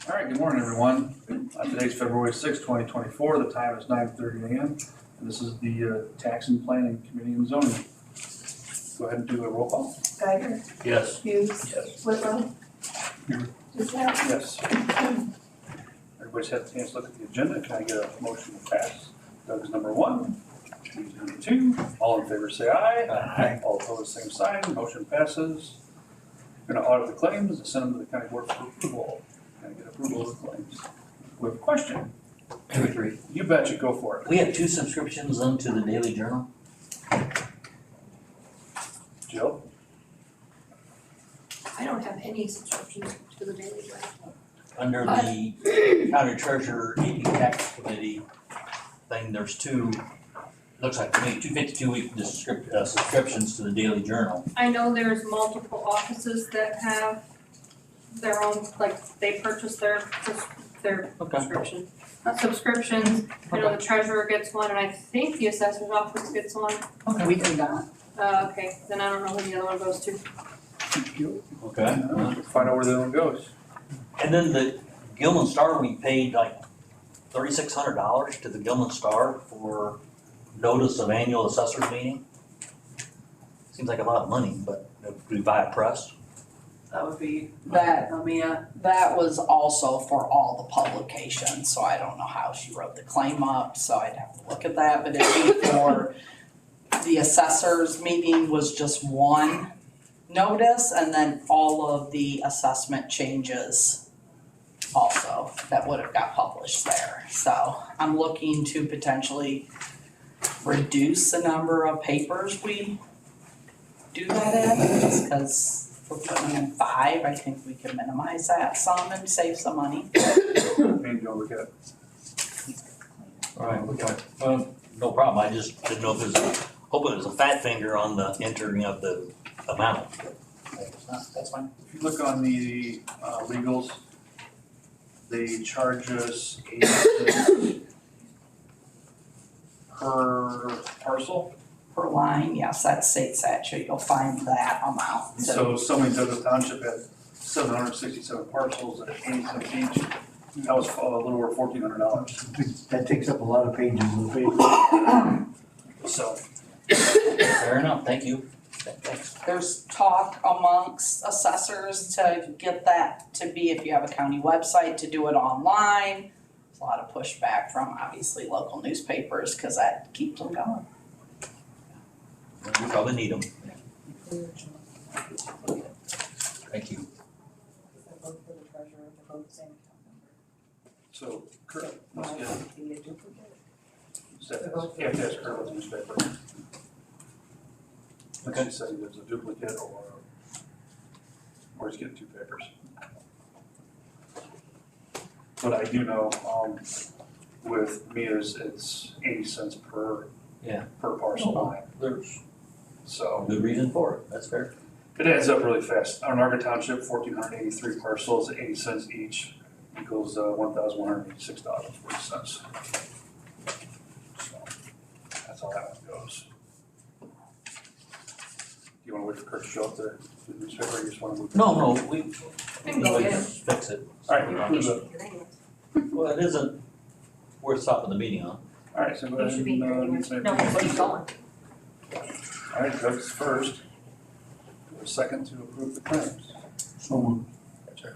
All right, good morning, everyone. Today's February 6, 2024. The time is 9:30 a.m. And this is the Tax and Planning Committee and Zoning. Go ahead and do a roll call. Geiger. Yes. Hughes. Yes. Whitlow. Here. Dusek. Yes. Everybody's had a chance to look at the agenda. Can I get a motion to pass? Doug's number 1. He's number 2. All in favor say aye. Aye. All opposed, same sign. Motion passes. Going to audit the claims and send them to the county board for approval. Can I get approval of the claims? We have a question. Three. You betcha, go for it. We have 2 subscriptions into the Daily Journal. Jill? I don't have any subscriptions to the Daily Journal. Under the county treasurer meeting tax committee thing, there's 2, looks like to me, 2 52-week subscriptions to the Daily Journal. I know there's multiple offices that have their own, like, they purchase their Okay. subscriptions. I know the treasurer gets one, and I think the assessor's office gets one. We do not. Okay, then I don't know who the other one goes to. Okay. Find out where the other one goes. And then the Gilman Star, we paid like $3,600 to the Gilman Star for notice of annual assessors meeting. Seems like a lot of money, but do we buy a press? That would be, That, Mia. that was also for all the publications, so I don't know how she wrote the claim up, so I'd have to look at that, but it'd be for the assessors meeting was just one notice, and then all of the assessment changes also that would have got published there. So I'm looking to potentially reduce the number of papers we do that in, just because we're putting in 5, I think we can minimize that some and save some money. Maybe don't look at it. All right, okay. No problem, I just didn't know if it was, hoping it was a fat finger on the entering of the amount. It's not, that's fine. If you look on the legals, they charge us $80 per parcel. Per line, yes, that's state statute, you'll find that amount. So somebody in Douglas Township had 767 parcels at 80 cents each. That was a little over $1,400. That takes up a lot of pages of the paper. So Fair enough, thank you. Thanks. There's talk amongst assessors to get that to be, if you have a county website, to do it online. There's a lot of pushback from obviously local newspapers, cause that keeps them going. We probably need them. Thank you. So Kurt, let's get it. You have to ask Kurt what's the newspaper. But she said there's a duplicate or he's getting 2 papers. But I do know, with Mia's, it's 80 cents per parcel line. There's So good reason for it, that's fair. it adds up really fast. On Arga Township, 1,483 parcels, 80 cents each equals $1,186.40. So that's how that one goes. Do you want to wait for Kurt to show up the newspaper, or you just want to move? No, we can go get it. fix it. All right, we'll do that. Well, it isn't worth stopping the meeting on. All right, so go You ahead should be here anyway. and. No, keep going. All right, Doug's first. Do a second to approve the claims. Someone,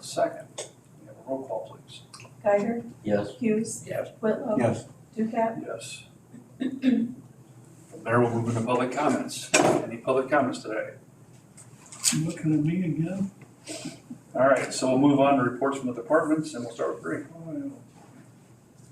Second. We have a roll call, please. Geiger. Yes. Hughes. Yes. Whitlow. yes, Ducat. Yes. From there, we'll move into public comments. Any public comments today? you looking at me again? All right, so we'll move on to reports from the departments, and we'll start with Bree.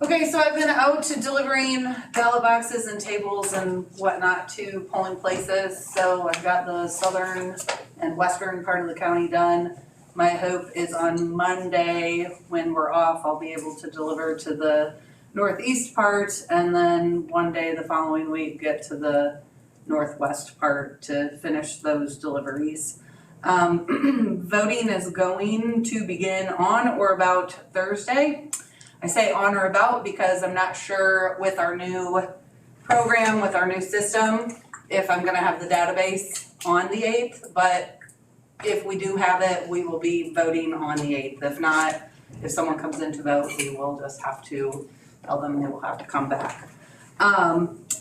Okay, so I've been out to delivering ballot boxes and tables and whatnot to polling places. So I've got the southern and western part of the county done. My hope is on Monday, when we're off, I'll be able to deliver to the northeast part, and then one day the following week get to the northwest part to finish those deliveries. Voting is going to begin on or about Thursday. I say on or about because I'm not sure with our new program, with our new system, if I'm gonna have the database on the 8th, but if we do have it, we will be voting on the 8th. If not, if someone comes in to vote, we will just have to tell them they will have to come back.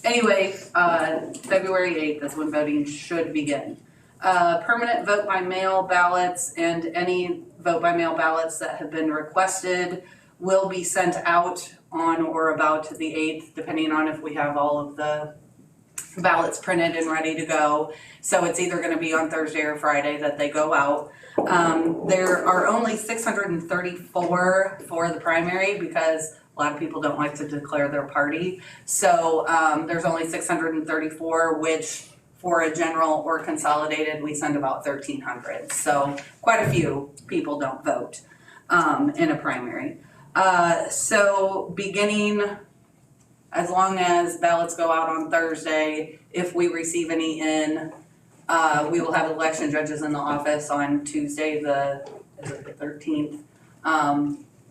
Anyway, February 8th is when voting should begin. Permanent vote by mail ballots and any vote by mail ballots that have been requested will be sent out on or about the 8th, depending on if we have all of the ballots printed and ready to go. So it's either gonna be on Thursday or Friday that they go out. There are only 634 for the primary because a lot of people don't like to declare their party. So there's only 634, which for a general or consolidated, we send about 1,300. So quite a few people don't vote in a primary. So beginning, as long as ballots go out on Thursday, if we receive any in, we will have election judges in the office on Tuesday, the 13th.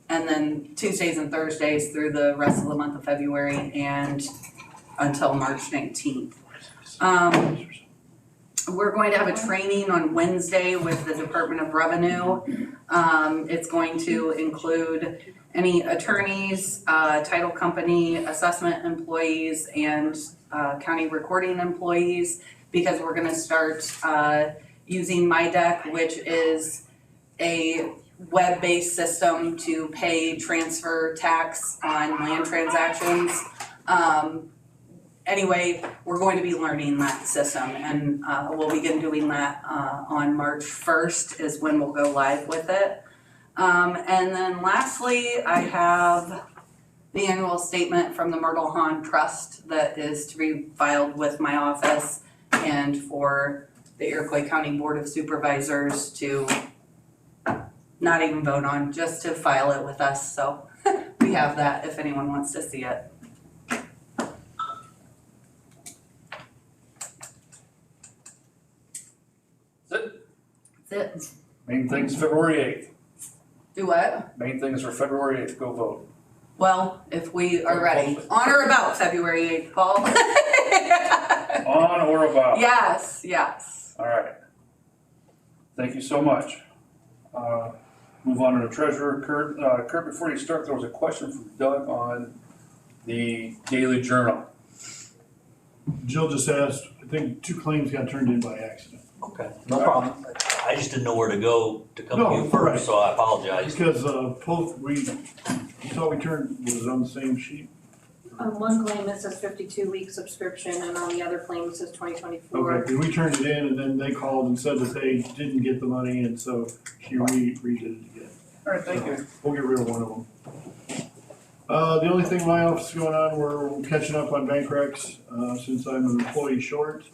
And then Tuesdays and Thursdays through the rest of the month of February and until March 19th. We're going to have a training on Wednesday with the Department of Revenue. It's going to include any attorneys, title company, assessment employees, and county recording employees, because we're gonna start using MyDeck, which is a web-based system to pay transfer tax on land transactions. Anyway, we're going to be learning that system, and we'll begin doing that on March 1st is when we'll go live with it. And then lastly, I have the annual statement from the Myrtle Hahn Trust that is to be filed with my office and for the Iroquois County Board of Supervisors to not even vote on, just to file it with us. So we have that if anyone wants to see it. That's it. Main thing's February 8th. Do what? Main thing is for February 8th, go vote. Well, if we are ready. On or about February 8th, Paul. On or about. Yes, yes. All right. Thank you so much. Move on to the treasurer, Kurt. Kurt, before you start, there was a question from Doug on the Daily Journal. Jill just asked, I think 2 claims got turned in by accident. Okay, no problem. I just didn't know where to go to come to No, you first, right. so I apologize. Because both we thought we turned, was it on the same sheet? On one claim, it says 52-week subscription, and on the other claim, it says 2024. Okay, we turned it in and then they called and said that they didn't get the money and so she redid it again. All right, thank you. We'll get rid of one of them. The only thing in my office is going on, we're catching up on bank recs, since I'm an employee short.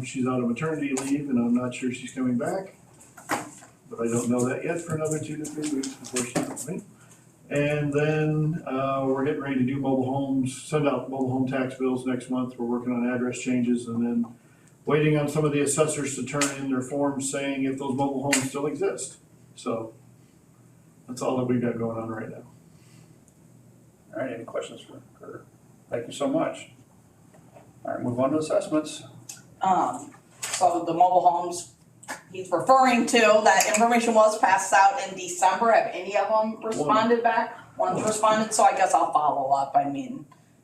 She's out of maternity leave and I'm not sure she's coming back. But I don't know that yet for another 2 to 3 weeks before she comes me. And then, we're getting ready to do mobile homes, send out mobile home tax bills next month. We're working on address changes and then waiting on some of the assessors to turn in their forms saying if those mobile homes still exist. So that's all that we've got going on right now. All right, any questions for Kurt? Thank you so much. All right, move on to assessments. So the mobile homes he's referring to, that information was passed out in December. Have any of them responded back? One's responded, so I guess I'll follow up,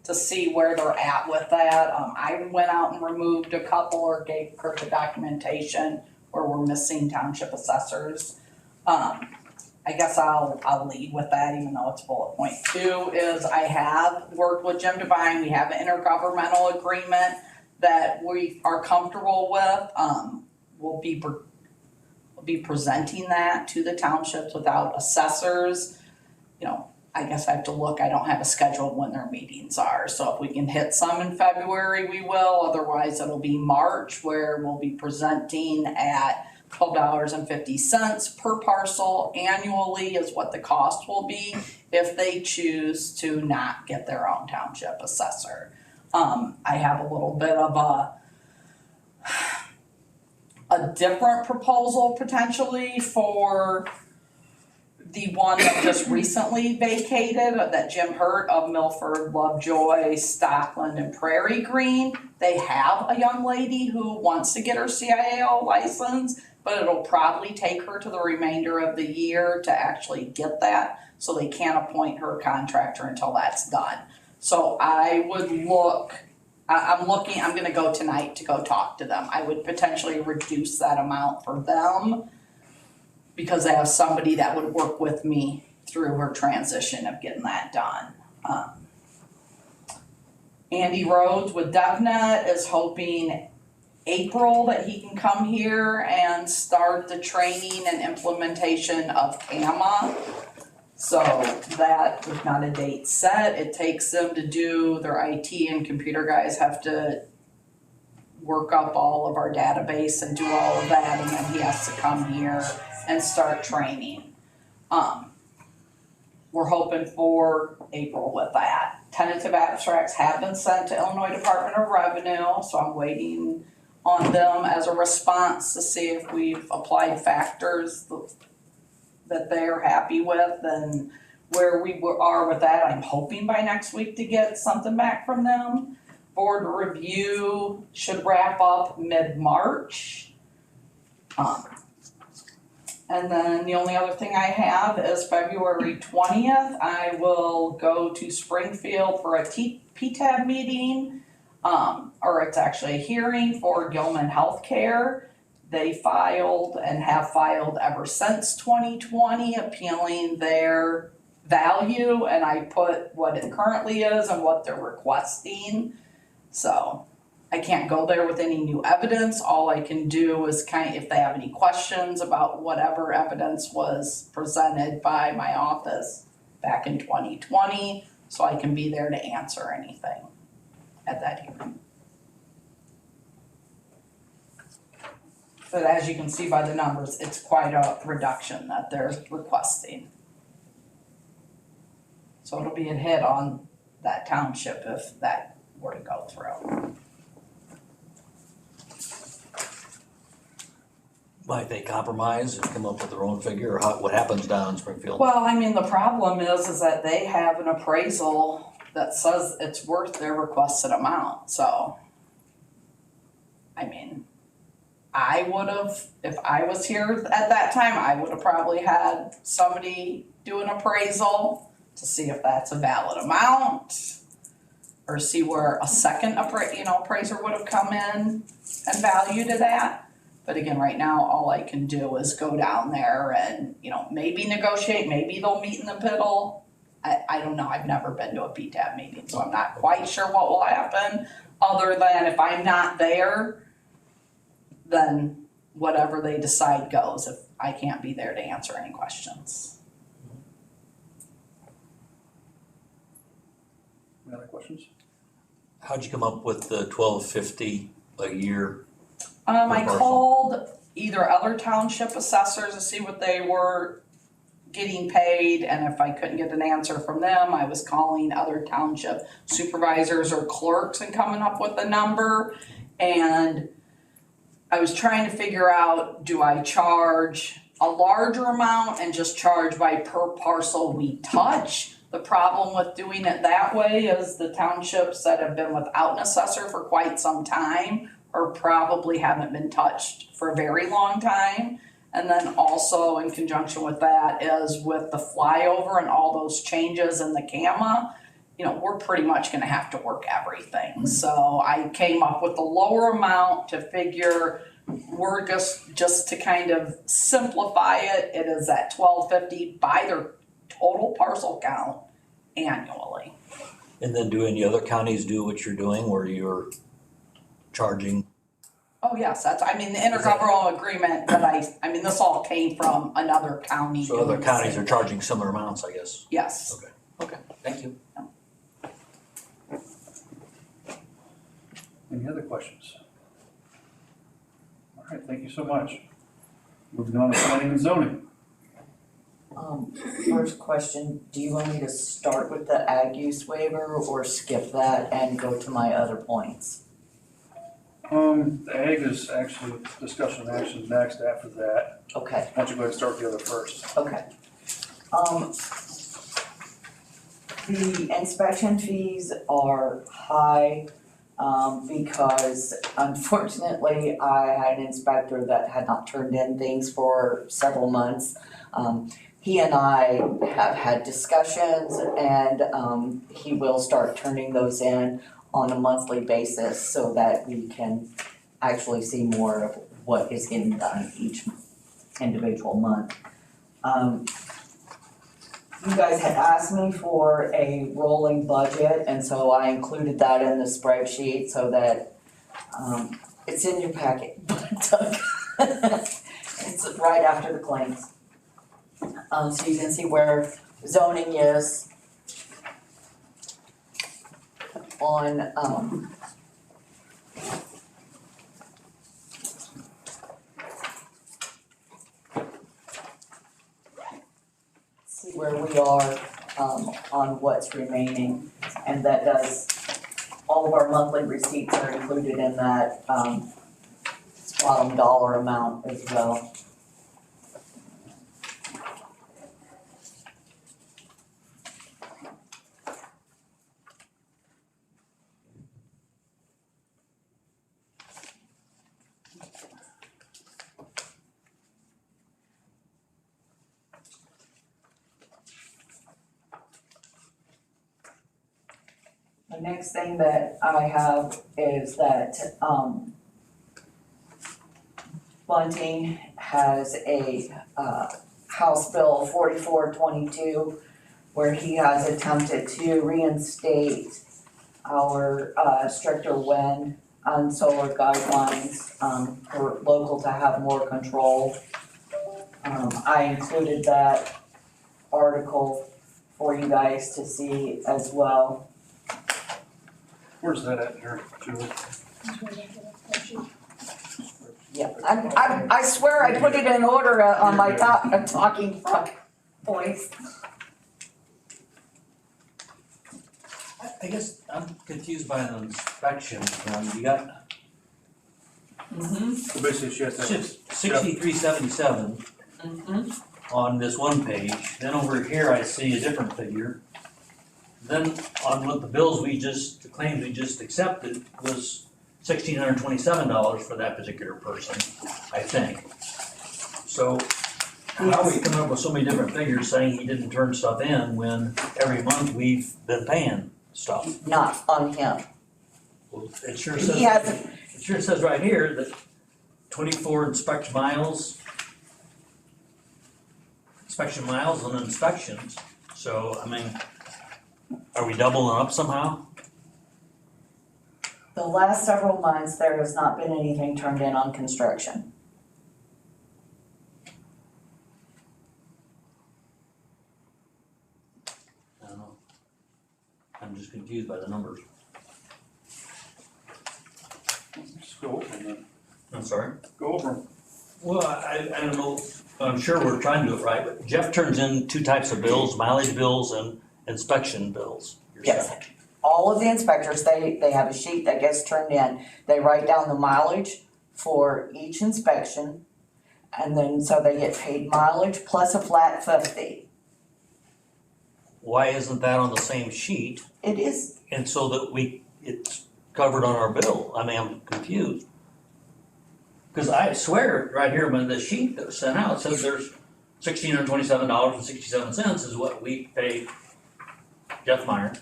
to see where they're at with that. I went out and removed a couple or gave Kurt the documentation where we're missing township assessors. I guess I'll lead with that, even though it's bullet point 2, is I have worked with Jim Devine. We have an intergovernmental agreement that we are comfortable with. We'll be presenting that to the townships without assessors. I guess I have to look, I don't have a schedule of when their meetings are. So if we can hit some in February, we will. Otherwise, it'll be March where we'll be presenting at $12.50 per parcel annually is what the cost will be if they choose to not get their own township assessor. I have a little bit of a different proposal potentially for the one that just recently vacated, that Jim Hurt of Milford, Lovejoy, Stockland, and Prairie Green. They have a young lady who wants to get her CIAO license. but it'll probably take her to the remainder of the year to actually get that, so they can't appoint her contractor until that's done. So I would I'm gonna go tonight to go talk to them. I would potentially reduce that amount for them because I have somebody that would work with me through her transition of getting that done. Andy Rhodes with DevNet is hoping April that he can come here and start the training and implementation of CAMA. So that is not a date set. It takes them to do, their IT and computer guys have to work up all of our database and do all of that, and then he has to come here and start training. We're hoping for April with that. Tentative abstracts have been sent to Illinois Department of Revenue, so I'm waiting on them as a response to see if we've applied factors that they're happy with and where we are with that. I'm hoping by next week to get something back from them. Board review should wrap up mid-March. And then the only other thing I have is February 20th, I will go to Springfield for a PTAB meeting, or it's actually a hearing for Gilman Healthcare. They filed and have filed ever since 2020 appealing their value, and I put what it currently is and what they're requesting. So I can't go there with any new evidence. All I can do is if they have any questions about whatever evidence was presented by my office back in 2020, so I can be there to answer anything at that hearing. But as you can see by the numbers, it's quite a reduction that they're requesting. So it'll be a hit on that township if that were to go through. Might they compromise and come up with their own figure, or what happens down in Springfield? Well, I mean, the problem is that they have an appraisal that says it's worth their requested amount, so. I mean, I would've, if I was here at that time, I would've probably had somebody do an appraisal to see if that's a valid amount. Or see where a second appraiser would have come in and valued it at. But again, right now, all I can do is go down there and, maybe negotiate, maybe they'll meet in the middle. I don't know, I've never been to a PTAB meeting, so I'm not quite sure what will happen. Other than if I'm not there, then whatever they decide goes, if I can't be there to answer any questions. Any other questions? How'd you come up with the $12.50 a year? I parcel. called either other township assessors to see what they were getting paid, and if I couldn't get an answer from them, I was calling other township supervisors or clerks and coming up with a number. And I was trying to figure out, do I charge a larger amount and just charge by per parcel we touch? The problem with doing it that way is the townships that have been without an assessor for quite some time or probably haven't been touched for a very long time. And then also in conjunction with that is with the flyover and all those changes in the CAMA, we're pretty much gonna have to work everything. So I came up with a lower amount to figure, we're just to kind of simplify it, it is at $12.50 by their total parcel count annually. And then do any other counties do what you're doing, where you're charging? Oh, yes, the intergovernmental agreement that this all came from another county. So other doing the counties same are charging similar amounts, I guess? Yes. Okay, thank you. Any other questions? All right, thank you so much. Moving on to planning and zoning. First question, do you want me to start with the ag use waiver or skip that and go to my other points? The ag is actually discussion and action next after that. Okay, Why don't you go ahead and start the other first? okay. The inspection fees are high. because unfortunately, I had an inspector that had not turned in things for several months. He and I have had discussions and, he will start turning those in on a monthly basis so that we can actually see more of what is getting done each individual month. You guys had asked me for a rolling budget, and so I included that in the spreadsheet so that, it's in your packet. It's right after the claims. So you can see where zoning is on, see where we are, on what's remaining. And that does, all of our monthly receipts are included in that, bottom dollar amount as well. The next thing that I have is that, Bunting has a, House Bill 4422, where he has attempted to reinstate our, stricter wind and solar guidelines, for local to have more control. I included that article for you guys to see as well. Where's that at here, Julie? Yeah, I swear I put it in order on my talking points. I guess I'm confused by the inspection, you got So basically, she has to have 6377 on this one page, then over here I see a different figure. Then on what the claims we just accepted was $1,627 for that particular person, I think. So how are we coming up with so many different figures saying he didn't turn stuff in when every month we've been paying stuff? Not on him. Well, it sure He says, hasn't, it sure says right here that 24 inspection miles and inspections. So, I mean, are we doubling up somehow? the last several months, there has not been anything turned in on construction. I don't know. I'm just confused by the numbers. Just go over them then. I'm sorry? Go over them. Well, I don't know, I'm sure we're trying to do it right, but Jeff turns in two types of bills, mileage bills and inspection bills. you're Yes. saying. All of the inspectors, they have a sheet that gets turned in. They write down the mileage for each inspection. And then, so they get paid mileage plus a flat fee. Why isn't that on the same sheet? It is, And so that it's covered on our bill? I mean, I'm confused. Cause I swear right here, when the sheet that was sent out says there's $1,627.67 is what we pay Jeff Meyer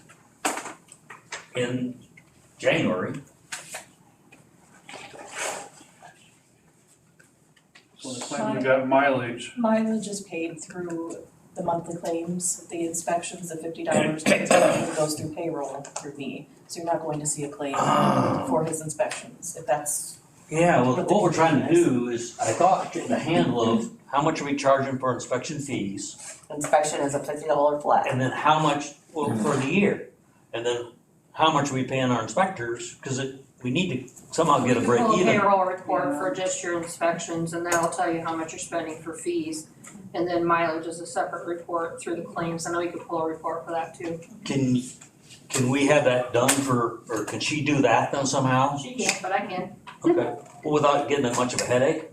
in January. So the claim we got mileage, Mileage is paid through the monthly claims, the inspections, the $50 goes through payroll through me. So you're not going to see a claim for his inspections, if that's, Yeah, well, what we're trying to do is, I thought, getting a handle of how much are we charging for inspection fees, inspection is a $50 flat. and then how much, well, for the year. And then how much are we paying our inspectors, cause we need to somehow get a break Pull a even. payroll report for just your inspections, and that'll tell you how much you're spending for fees. And then mileage is a separate report through the claims. I know you could pull a report for that too. Can we have that done or can she do that then somehow? She can't, but I can. Okay, well, without getting that much of a headache?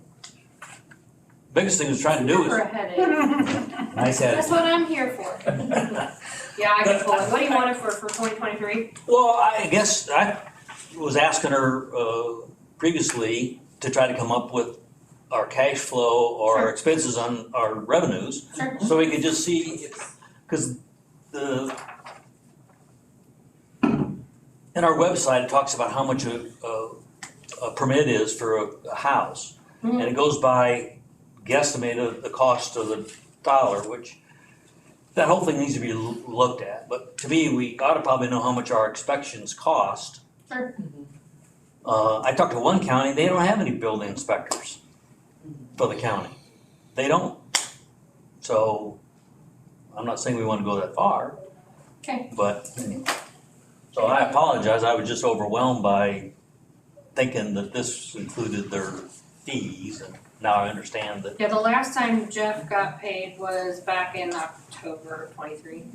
Biggest thing we're trying to do For is, a headache. nice That's headache. what I'm here for. Yeah, I can pull it. What do you want it for 2023? Well, I guess was asking her, previously to try to come up with our cash flow or our Sure. expenses on our revenues. Sure. So we could just see, cause in our website, it talks about how much a permit is for a house. And it goes by guesstimate the cost of the dollar, which that whole thing needs to be looked at. But to me, we ought to probably know how much our inspections cost. Sure. I talked to one county, they don't have any building inspectors for the county. They don't. So I'm not saying we want to go that far. Okay. But anyway. So I apologize, I was just overwhelmed by thinking that this included their fees, and now I understand that. Yeah, the last time Jeff got paid was back in October of 23.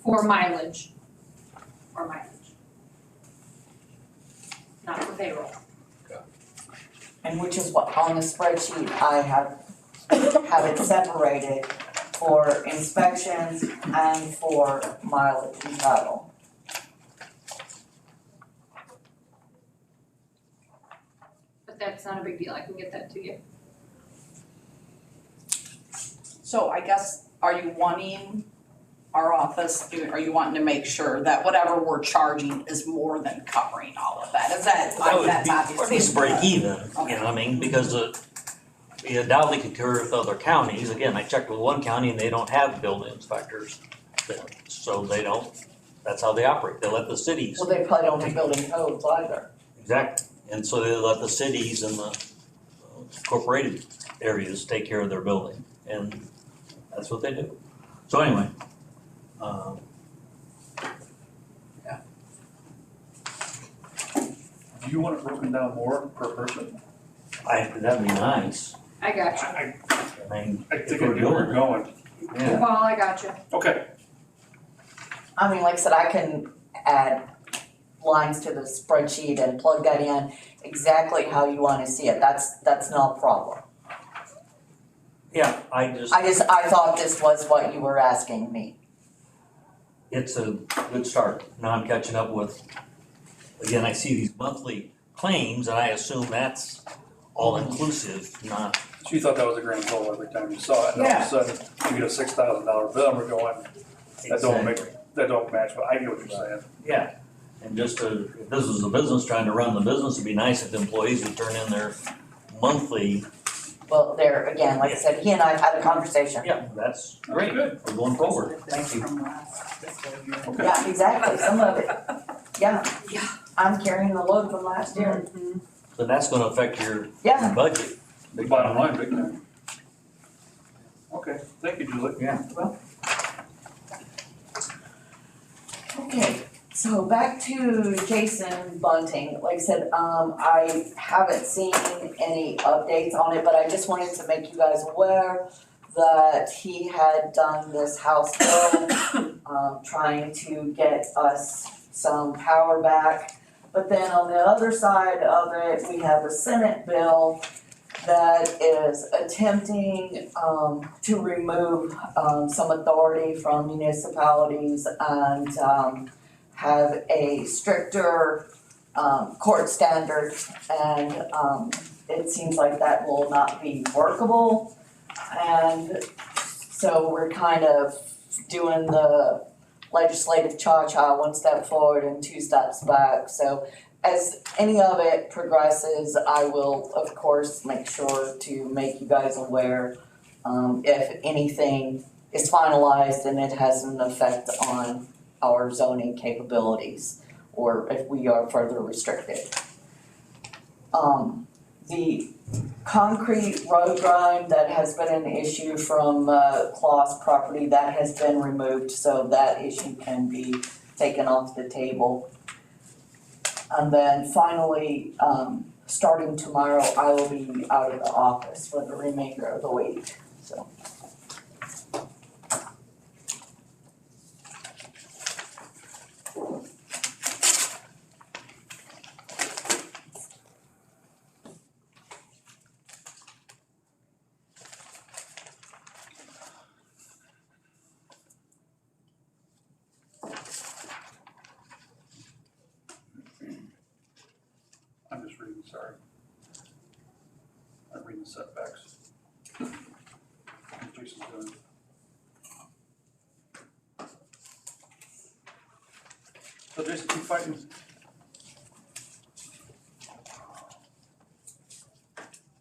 For mileage. For mileage. Not for payroll. And which is what, on the spreadsheet, I have it separated for inspections and for mileage and travel. But that's not a big deal, I can get that to you. So I guess, are you wanting our office, are you wanting to make sure that whatever we're charging is more than covering all of that? Is that, That would that's be, or at obviously. least break even, you know what I mean, because we undoubtedly concur with other counties, again, I checked with one county and they don't have building inspectors. So they don't, that's how they operate, they let the cities, Well, they probably don't have building codes either. exactly, and so they let the cities and the incorporated areas take care of their building, and that's what they do. So anyway, Do you want it broken down more per person? that'd be nice, I got you. I mean, I if think I we're get where doing you're it, going. yeah. Paul, I got you. Okay, I mean, like I said, I can add lines to the spreadsheet and plug that in exactly how you wanna see it, that's no problem. Yeah, I I thought this was what you were asking me. it's a good start. Now I'm catching up with, again, I see these monthly claims and I assume that's all inclusive, not, so you thought that was a grand total every time you saw it, and all of a sudden, you get a $6,000 bill, and we're going, that don't match, but I get what you're saying. yeah. And just if this was a business trying to run the business, it'd be nice if the employees would turn in their monthly, Well, there, again, like I said, he and I have had a conversation. yeah, that's great, Good. we're going forward. Thank you. From last fiscal year. Okay. Yeah, exactly, some of it, yeah. Yeah. I'm carrying the load from last year. But that's gonna affect your Yeah. budget. Big bottom line, big time. Okay, thank you, Julie. Yeah. Okay, so back to Jason Bunting, like I said, I haven't seen any updates on it, but I just wanted to make you guys aware that he had done this House bill, trying to get us some power back. But then on the other side of it, we have a Senate bill that is attempting, to remove, some authority from municipalities and, have a stricter, court standard. And, it seems like that will not be workable. And so we're kind of doing the legislative cha-cha, one step forward and two steps back. So as any of it progresses, I will, of course, make sure to make you guys aware, if anything is finalized and it has an effect on our zoning capabilities, or if we are further restricted. The concrete road grind that has been an issue from, Claus property, that has been removed, so that issue can be taken off the table. And then finally, starting tomorrow, I will be out of the office for the remainder of the week, so. sorry. I'm reading the setbacks. Jason's doing. So Jason, keep fighting.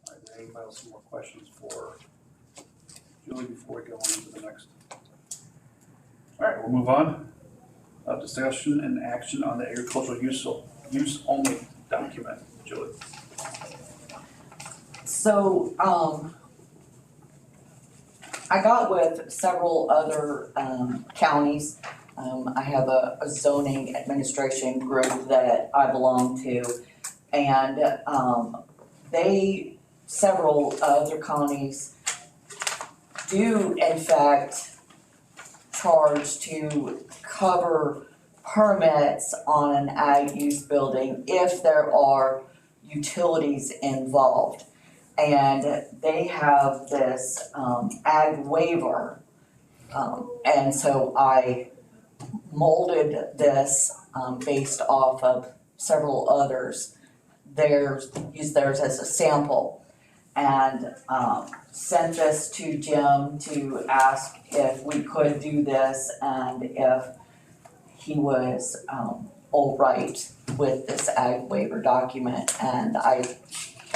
All right, anybody else have more questions for Julie before we go on to the next? All right, we'll move on. Discussion and action on the agricultural use only document, Julie. So, I got with several other, counties. I have a zoning administration group that I belong to. And, several other counties do in fact charge to cover permits on an ag use building if there are utilities involved. And they have this ag waiver. And so I molded this based off of several others. Used theirs as a sample and sent this to Jim to ask if we could do this and if he was all right with this ag waiver document. And I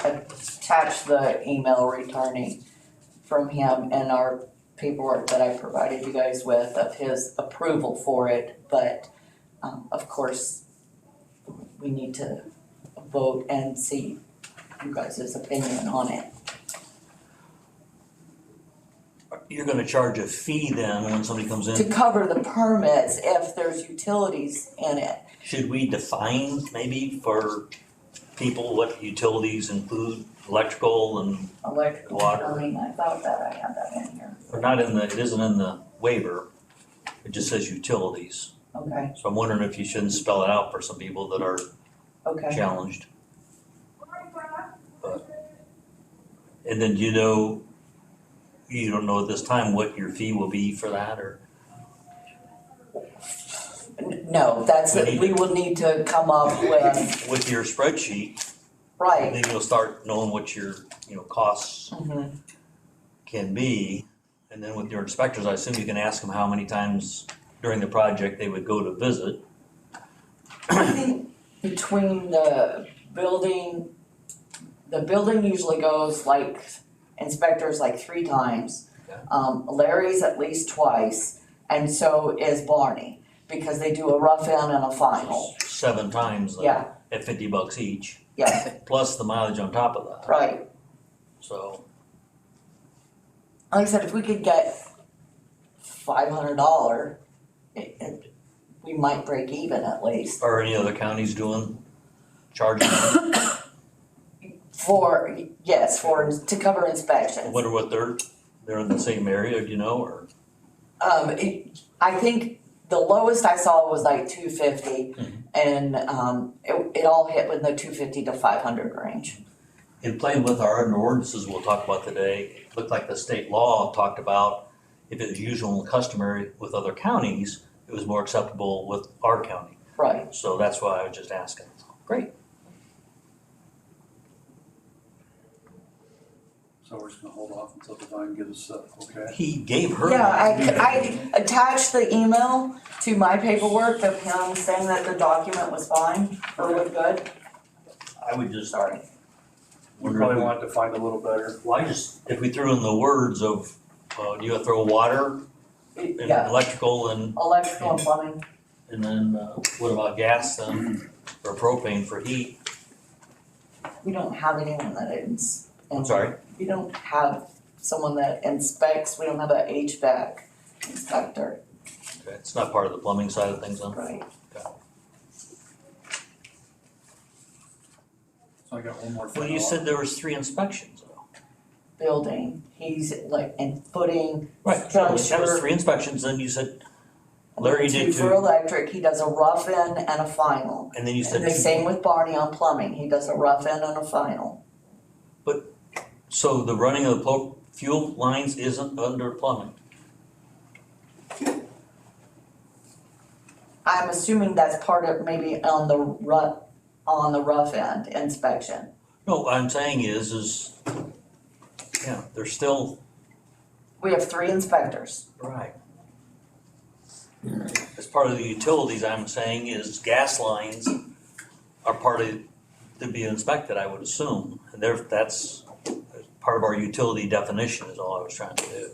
attached the email returning from him in our paperwork that I provided you guys with of his approval for it. But of course, we need to vote and see you guys' opinion on it. You're gonna charge a fee then when somebody comes To in? cover the permits if there's utilities in it. Should we define maybe for people what utilities include, electrical and, Electrical, Water. plumbing, I thought that I had that in here. or not in the, it isn't in the waiver. It just says utilities. Okay, So I'm wondering if you shouldn't spell it out for some people that are okay. challenged. And then you don't know at this time what your fee will be for that, or? No, we will need to come up With your spreadsheet, right. then you'll start knowing what your, costs Mhm. can be. And then with your inspectors, I assume you can ask them how many times during the project they would go to visit. I think between the building usually goes like, inspectors like 3 times. Okay. Larry's at least twice, and so is Barney, because they do a rough end and a final. 7 times Yeah, at $50 each, yeah, plus the mileage on top of that. right. So, Like I said, if we could get $500, we might break even at least. are any other counties charging? To cover I inspections. wonder what they're in the same area, do you know, or? I think the lowest I saw was like $250, Mhm. and it all hit within the $250 to $500 range. In playing with our other ordinances we'll talk about today, it looked like the state law talked about if it was usual and customary with other counties, it was more acceptable with our county. Right. So that's why I was just asking. Great. So we're just gonna hold off until Divine gives us, okay? He gave her. Yeah, I attached the email to my paperwork of him saying that the document was fine, or was good. I would just Sorry. We probably want it defined a little better. Well, if we threw in the words of, you gotta throw water and Yeah, electrical and electrical and plumbing. then, what about gas then, or propane for heat? We don't have anyone that is. I'm sorry? We don't have someone that inspects, we don't have an HVAC inspector. Okay, it's not part of the plumbing side of things then? Right. So I got one more. Well, you said there was 3 inspections though. Building, he's like in footing, Right, that was structure. 3 inspections, then you said, Larry did 2 for 2, electric, he does a rough end and a final. and then you And said the 2. same with Barney on plumbing, he does a rough end and a final. So the running of the fuel lines isn't under plumbing? I'm assuming that's part of maybe on the rough end inspection. No, what I'm saying is, yeah, they're still, We have 3 inspectors. right. As part of the utilities, I'm saying is gas lines are part of, to be inspected, I would assume. And that's part of our utility definition is all I was trying to do.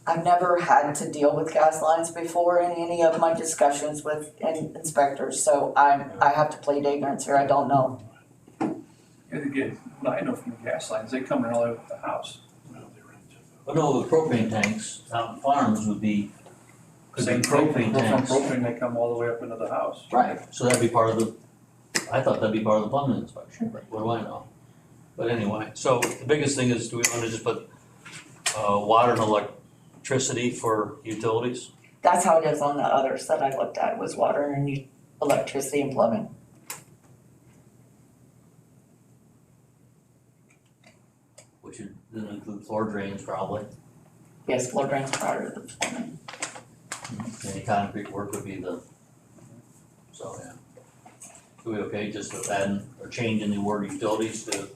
I've never had to deal with gas lines before in any of my discussions with inspectors, so I have to plead ignorance here, I don't know. Yeah, they get, I know from the gas lines, they come in all the way up to the house. But no, the propane tanks out in farms would be, could be Same thing, propane from tanks. propane, they come all the way up into the house. Right. So that'd be part of the, I thought that'd be part of the plumbing inspection, but what do I know? But anyway, so the biggest thing is, do we wanna just put, water and electricity for utilities? That's how it is on the others that I looked at, was water and electricity and plumbing. Which would then include floor drains probably. Yes, floor drains prior to the plumbing. Any concrete work would be the, so, yeah. Are we okay just with adding or changing the word utilities to?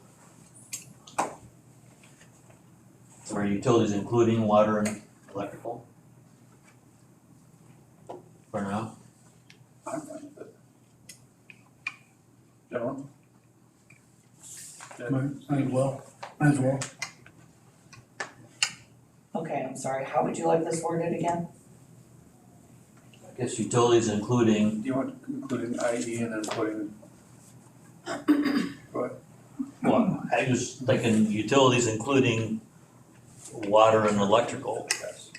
Or utilities including water and electrical? For now? I'm fine with it. Gentlemen? Might as well. Okay, I'm sorry, how would you like this worded again? I guess utilities including, Do you want including IE and then putting? Go ahead. well, I was thinking utilities including water and electrical. Yes.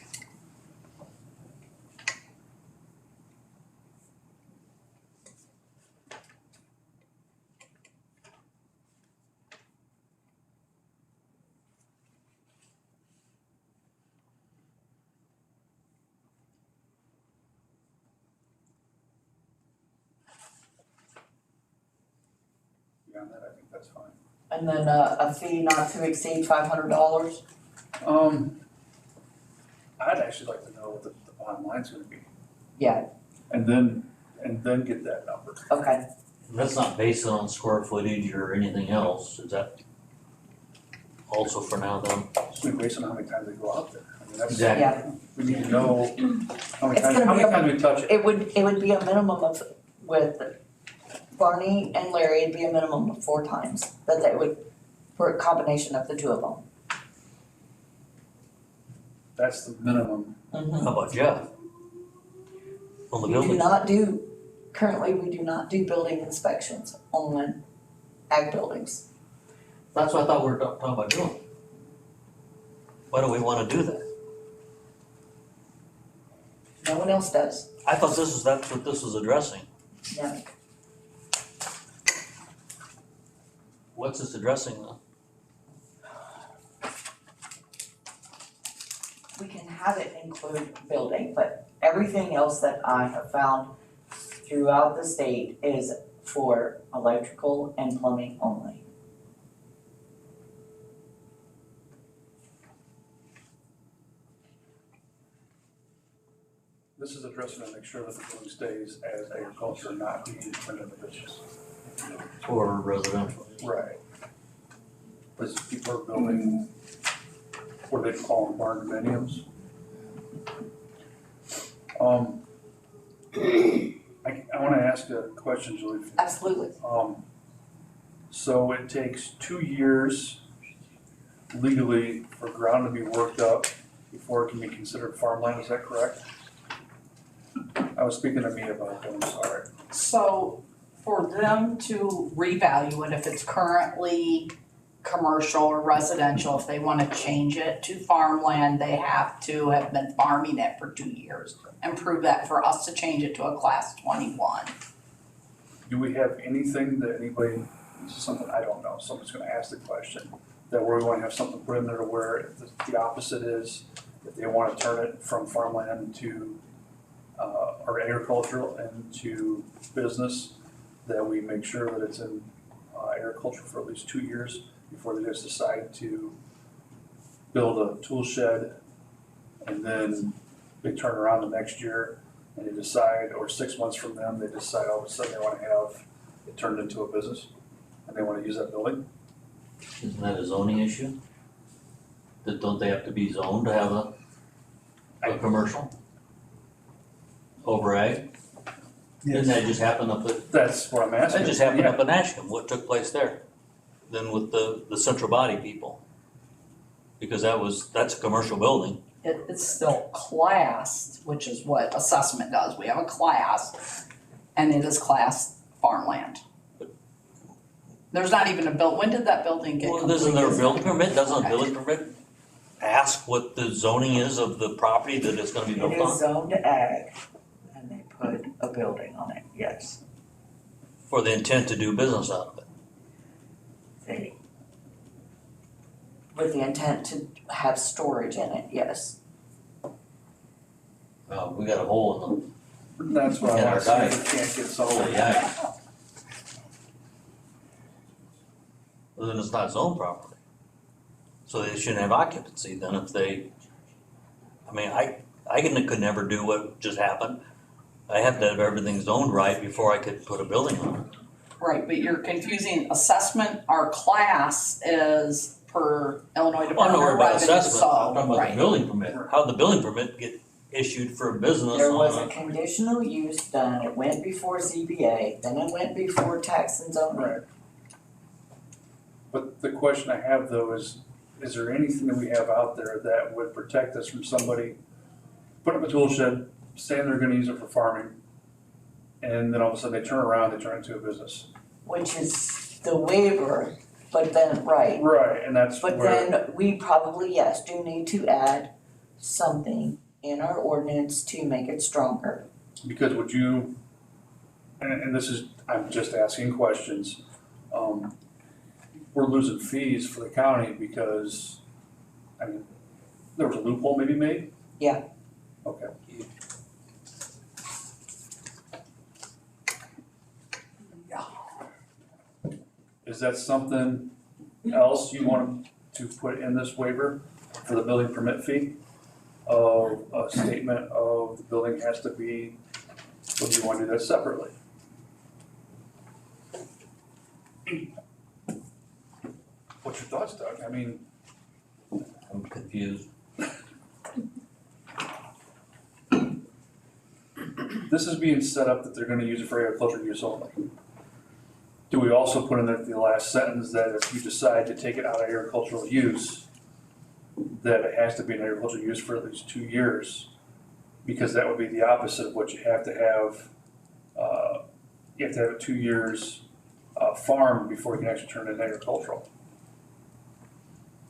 Beyond that, I think that's fine. And then a fee not to exceed $500? I'd actually like to know what the bottom line's gonna be. Yeah. And then get that number. Okay, And that's not based on square footage or anything else, is that also for now then? So we based on how many times they go out there. I mean, that's, Exactly. yeah, we need to know how many It's times, gonna how be many a- times we touch it. it would be a minimum of, with Barney and Larry, it'd be a minimum of 4 times that they would, for a combination of the 2 of them. That's the minimum. How about Jeff? On the We do building? not do, currently, we do not do building inspections on ag buildings. That's what I thought we were talking about doing. Why do we wanna do that? No one else does. I thought that's what this was addressing. No. What's this addressing though? We can have it include building, but everything else that I have found throughout the state is for electrical and plumbing only. This is addressing to make sure that the building stays as agriculture, not being turned into business. For residential? Right. Because people are building, what do they call them, barn dominiums? I wanna ask a question, Julie. Absolutely. So it takes 2 years legally for ground to be worked up before it can be considered farmland, is that correct? I was speaking to me about it, I'm sorry. So for them to revalue it, if it's currently commercial or residential, if they wanna change it to farmland, they have to have been farming it for 2 years and prove that for us to change it to a class 21. Do we have anything that anybody, this is something I don't know, someone's gonna ask the question, that where we wanna have something put in there to where if the opposite is, if they wanna turn it from farmland to, or agricultural and to business, that we make sure that it's in, agriculture for at least 2 years before they just decide to build a tool shed, and then they turn around the next year and they decide, or 6 months from then, they decide all of a sudden they wanna have it turned into a business and they wanna use that building? Isn't that a zoning issue? That don't they have to be zoned to have a commercial? Over ag? Didn't that just happen up at, That's what I'm asking. that just happened Yeah. up in Ashland, what took place there? Then with the central body people? Because that's a commercial building. It's still classed, which is what assessment does. We have a class, and it is classed farmland. There's not even when did that building get Well, completed? isn't there a building permit, doesn't a building permit ask what the zoning is of the property that it's gonna be It built is on? zoned ag, and they put a building on it, yes. For the intent to do business out of it. They, with the intent to have storage in it, yes. We got a hole in That's what I And want our to see guy- if we can't get the, some. oh, yeah. Well, then it's not zoned properly. So they shouldn't have occupancy then if they, I mean, could never do what just happened. I have to have everything zoned right before I could put a building on it. Right, but you're confusing assessment, our class is per Illinois I'm Department not worried of about Revenue, assessment, I'm talking so, about the right. building permit. How'd the building permit get issued for a business There was on a conditional use done, it went before ZBA, then it went before tax and zoning. Right. But the question I have though is there anything that we have out there that would protect us from somebody putting up a tool shed, saying they're gonna use it for farming, and then all of a sudden they turn around, they turn it into a business? Which is the waiver, but then, right, Right, and that's but where, then we probably, yes, do need to add something in our ordinance to make it stronger. because would you, and this is, I'm just asking questions, we're losing fees for the county because, I mean, there was a loophole maybe made? Yeah. Okay. Is that something else you want to put in this waiver for the building permit fee? Of a statement of the building has to be, or do you want to do that separately? What's your thoughts, Doug? I mean, I'm confused. this is being set up that they're gonna use it for agricultural use only. Do we also put in the last sentence that if you decide to take it out of agricultural use, that it has to be an agricultural use for at least 2 years? Because that would be the opposite of what you have to have. You have to have it 2 years farm before you can actually turn it into agricultural.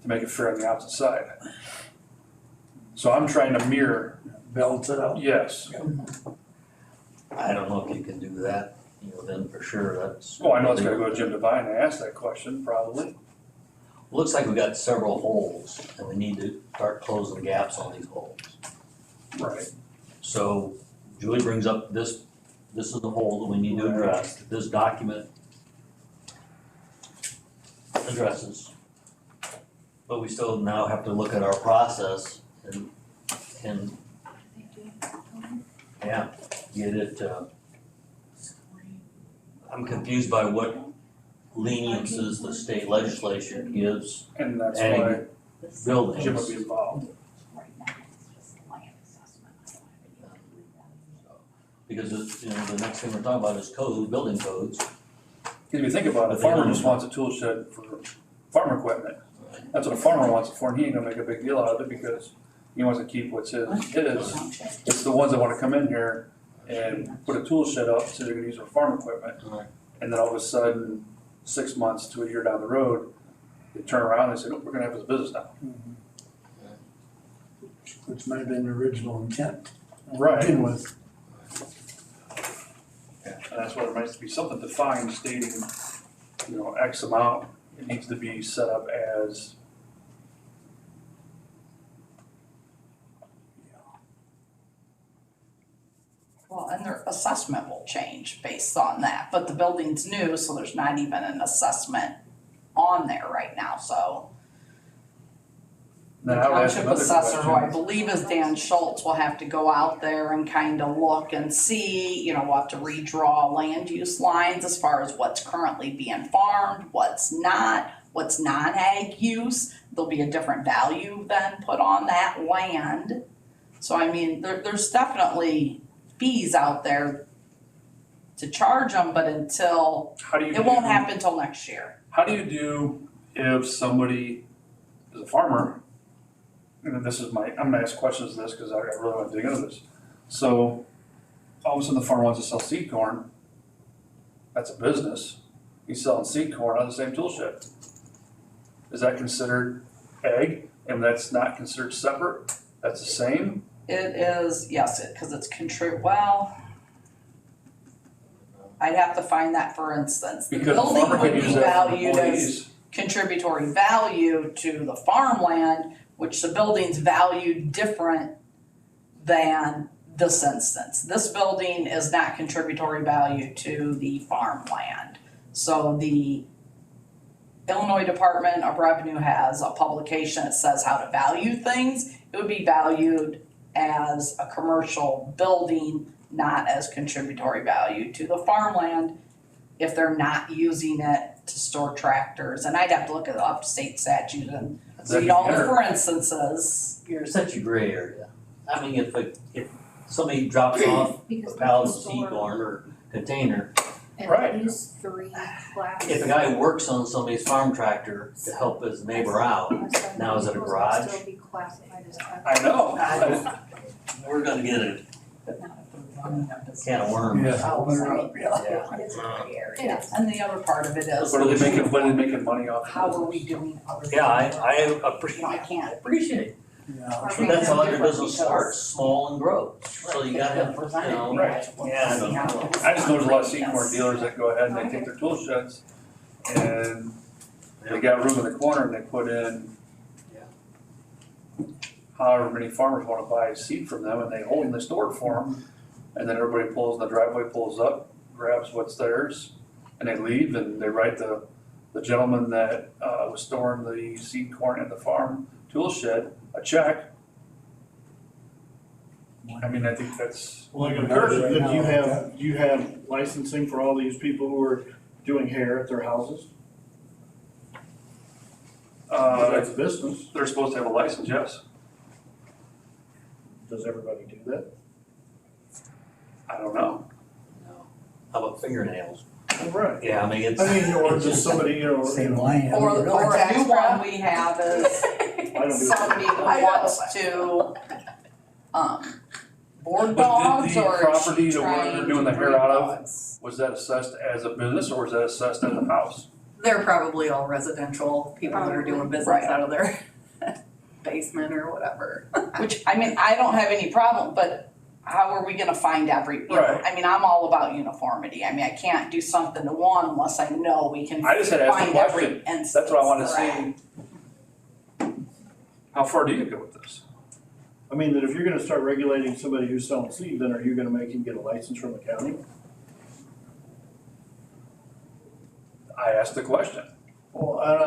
To make it fair on the opposite side. So I'm trying to mirror, Balance it out. yes. I don't know if you can do that, then for sure, that's. Well, I know it's gonna go to Jim Devine and ask that question, probably. Looks like we got several holes and we need to start closing gaps on these holes. Right. So Julie brings up this is the hole that we need to address, that this document addresses. But we still now have to look at our process and yeah, get it, I'm confused by what leniences the state legislature gives And that's Ag why buildings. Jim would be involved. Because it's, the next thing we're talking about is building codes. Because if you think about it, a farmer just wants a tool shed for farm equipment. That's what a farmer wants it for, and he ain't gonna make a big deal out of it because he wants to keep what's his. It's the ones that wanna come in here and put a tool shed up, so they're gonna use it for farm equipment. Right. And then all of a sudden, 6 months to a year down the road, they turn around and say, nope, we're gonna have this business now. Which might have been the original intent. Right. To begin with. And that's why there needs to be something defined stating, X amount, it needs to be set up as. Well, and their assessment will change based on that, but the building's new, so there's not even an assessment on there right now, so. The Now, I would ask township another assessor, who I question. believe is Dan Schultz, will have to go out there and kind of look and see, we'll have to redraw land use lines as far as what's currently being farmed, what's not, what's non-ag use, there'll be a different value then put on that land. So I mean, there's definitely fees out there to charge them, but until, How do you it won't do- happen till next year. How do you do if somebody is a farmer, and this is I'm gonna ask questions of this because I really wanna dig into this. So, all of a sudden the farmer wants to sell seed corn, that's a business, he's selling seed corn out of the same tool shed. Is that considered ag, and that's not considered separate, that's the same? It is, yes, cause it's well, I'd have to find that, for instance. The Because the building farmer would could be use that for valued as employees. contributory value to the farmland, which the building's valued different than this instance. This building is not contributory value to the farmland. So the Illinois Department of Revenue has a publication that says how to value things. It would be valued as a commercial building, not as contributory value to the farmland if they're not using it to store tractors. And I'd have to look at the up-state statute and read all the for instances. You're such a gray area. I mean, if somebody drops off a pallet of seed corn or container, Right. at least 3 classes. if a guy works on somebody's farm tractor to help his neighbor out, now is it a garage? Still be classified as I know, we're gonna get a But not if they're running a business. can of worms. Yeah, open her up, yeah. Yeah. It's a gray area. And the other part of it is, what are they making money off? how are we doing other things? Yeah, I You know, I appreciate, can't. appreciate. Yeah. But that's how every business starts, small and grows. So you gotta have, you know, Right. yeah, I don't know. I just know there's a lot of seed corn dealers that go ahead and they take their tool sheds and they got room in the corner and they put in however many farmers wanna buy seed from them and they hold and they store it for them. And then everybody pulls, the driveway pulls up, grabs what's theirs, and they leave and they write the gentleman that was storing the seed corn in the farm tool shed a check. I mean, I think that's, Well, I got a question, do you have licensing for all these people who are doing hair at their houses? That's a business, they're supposed to have a license, yes. does everybody do that? I don't know. How about fingernails? Right. Yeah, I mean, it's. I mean, or it's just somebody, you know, Same line. Or a tax new one wrap. we have is I don't do somebody who I know. wants to, board But dogs did the or property she's the one trying they're doing to the hair breed out of? dogs. Was that assessed as a business or was that assessed as a house? They're probably all residential, people that are doing business Right. out of their basement or whatever. Which, I mean, I don't have any problem, but how are we gonna find you know, Right. I mean, I'm all about uniformity. I mean, I can't do something to one unless I know we can I just had asked a find every question. instance. That's what I wanna they're at. see. How far do you go with this? I mean, that if you're gonna start regulating somebody who's selling seed, then are you gonna make him get a license from the county? I asked the question. Well, I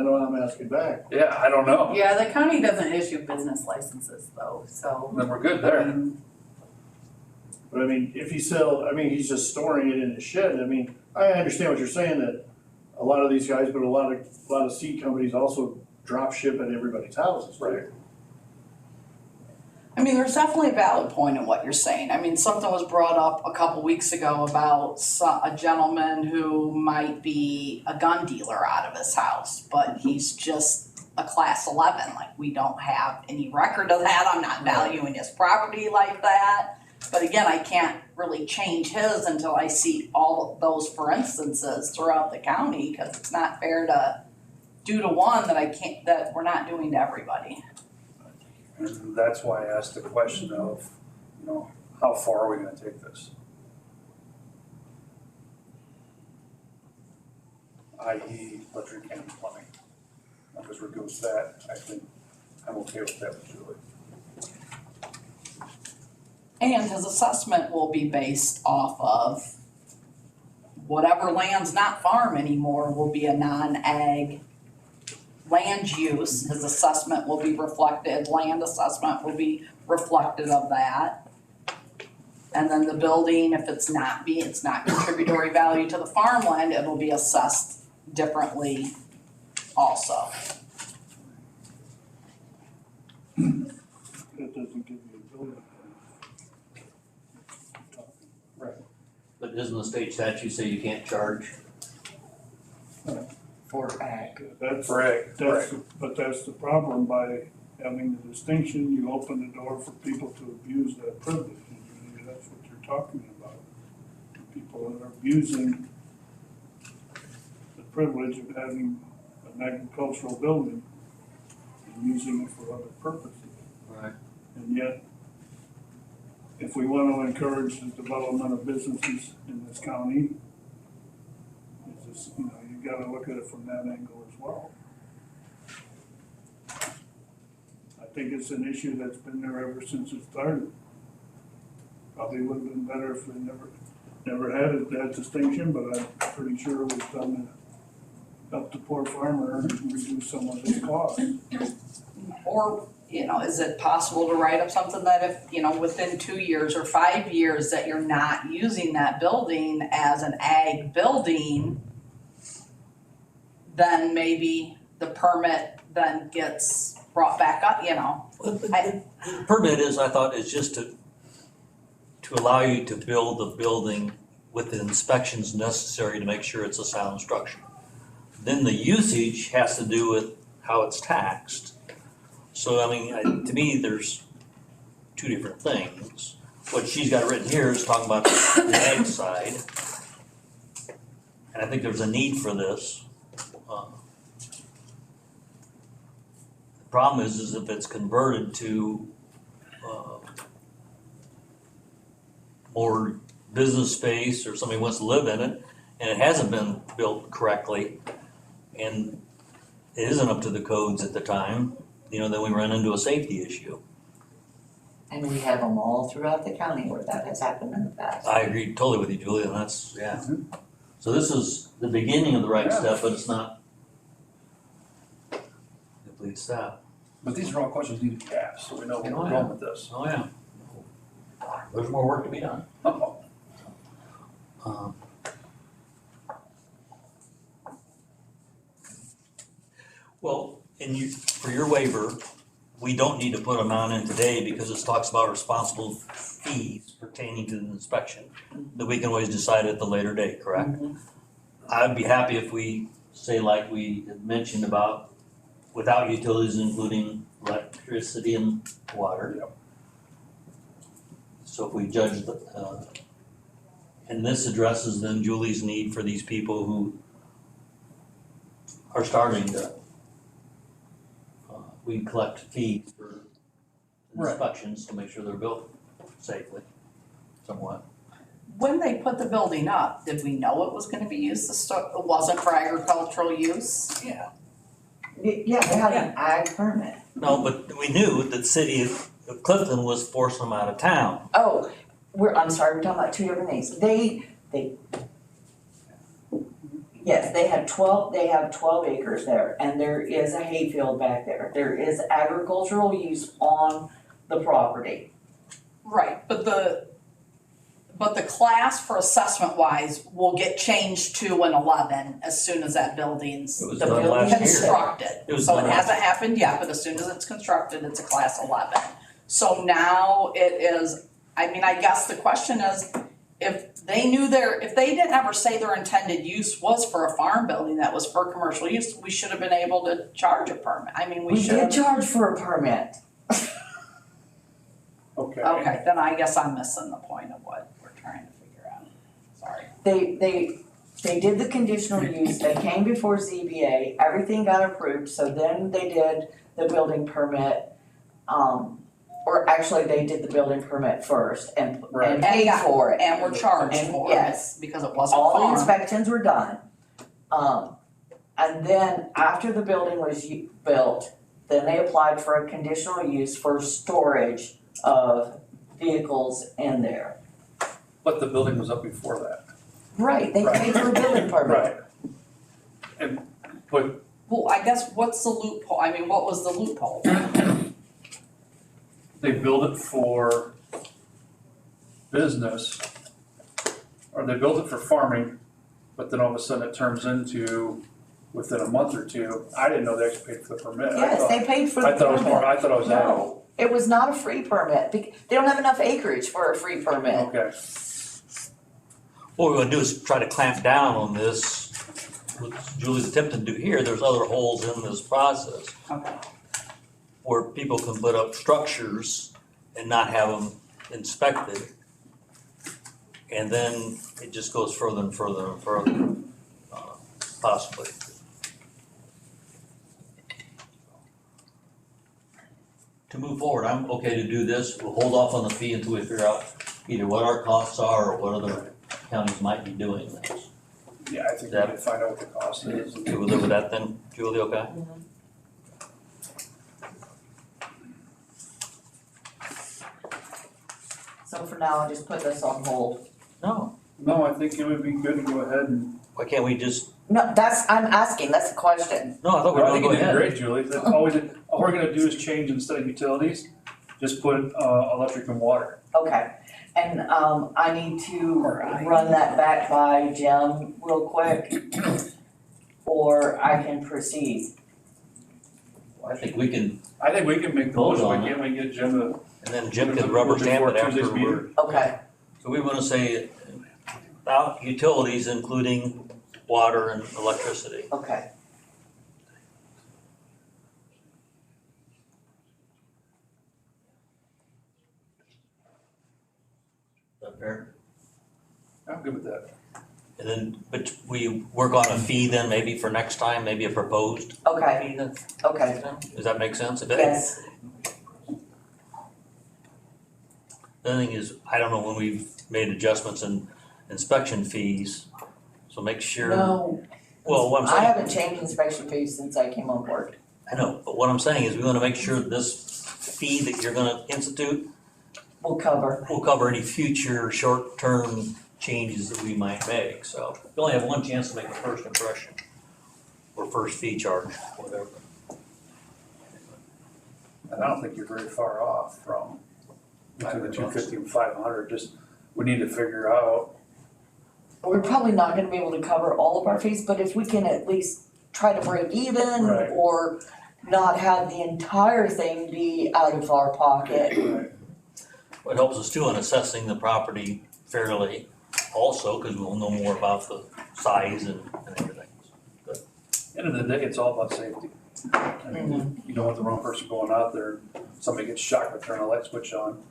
know I'm asking back. Yeah, I don't know. Yeah, the county doesn't issue business licenses though, so. Then we're good there. But I mean, if he's just storing it in his shed, I mean, I understand what you're saying, that a lot of these guys, but a lot of seed companies also drop ship at everybody's houses, right? I mean, there's definitely a valid point in what you're saying. I mean, something was brought up a couple weeks ago about a gentleman who might be a gun dealer out of his house, but he's just a class 11. Like, we don't have any record of that. I'm not valuing his property like that. But again, I can't really change his until I see all of those for instances throughout the county, because it's not fair to do to one that we're not doing to everybody. And that's why I asked the question of, you know, how far are we gonna take this? i.e. electric and plumbing. Because we're good with that, I think I'm okay with that with Julie. And his assessment will be based off of whatever land's not farm anymore will be a non-ag land use. His assessment will be reflected, land assessment will be reflective of that. And then the building, if it's not contributory value to the farmland, it'll be assessed differently also. That doesn't give you a building permit. But doesn't the state statute say you can't charge? For ag. That's, Correct, but that's the problem, by having the distinction, you open the door for people to abuse that privilege, and usually that's what you're talking about. People that are abusing the privilege of having an agricultural building and using it for other purposes. Right. And yet, if we want to encourage the development of businesses in this county, it's just, you know, you gotta look at it from that angle as well. I think it's an issue that's been there ever since it started. Probably would have been better if we never had it, that distinction, but I'm pretty sure it was done to help the poor farmer and reduce some of his costs. Or, you know, is it possible to write up something that if, you know, within 2 years or 5 years that you're not using that building as an ag building, then maybe the permit then gets brought back up, you know? The permit is, I thought, is just to allow you to build the building with the inspections necessary to make sure it's a sound structure. Then the usage has to do with how it's taxed. So, I mean, to me, there's two different things. What she's got written here is talking about the ag side. And I think there's a need for this. The problem is if it's converted to more business space or somebody wants to live in it and it hasn't been built correctly and it isn't up to the codes at the time, you know, then we run into a safety issue. And we have them all throughout the county where that has happened in the past. I agree totally with you, Julie, and that's, yeah. So this is the beginning of the right step, but it's not the complete step. But these are all questions need to be asked, so we know where Oh, we're yeah. going with this. Oh, yeah. There's more work to be done. Um, Well, for your waiver, we don't need to put an amount in today because it talks about responsible fees pertaining to the inspection that we can always decide at the later date, correct? I'd be happy if we say like we had mentioned about without utilities including electricity and water. Yep. So if we judge and this addresses then Julie's need for these people who are starting to, we collect fees for Right. inspections to make sure they're built safely, somewhat. When they put the building up, did we know it was gonna be used it wasn't for agricultural use? Yeah. Yeah, they had an ag permit. No, but we knew that the city of Clifton was forcing them out of town. Oh, I'm sorry, we're talking about two different things. Yes, they have 12 acres there, and there is a hayfield back there. There is agricultural use on the property. Right, but the class for assessment wise will get changed to an 11 as soon as that building's It was The done building last year. constructed. It was So done it hasn't happened yet, but as soon as it's constructed, it's a class 11. So now it is, I mean, I guess the question is, if they didn't ever say their intended use was for a farm building that was for commercial use, we should have been able to charge a permit. I mean, we We should did have. charge for a permit. Okay. Okay, then I guess I'm missing the point of what we're trying to figure out. Sorry. They did the conditional use, they came before ZBA, everything got approved, so then they did the building permit. Or actually, they did the building permit first and Right. paid for it. And we're charged And for it, yes. because it wasn't All the farm. inspections were done. And then after the building was built, then they applied for a conditional use for storage of vehicles in there. But the building was up before that. Right, they paid for a building permit. But Well, I guess what's the loophole? I mean, what was the loophole? they build it for business, or they build it for farming, but then all of a sudden it turns into within a month or two. I didn't know they actually paid for the permit. I Yes, thought- they paid for the I thought it was permit. more, I thought it was annual. No, it was not a free permit. They don't have enough acreage for a free permit. Okay, What we're gonna do is try to clamp down on this, what Julie's attempting to do here, there's other holes in this process. Okay. Where people can put up structures and not have them inspected. And then it just goes further and further and further, possibly. To move forward, I'm okay to do this, we'll hold off on the fee until we figure out either what our costs are or what other counties might be doing this. yeah, I think we need to find out what the cost is. Okay, we'll live with that then, Julie, okay? So for now, I'll just put this on hold. No, No, I think it would be good to go ahead and, why can't we just, No, I'm asking, that's the question. no, I thought we were I gonna think go you did ahead. great, Julie. All we're gonna do is change instead of utilities, just put, electric and water. Okay, and, I need to run that back by Jim real quick, or I can proceed. I think we can, I think we can make the Vote motion, on why can't we get Jim to? and then Jim can rubber stamp it Before Tuesday's after meeting. we're. Okay, So we wanna say about utilities, including water and electricity. okay. Is that fair? I'm good with that. And then, but we work on a fee then, maybe for next time, maybe a proposed Okay, fee then? okay, Does that make sense? If it- yes, The other thing is, I don't know when we've made adjustments in inspection fees, so make sure. no, Well, what I'm I saying, haven't changed inspection fees since I came on board. I know, but what I'm saying is we wanna make sure this fee that you're gonna institute We'll cover. will cover any future short-term changes that we might make, so you only have one chance to make a first impression. Or first fee charge, whatever. And I don't think you're very far off from between the 250 and 500, just, we need to figure out, We're probably not gonna be able to cover all of our fees, but if we can at least try to break even Right. or not have the entire thing be out of our pocket. It helps us too in assessing the property fairly also, cause we'll know more about the size and everything. end of the day, it's all about safety. I mean, you don't want the wrong person going out there, somebody gets shocked by turning a light switch on.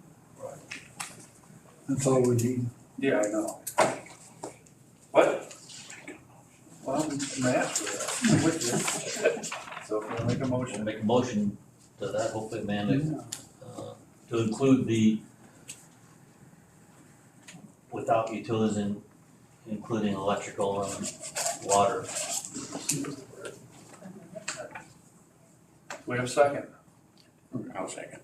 That's all we need. Yeah, I know. What? Well, I'm gonna ask for that, I'm with you. So if you wanna make a We'll motion, make a motion to that, hopefully Amanda, to include the without utilities in, including electrical and water. we have a second. I'll second.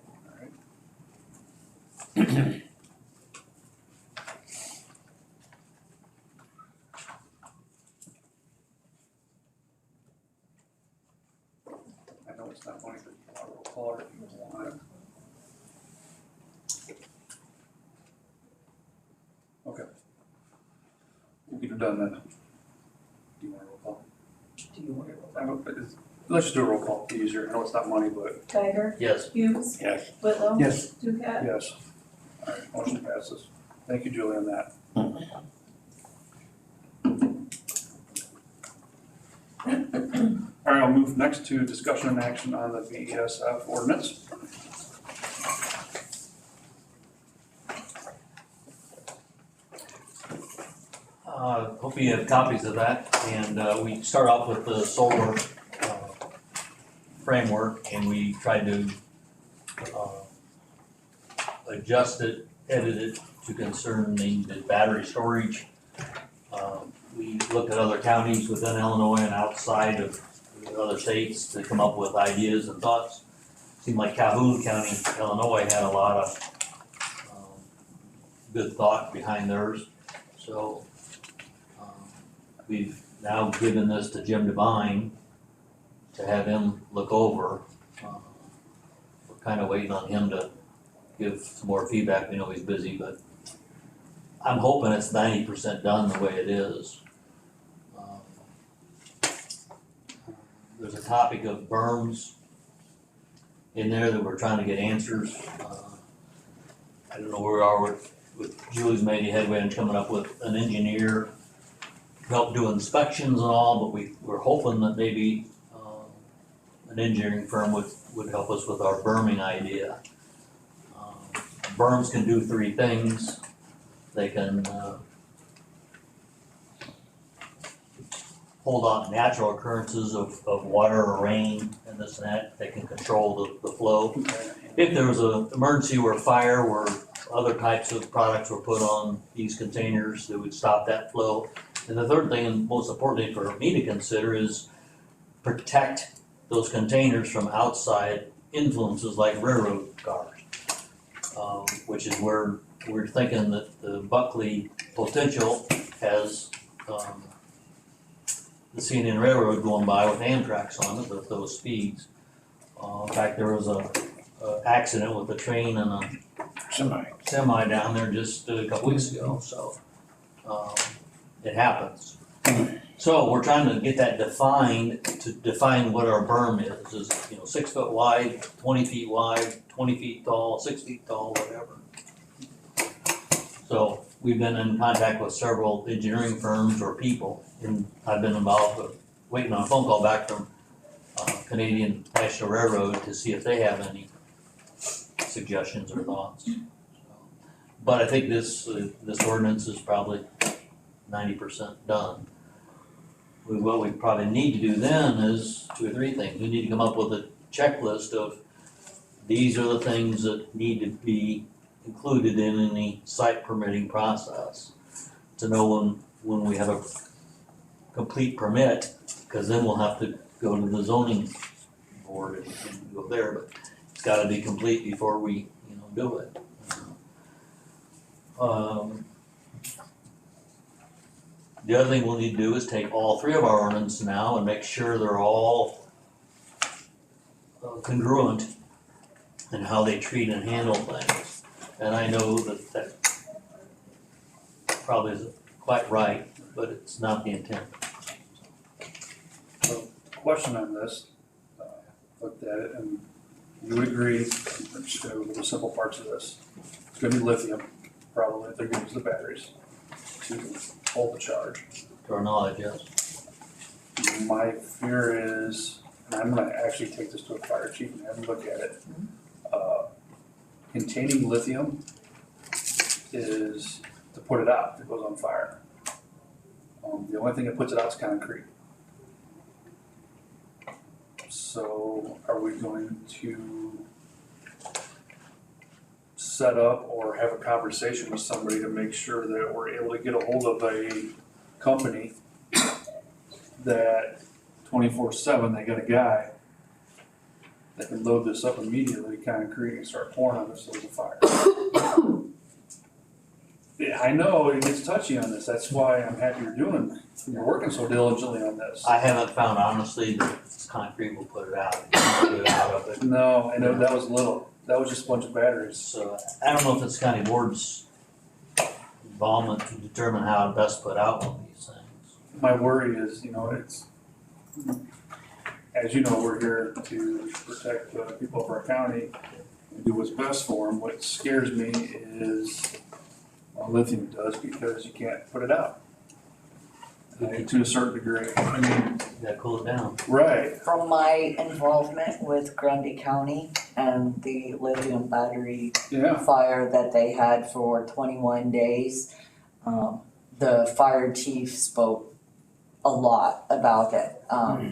I know it's not money, but you want to call it if you want it. Okay. We'll get it done then. Do you want a roll call? Do you want Let's just do a roll call, it'll be easier. I know it's not money, but Tiger, Yes, Hughes, Yes. Whitlow, Yes. Ducat. yes. All right, motion passes. Thank you, Julie, on that. All right, I'll move next to discussion and action on the VESF ordinance. hope you have copies of that, and, we start off with the solar, framework, and we tried to, adjust it, edit it to concern the battery storage. We looked at other counties within Illinois and outside of other states to come up with ideas and thoughts. Seemed like Calhoun County, Illinois had a lot of, good thought behind theirs. So, we've now given this to Jim Devine to have him look over. We're kind of waiting on him to give some more feedback. We know he's busy, but I'm hoping it's 90% done the way it is. there's a topic of berms in there that we're trying to get answers. I don't know where we are with Julie's made headway in coming up with an engineer to help do inspections and all, but we're hoping that maybe an engineering firm would help us with our berming idea. Berms can do three things. They can hold on natural occurrences of water or rain and this and that. They can control the flow. If there was an emergency or fire where other types of products were put on these containers, that would stop that flow. And the third thing, and most importantly for me to consider, is protect those containers from outside influences like railroad cars, which is where we're thinking that the Buckley potential has the CNN Railroad going by with Amtrak's on it at those speeds. In fact, there was a accident with a train and a semi down there just a couple weeks ago, so it happens. So we're trying to get that defined, to define what our berm is 6 foot wide, 20 feet wide, 20 feet tall, 6 feet tall, whatever. So we've been in contact with several engineering firms or people, and I've been involved with waiting on a phone call back from Canadian National Railroad to see if they have any suggestions or thoughts. But I think this ordinance is probably 90% done. What we probably need to do then is 2 or 3 things. We need to come up with a checklist of these are the things that need to be included in any site permitting process to know when we have a complete permit, because then we'll have to go to the zoning board and go there, but it's gotta be complete before we, do it. The other thing we'll need to do is take all 3 of our ordinances now and make sure they're all congruent in how they treat and handle things. And I know that probably isn't quite right, but it's not the intent. So, question on this, looked at it, and you would agree, I'm just gonna go with the simple parts of this. It's gonna be lithium, probably, if they're gonna use the batteries to hold the charge. To our knowledge, yes. My fear is, and I'm gonna actually take this to a fire chief and have him look at it. Containing lithium is to put it out if it goes on fire. The only thing that puts it out is concrete. So are we going to set up or have a conversation with somebody to make sure that we're able to get a hold of a company that 24/7, they got a guy that can load this up immediately, concrete, and start pouring on this so there's a fire? Yeah, I know it gets touchy on this, that's why I'm happy you're working so diligently on this. I haven't found honestly that concrete will put it out. Put it out of it. No, I know that was little, that was just a bunch of batteries. So I don't know if it's county board's involvement to determine how to best put out one of these things. My worry is, it's, as you know, we're here to protect the people of our county and do what's best for them. What scares me is what lithium does, because you can't put it out. To a certain degree, I mean. You gotta cool it down. Right. From my involvement with Grundy County and the lithium battery Yeah, fire that they had for 21 days, the fire chief spoke a lot about it,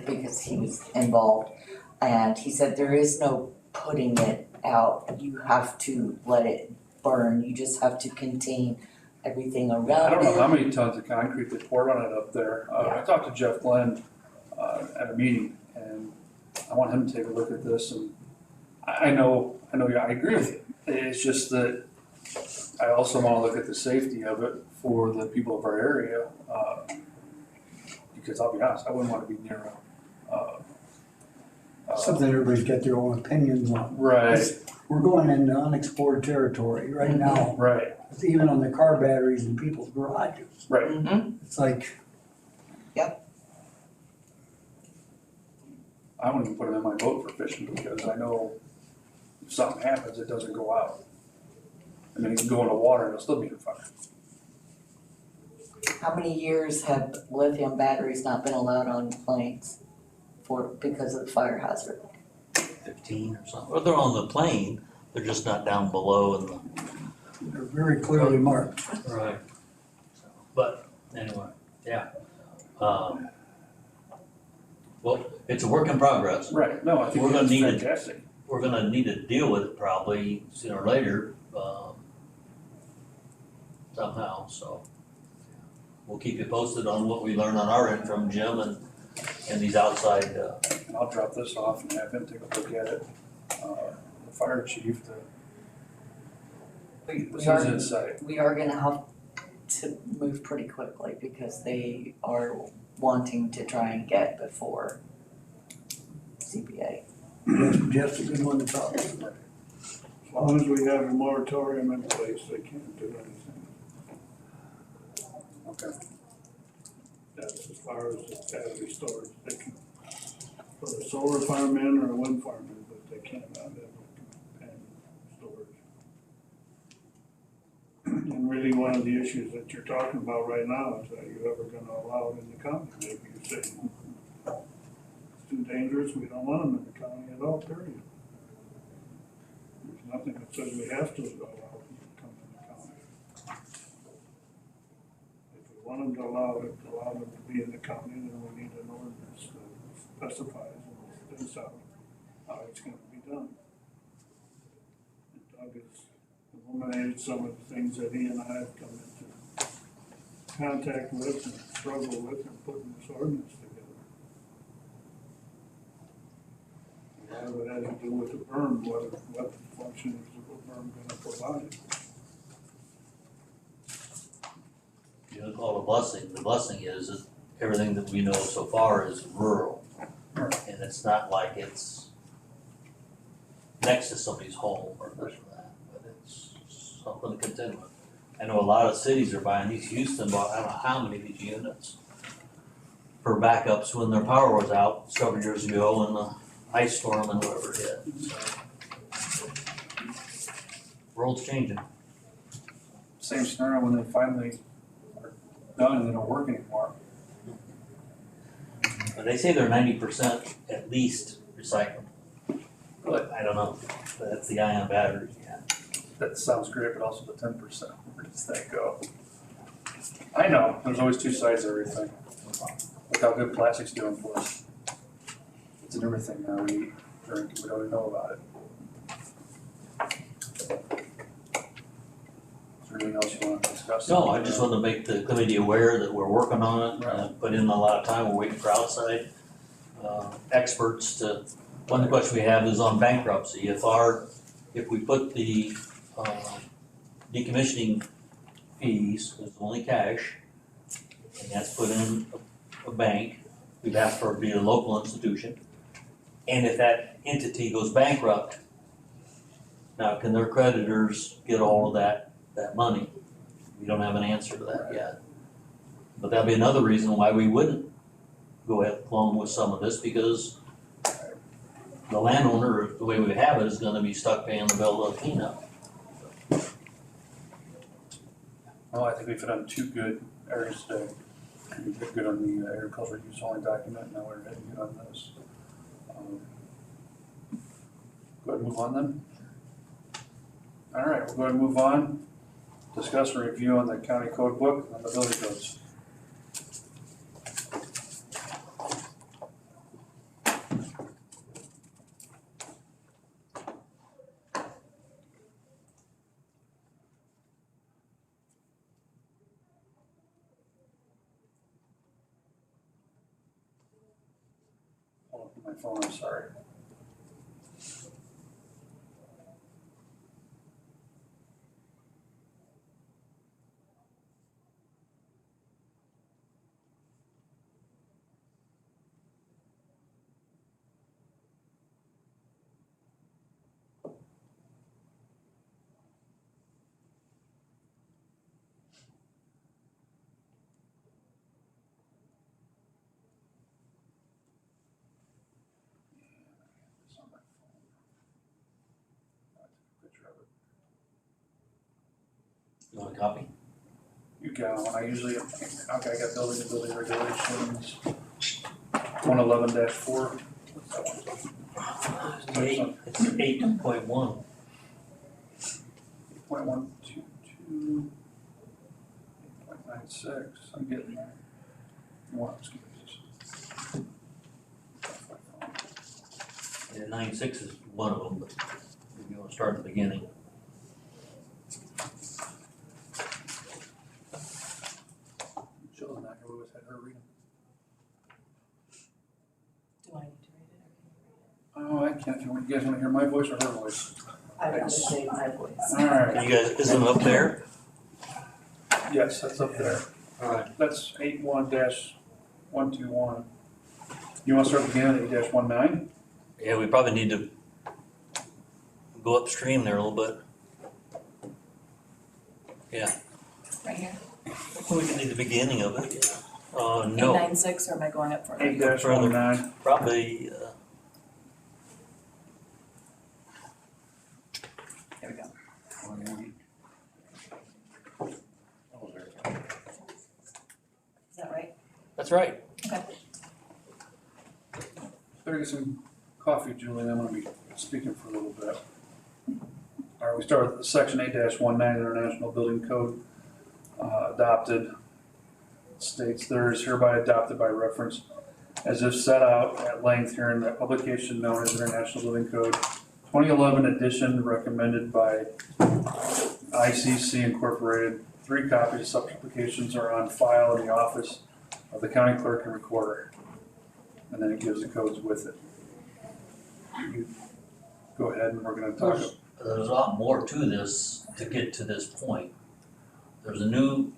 because he was involved. And he said there is no putting it out, you have to let it burn, you just have to contain everything around it. I don't know how many tons of concrete they poured on it up there. I talked to Jeff Glenn at a meeting, and I want him to take a look at this, and I know, I agree with you. It's just that I also wanna look at the safety of it for the people of our area, because I'll be honest, I wouldn't wanna be near Something everybody's got their own opinions on. Right, We're going into unexplored territory right now, right, even on the car batteries in people's garages. right. It's like, I wouldn't even put them in my boat for fishing because I know if something happens, it doesn't go out. I mean, it can go in the water and it'll still be on fire. How many years have lithium batteries not been allowed on planes because of the fire hazard? 15 or something, or they're on the plane, they're just not down below in the. They're very clearly marked. Right. But anyway, yeah. Well, it's a work in progress. Right, no, I think We're gonna that's need it. fantastic. We're gonna need to deal with it probably sooner or later, somehow, so. We'll keep you posted on what we learn on our end from Jim and these outside, And I'll drop this off and have him take a look at it. The fire chief, this is insight. We are gonna have to move pretty quickly because they are wanting to try and get before CBA. Jeff's a good one to talk to. As long as we have a moratorium in place, they can't do anything. Okay. That's as far as the battery storage. They can put a solar farm in or a wind farm in, but they cannot have a companion storage. And really, one of the issues that you're talking about right now is that you're ever gonna allow it in the county. Maybe you say, it's too dangerous, we don't want them in the county at all, period. There's nothing that says we have to allow them to come in the county. If we want them to allow them to be in the county, then we need an ordinance that specifies and spells out how it's gonna be done. And Doug has eliminated some of the things that he and I have come into contact with and struggle with in putting this ordinance together. A lot of it has to do with the berm, what function is the berm gonna provide? you know, call it a blessing. The blessing is that everything that we know so far is rural. And it's not like it's next to somebody's home or this or that, but it's something to contend with. I know a lot of cities are buying these. Houston bought, I don't know how many of these units for backups when their power was out several years ago and the ice storm and whatever hit. So, world's changing. Same scenario when they finally are done and they don't work anymore. But they say they're 90% at least recycled. Really? I don't know, but that's the ion batteries, yeah. That sounds great, but also the 10%, where does that go? I know, there's always two sides to everything. Look how good plastic's doing for us. It's in everything now we eat, drink, we don't even know about it. Is there anything else you want to discuss? No, I just wanted to make the committee aware that we're working on it, put in a lot of time, we're waiting for outside experts to, one question we have is on bankruptcy. If we put the decommissioning fees as only cash, and that's put in a bank, we've asked for it to be a local institution, and if that entity goes bankrupt, now can their creditors get all of that money? We don't have an answer to that yet. But that'd be another reason why we wouldn't go ahead along with some of this, because the landowner, the way we have it, is gonna be stuck paying the bill of cleanup. Well, I think we've hit on two good areas today. We did good on the agricultural use only document, now we're heading good on this. Go ahead and move on then. All right, we'll go ahead and move on. Discuss and review on the county code book on the building codes. Hold up my phone, I'm sorry. You want a copy? You got one, I usually, okay, I got building and building regulations, 111-4. What's that one? It's 8.1. 8.122, 8.96, I'm getting there. What, excuse me. Yeah, 9.6 is one of them, but if you want to start at the beginning. Jill's not gonna always have her reading. Do I need to read it Oh, I can't, you guys wanna hear my voice or her voice? or? I would say my voice. Alright, You guys, isn't it up there? yes, that's up there. Alright. That's 81-121. You wanna start again at 8-19? Yeah, we probably need to go upstream there a little bit. Right here? We can do the beginning of it. Eight No, nine six, or am I going up further? 8-19. probably, There we go. Is that right? that's right. Better get some coffee, Julie, I'm gonna be speaking for a little bit. All right, we start with section 8-19 International Building Code, adopted. States there is hereby adopted by reference as if set out at length here in the publication known as International Building Code 2011 edition recommended by ICC Incorporated. 3 copies of such applications are on file in the office of the county clerk and recorder. And then it gives the codes with it. You go ahead and we're gonna talk. There's a lot more to this to get to this point. There's a new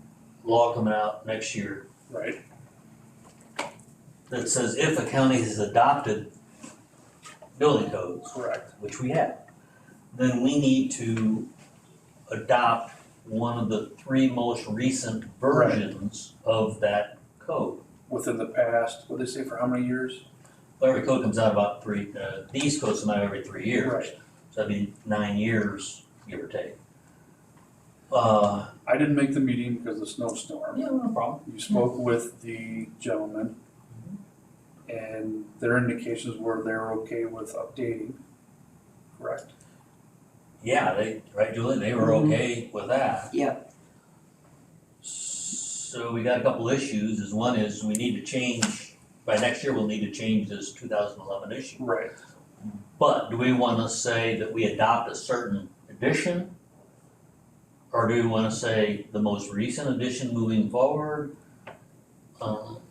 law coming out next year Right, that says if a county has adopted building codes, correct. which we have, then we need to adopt one of the 3 most recent versions of that code. Within the past, what did they say, for how many years? Well, every code comes out about these codes come out every 3 years. Right. So that'd be 9 years, give or take. I didn't make the meeting because of the snowstorm. Yeah, no problem. You spoke with the gentleman, and their indications were they're okay with updating, correct? Yeah, right, Julie, they were okay with that. Yeah. So we got a couple issues, one is we need to change, by next year, we'll need to change this 2011 issue. Right. But do we wanna say that we adopt a certain edition? Or do we wanna say the most recent edition moving forward? I'm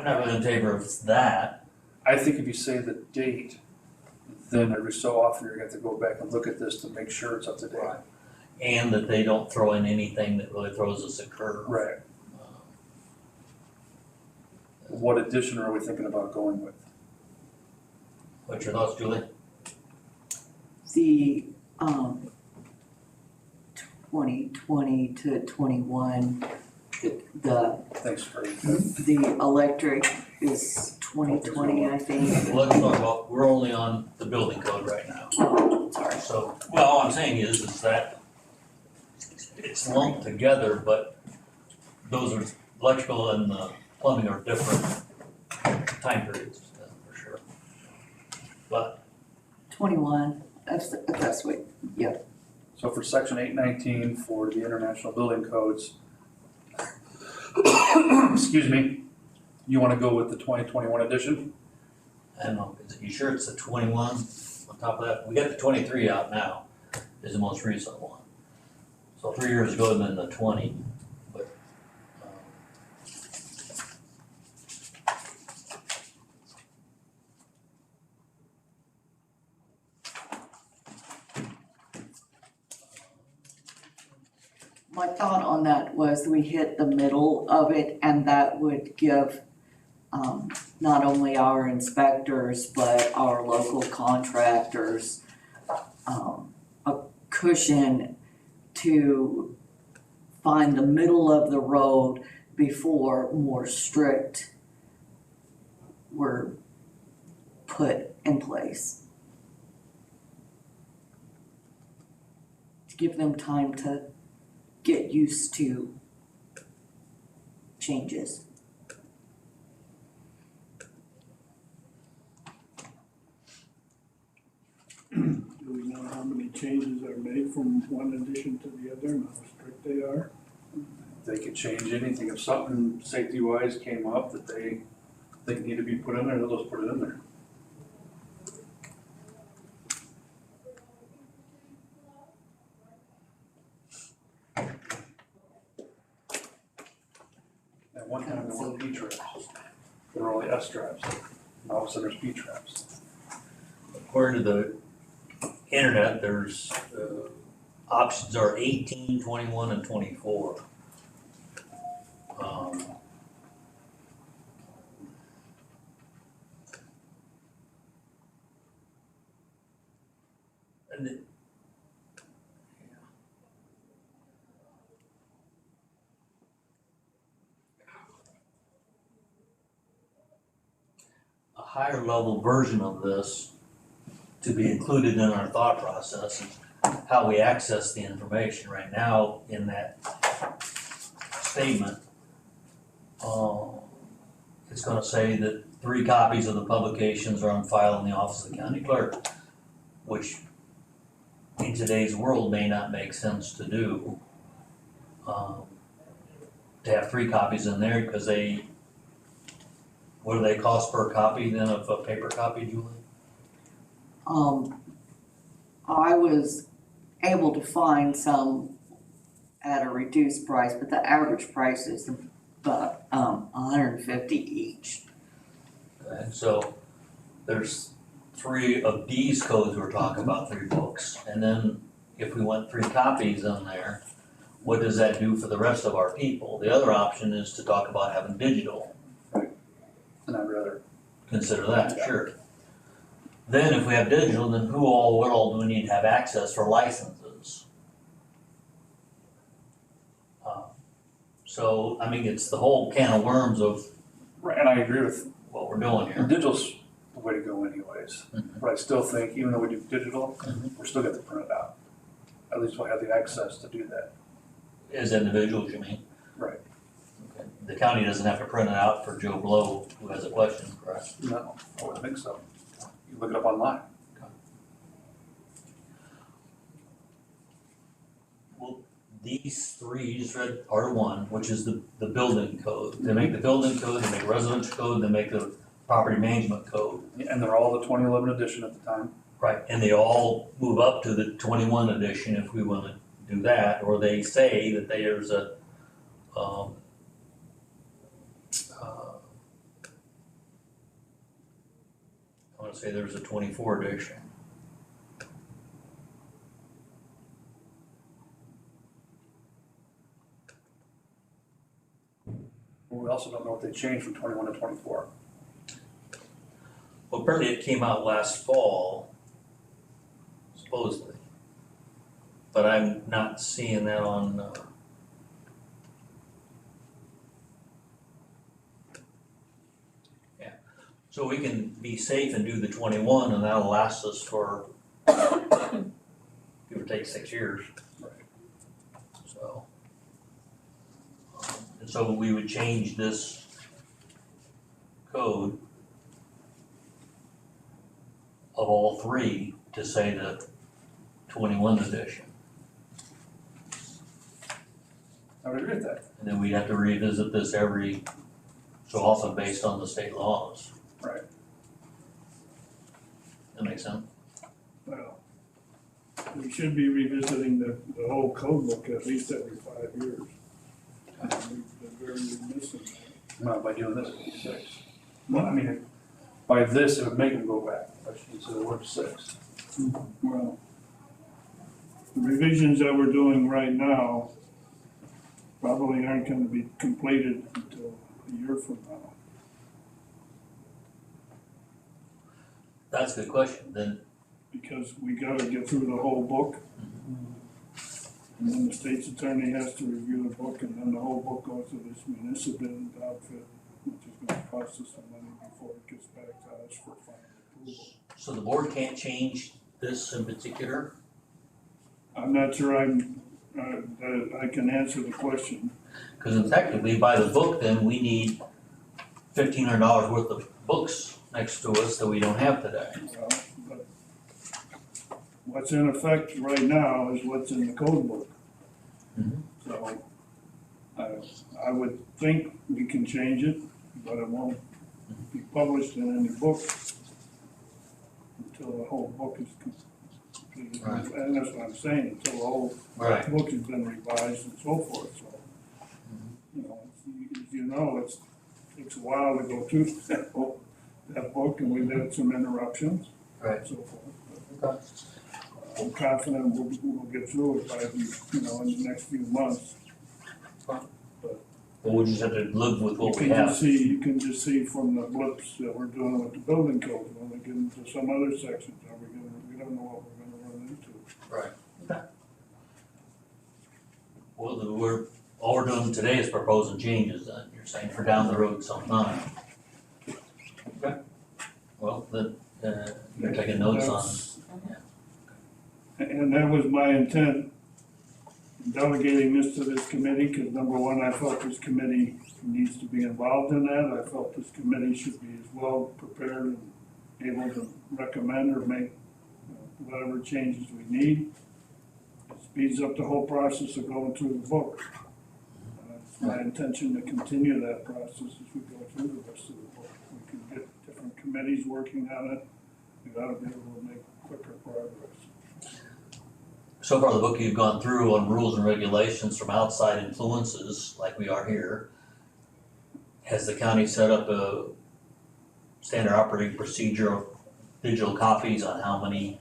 not really in favor of that. I think if you say the date, then every so often you're gonna have to go back and look at this to make sure it's up to date. And that they don't throw in anything that really throws us a curve. Right. What edition are we thinking about going with? What's your thoughts, Julie? The 2020 to 21, the Thanks for, the electric is 2020, I think. Let's talk about, we're only on the building code right now. Sorry. So, well, all I'm saying is that it's lumped together, but those are, electrical and plumbing are different time periods, for sure. But 21, that's what, yep. so for section 819 for the international building codes, excuse me, you wanna go with the 2021 edition? I don't know, is it, you sure it's the 21 on top of that? We got the 23 out now, is the most recent one. So 3 years ago, then the 20, but, My thought on that was we hit the middle of it and that would give not only our inspectors, but our local contractors a cushion to find the middle of the road before more strict were put in place. give them time to get used to changes. Do we know how many changes are made from one edition to the other and how strict they are? They could change anything. If something safety-wise came up that they think need to be put in there, they'll just put it in there. At one time, there weren't P-traps. There were only S-traps. Now all of a sudden, there's P-traps. According to the internet, there's, options are 18, 21, and 24. And it, a higher level version of this to be included in our thought process is how we access the information. Right now, in that statement, it's gonna say that 3 copies of the publications are on file in the office of the county clerk, which in today's world may not make sense to do. To have 3 copies in there, because what do they cost per copy then of a paper copy, Julie? I was able to find some at a reduced price, but the average price is about $150 each. Okay, so there's 3 of these codes we're talking about, 3 books. And then if we want 3 copies in there, what does that do for the rest of our people? The other option is to talk about having digital. And I'd rather, Consider that, sure. Then if we have digital, then what all do we need to have access for licenses? So, I mean, it's the whole can of worms of right, and I agree with, what we're doing here. digital's the way to go anyways. Mhm. But I still think, even though we do digital, Mhm. we're still gonna have to print it out. At least we'll have the access to do that. As individuals, you mean? Right. Okay. The county doesn't have to print it out for Joe Blow who has a question, correct? No, I wouldn't think so. You look it up online. Well, these 3, you just read part 1, which is the building code. They make the building code, they make residential code, they make the property management code. And they're all the 2011 edition at the time. Right, and they all move up to the 21 edition if we wanna do that, or they say that there's a, I wanna say there's a 24 edition. But we also don't know what they changed from 21 to 24. Well, apparently it came out last fall, supposedly. But I'm not seeing that on, yeah. So we can be safe and do the 21 and that'll last us for, give or take 6 years. Right. So. And so we would change this code of all 3 to say the 21 edition. I would agree with that. And then we'd have to revisit this every so often based on the state laws. Right. That makes sense? Well, we should be revisiting the whole code book at least every 5 years. We've been very remiss in that. Well, by doing this, it'd be 6. Well, I mean, by this, it would make them go back. I should say the word 6. Well, the revisions that we're doing right now probably aren't gonna be completed until a year from now. That's a good question. Then, Because we gotta get through the whole book. And then the state's attorney has to review the book, and then the whole book goes to this municipal outfit, which is gonna cost us some money before it gets back to us for final approval. so the board can't change this in particular? I'm not sure I can answer the question. Cause effectively, by the book, then we need $1,500 worth of books next to us that we don't have today. But what's in effect right now is what's in the code book. Mhm. So, I would think we can change it, but it won't be published in any book until the whole book is completed. Right. And that's what I'm saying, until the whole Right. book has been revised and so forth, so. You know, as you know, it takes a while to go through that book, and we've had some interruptions. Right. And so forth. But, I'm confident we'll get through it by, in the next few months. But we'll just have to live with what we have. You can just see from the blips that we're doing with the building code, when we get into some other sections, we don't know what we're gonna run into. Right. Okay. Well, all we're doing today is proposing changes then, you're saying for down the road sometime. Okay. Well, then, you're taking notes on. And that was my intent, in delegating this to this committee, because number one, I felt this committee needs to be involved in that. I felt this committee should be as well prepared and able to recommend or make whatever changes we need. It speeds up the whole process of going through the book. It's my intention to continue that process as we go through the rest of the book. We can get different committees working on it. We gotta be able to make quicker progress. So far, the book you've gone through on rules and regulations from outside influences, like we are here, has the county set up a standard operating procedure of digital copies on how many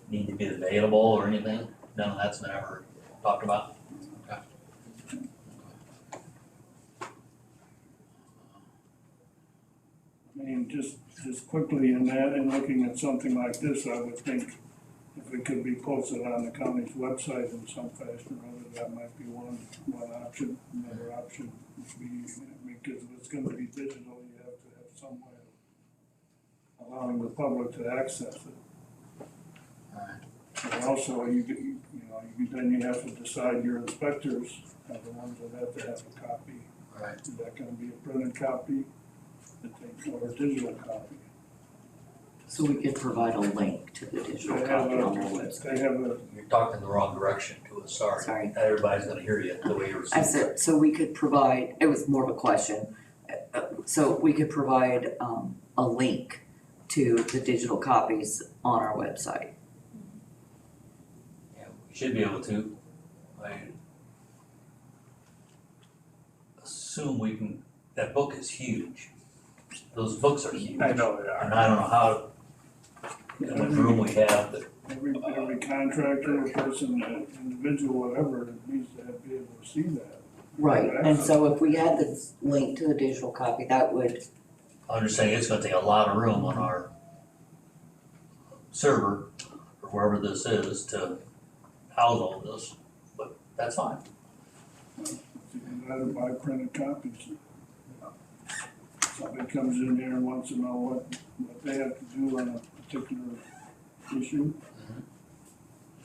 need to be available or anything? None of that's been ever talked about? Okay. I mean, just quickly in that, and looking at something like this, I would think if it could be posted on the county's website in some fashion or other, that might be one option. Another option would be, because if it's gonna be digital, you have to have some way of allowing the public to access it. And also, then you have to decide your inspectors are the ones that have to have a copy. Right. Is that gonna be a printed copy, or a digital copy? So we could provide a link to the digital copy on their website. They have a, You're talking the wrong direction to us, sorry. Sorry. Not everybody's gonna hear you the way you're I saying. said, so we could provide, it was more of a question. So we could provide a link to the digital copies on our website. Yeah, we should be able to. I assume we can, that book is huge. Those books are huge. I know they And are. I don't know how much room we have, but every contractor or person, individual, whatever, needs to be able to see that. Right, and so if we had this link to the digital copy, that would, I'm just saying it's gonna take a lot of room on our server, or wherever this is, to house all this, but that's fine. You can rather buy printed copies. Somebody comes in here and wants to know what they have to do on a particular issue.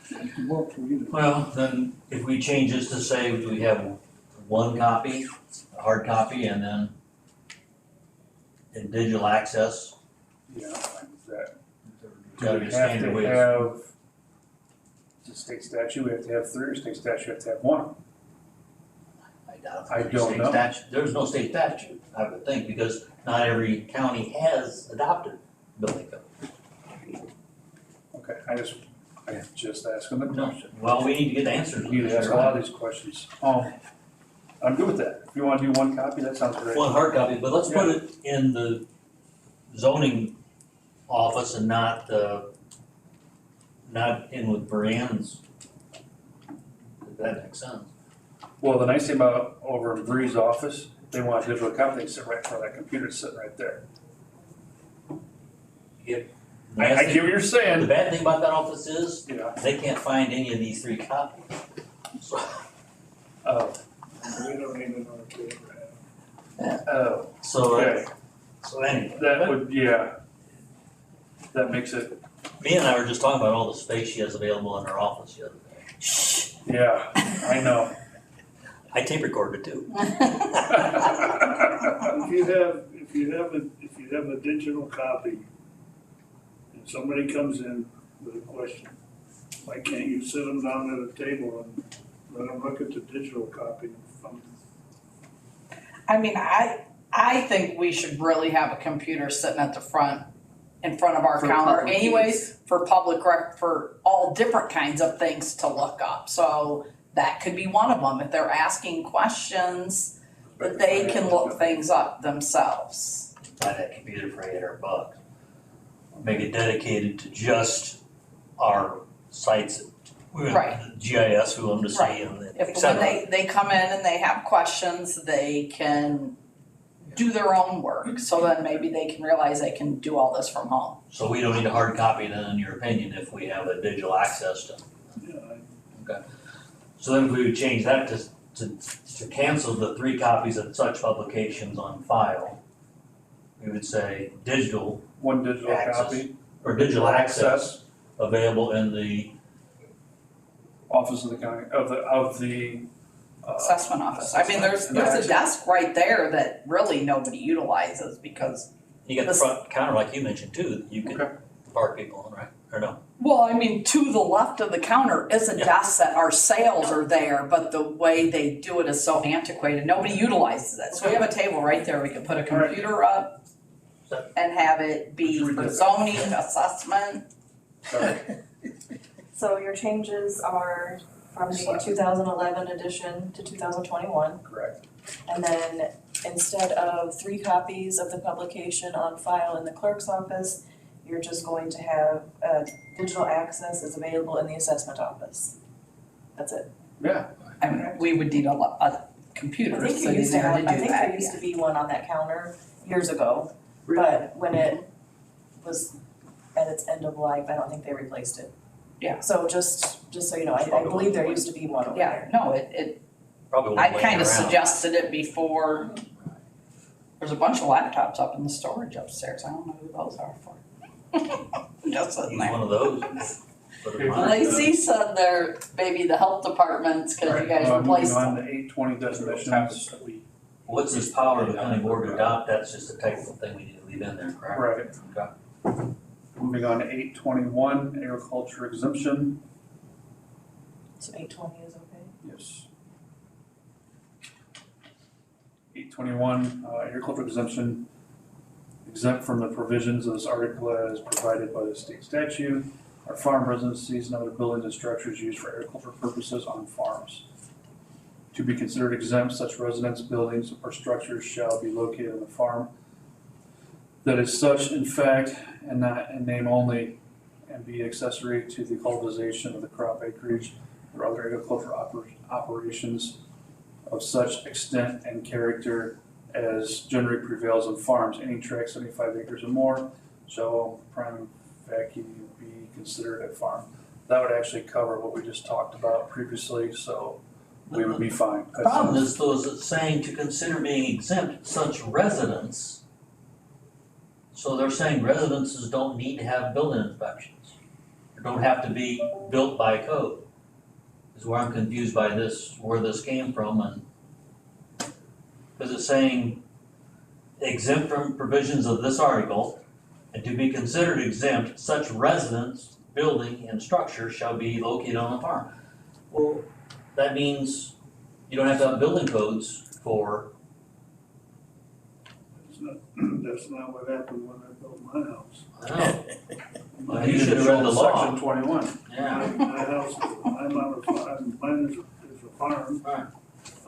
Take the book, read it. Well, then if we change this to say we have one copy, a hard copy, and then in digital access, Yeah, like that. gotta be a standard way. We have to have, the state statute, we have to have 3, or state statute, we have to have 1. I doubt I there's don't state know. statute. There's no state statute, I would think, because not every county has adopted building code. Okay, I just asking the question. Well, we need to get the answers. You need to ask a lot of these questions. I'm good with that. If you wanna do one copy, that sounds great. One hard copy, but let's put it in the zoning office and not in with Brianne's. If that makes sense. Well, the nice thing about over in Bree's office, they want a digital copy, they sit right in front of that computer, sitting right there. I get what you're The saying. bad thing about that office is, Yeah. they can't find any of these 3 copies. So, We don't need another camera. Oh, so, okay, anyway. that would, yeah. That makes it, Me and I were just talking about all the space she has available in her office the other day. Yeah, I know. I tape recorded too. If you have a digital copy and somebody comes in with a question, why can't you sit them down at a table and let them look at the digital copy from I mean, I think we should really have a computer sitting at the front, in front of our For counter public anyways, for public for all different kinds of things to look up. So that could be one of them, if they're asking questions, that they can look things up themselves. Buy that computer for $800. Make it dedicated to just our sites. Right. GIS, we want them to see, and et If when cetera. they come in and they have questions, they can do their own work, so then maybe they can realize they can do all this from home. So we don't need a hard copy then, in your opinion, if we have a digital access to. So then if we would change that to cancel the 3 copies of such publications on file, we would say digital One digital Access. copy. or digital access available in the, Office of the county, of the. Assessment office, I mean, there's a desk right there that really nobody utilizes because, you got the front counter like you mentioned too, you could Okay. park people on, right? Or no? well, I mean, to the left of the counter is a Yeah. desk that our sales are there, but the way they do it is so antiquated, nobody utilizes it. So we have a table right there, we can put a computer up and have it be for zoning, assessment. Sorry. So your changes are from the 2011 edition to 2021. Correct. And then instead of 3 copies of the publication on file in the clerk's office, you're just going to have digital access is available in the assessment office. That's it. Yeah. I mean, we would need a computer, I think so you used to easier have, to do I think there that, used yeah. to be one on that counter years ago, but when it was at its end of life, I don't think they replaced it. Yeah. So just so you know, I believe there used to be one over Yeah, there. no, it, Probably I won't wait kinda around. suggested it before. There's a bunch of laptops up in the storage upstairs, I don't know who those are for. Just sitting Use there. one of those. Put it on. Lacey said they're maybe the health departments, cause you guys replaced Moving on them. to 820 definitions. What's this power of the county board to adopt, that's just a technical thing we need to leave in there, correct? Right. Okay. Moving on to 821 agriculture exemption. So 820 is okay. Yes. 821 agriculture exemption, exempt from the provisions of this article as provided by the state statute, are farm residencies and other buildings and structures used for agricultural purposes on farms. To be considered exempt, such residence, buildings, or structures shall be located on the farm that is such in fact and not in name only, and be accessory to the cultivation of the crop acreage or other agricultural operations of such extent and character as generally prevails on farms. Any tract 75 acres or more shall prima facie be considered a farm. That would actually cover what we just talked about previously, so we would be fine. The problem is those saying to consider being exempt such residents. So they're saying residences don't need to have building inspections, or don't have to be built by code. Is where I'm confused by this, where this came from, and because it's saying exempt from provisions of this article, and to be considered exempt, such residence, building, and structure shall be located on a farm. Well, that means you don't have to have building codes for, That's not what happened when I built my house. I don't know. Well, you should have read the law. Section 21. Yeah. My house, I'm on a farm, mine is a farm. Right.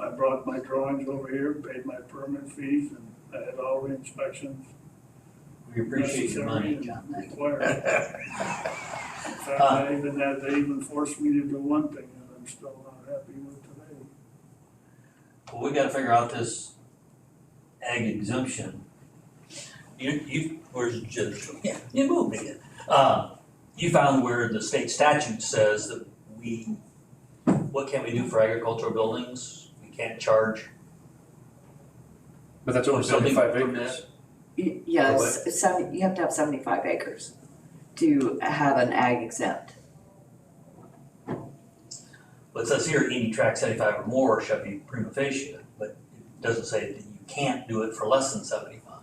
I brought my drawings over here, paid my permit fees, and I had all the inspections We appreciate your money, necessary John, and thank you. required. In fact, they even forced me to do one thing that I'm still not happy with today. Well, we gotta figure out this ag exemption. Where's Judge? Yeah, you moved again. You found where the state statute says that what can we do for agricultural buildings? We can't charge. But that's over Building 75 permit. acres. Yes, you have to have 75 acres to have an ag exempt. But it says here, any tract 75 or more shall be prima facie, but it doesn't say that you can't do it for less than 75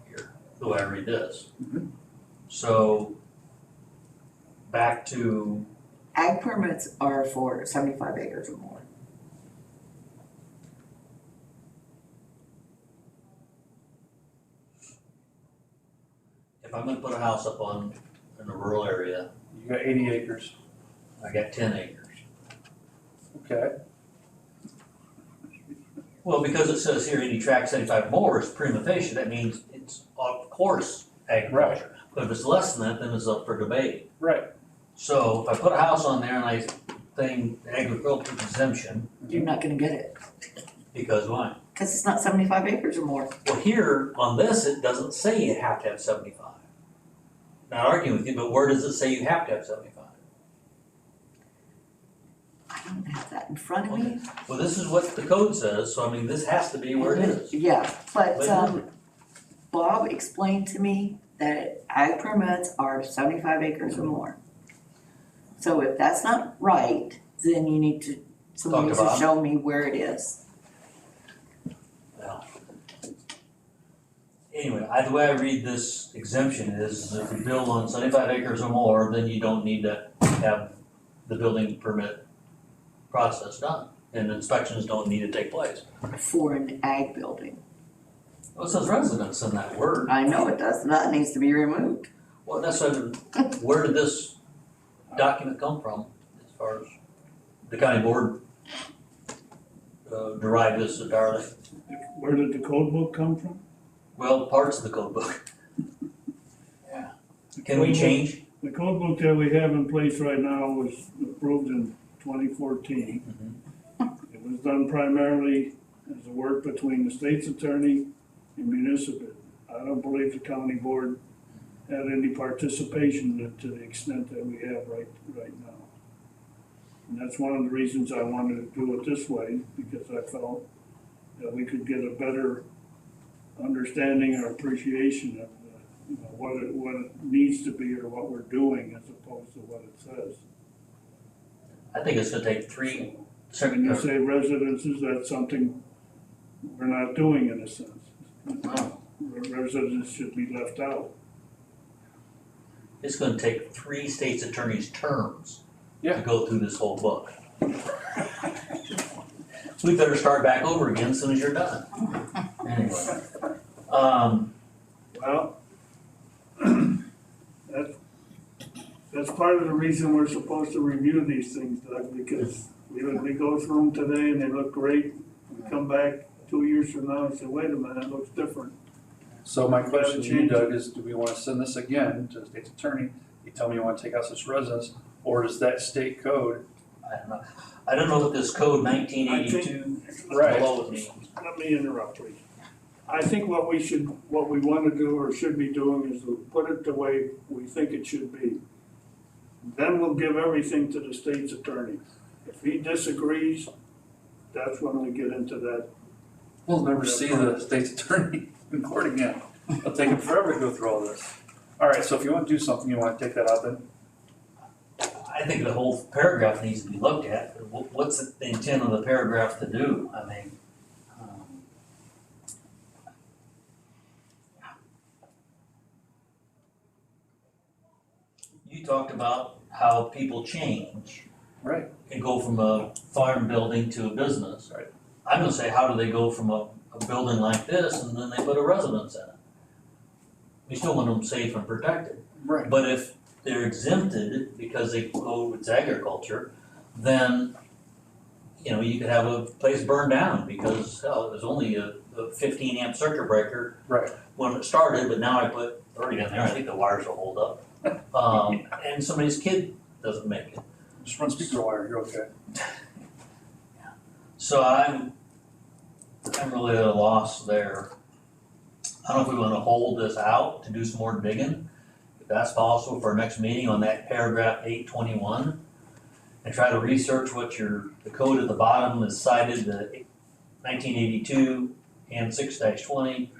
here, the way I read this. Mhm. So, back to, Ag permits are for 75 acres or more. if I'm gonna put a house up in a rural area, You got 80 acres, I got 10 acres. okay? Well, because it says here, any tract 75 or more is prima facie, that means it's of course agriculture. But if it's less than that, then it's up for debate. Right. So if I put a house on there and I think agriculture exemption, You're not gonna get it, because why? cause it's not 75 acres or more. Well, here on this, it doesn't say you have to have 75. Not arguing with you, but where does it say you have to have 75? I don't have that in front of me. Well, this is what the code says, so I mean, this has to be where it is. Yeah, but, But- Bob explained to me that ag permits are 75 acres or more. So if that's not right, then you need to, somebody needs to Bob. show me where it is. Well, anyway, the way I read this exemption is if you build on 75 acres or more, then you don't need to have the building permit process done. And inspections don't need to take place. For an ag building. Well, it says residence in that word. I know it does, that needs to be removed. Well, that's where did this document come from as far as the county board derived this entirely? Where did the code book come from? Well, parts of the code book. Yeah. Can we Code book- change? The code book that we have in place right now was approved in 2014. It was done primarily as a work between the state's attorney and municipal. I don't believe the county board had any participation in it to the extent that we have right now. And that's one of the reasons I wanted to do it this way, because I felt that we could get a better understanding or appreciation of what it needs to be or what we're doing as opposed to what it says. I think it's gonna take three, When you say residences, that's something we're not doing in a sense. Residents should be left out. it's gonna take 3 state's attorneys' terms Yeah. to go through this whole book. So we better start back over again as soon as you're done. Anyway, Well, that's part of the reason we're supposed to review these things, Doug, because we go through them today and they look great. We come back 2 years from now and say, wait a minute, it looks different. So my question to you, Doug, is do we wanna send this again to the state's attorney? You tell me you wanna take out this residence, or does that state code? I don't know what this code 1982 Right. below means. Let me interrupt, please. I think what we wanna do or should be doing is to put it the way we think it should be. Then we'll give everything to the state's attorney. If he disagrees, that's when we get into that. We'll never see the state's attorney in court again. It'll take him forever to go through all this. Alright, so if you wanna do something, you wanna take that out then? I think the whole paragraph needs to be looked at. What's the intent of the paragraph to do? I mean, you talked about how people change Right. and go from a farm building to a business. Right. I'm gonna say, how do they go from a building like this and then they put a residence in it? We still want them safe and protected. Right. But if they're exempted because they, oh, it's agriculture, then, you could have a place burned down because, hell, it was only a 15 amp circuit breaker Right. when it started, but now I put 30 in there, I think the wires will hold up. And somebody's kid doesn't make it. Just run speaker wire, you're okay. So I'm really at a loss there. I don't know if we wanna hold this out to do some more digging, if that's possible for our next meeting on that paragraph 821. And try to research what the code at the bottom is cited, the 1982 and 6-20.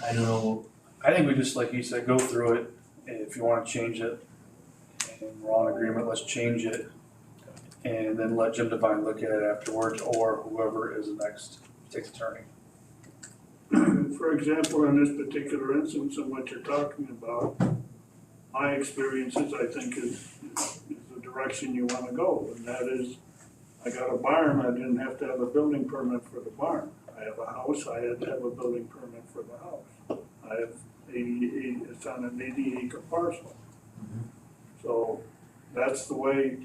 I don't know, I think we just, like you said, go through it, and if you wanna change it, and we're all in agreement, let's change it. and then let Jim Devine look at it afterwards, or whoever is the next state's attorney. For example, in this particular instance of what you're talking about, my experiences, I think, is the direction you wanna go, and that is, I got a barn, I didn't have to have a building permit for the barn. I have a house, I had to have a building permit for the house. I have 88, it's on an 80-acre parcel. So that's the way,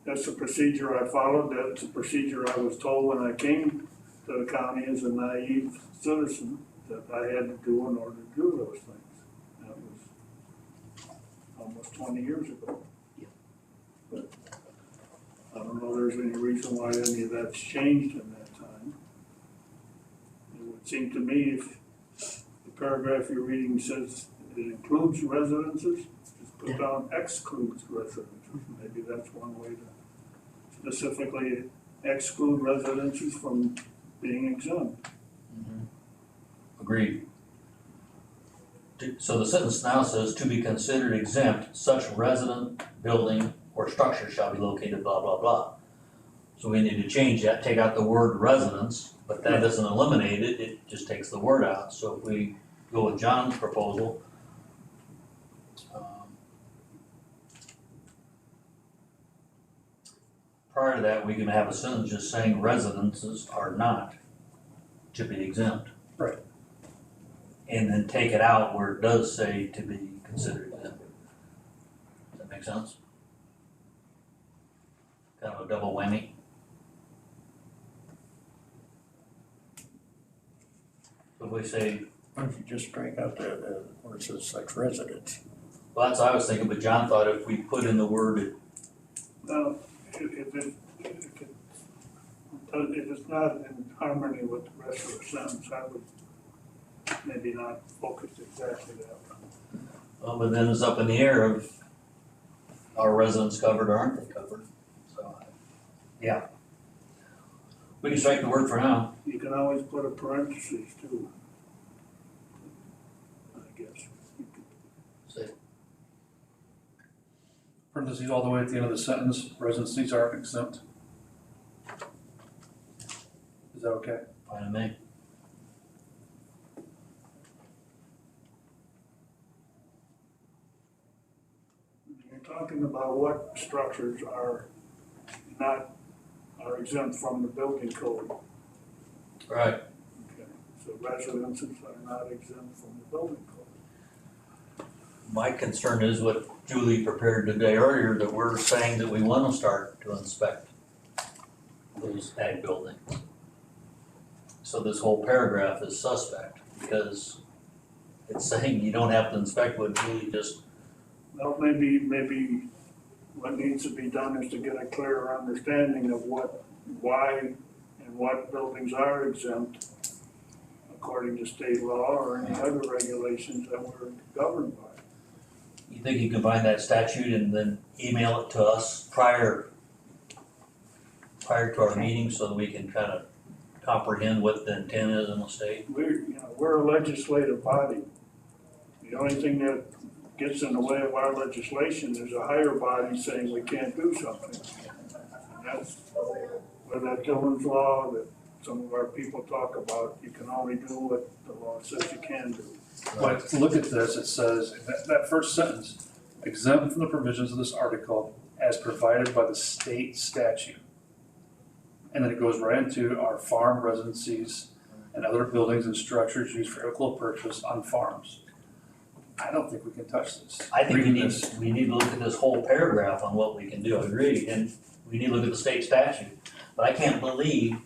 that's the procedure I followed, that's the procedure I was told when I came to the county as a naive citizen that I had to do in order to do those things. That was almost 20 years ago. But I don't know there's any reason why any of that's changed in that time. It would seem to me if the paragraph you're reading says it includes residences, just put down excludes residences. Maybe that's one way to specifically exclude residences from being exempt. Agreed. So the sentence now says, to be considered exempt, such resident, building, or structure shall be located, blah, blah, blah. So we need to change that, take out the word residence, but that doesn't eliminate it, it just takes the word out. So if we go with John's proposal, prior to that, we can have a sentence just saying residences are not to be exempt. Right. And then take it out where it does say to be considered exempt. Does that make sense? Kind of a double whammy. So if we say, Why don't you just strike out the, where it says such residence? well, that's what I was thinking, but John thought if we put in the word, Now, if it's not in harmony with the rest of the sentence, I would maybe not focus exactly that way. but then it's up in the air of are residents covered or aren't they covered? So, yeah. We can strike the word for now. You can always put a parentheses too. I guess. Say, Parentheses all the way at the end of the sentence, residencies aren't exempt. Is that okay? fine with me. You're talking about what structures are exempt from the building code. Right. Okay, so residences are not exempt from the building code. My concern is what Julie prepared today earlier, that we're saying that we want to start to inspect those ag buildings. So this whole paragraph is suspect because it's saying you don't have to inspect what Julie just, Well, maybe what needs to be done is to get a clearer understanding of why and what buildings are exempt according to state law or any other regulations that we're governed by. you think you can find that statute and then email it to us prior to our meeting so that we can kind of comprehend what the intent is in the state? We're a legislative body. The only thing that gets in the way of our legislation is a higher body saying we can't do something. And that's where that Dillon's law that some of our people talk about, you can only do what the law says you can do. But look at this, it says, that first sentence, exempt from the provisions of this article as provided by the state statute. And then it goes right into our farm residencies and other buildings and structures used for agricultural purpose on farms. I don't think we can touch this. I think Reading this. we need to look at this whole paragraph on what we can do, I agree, and we need to look at the state statute. But I can't believe,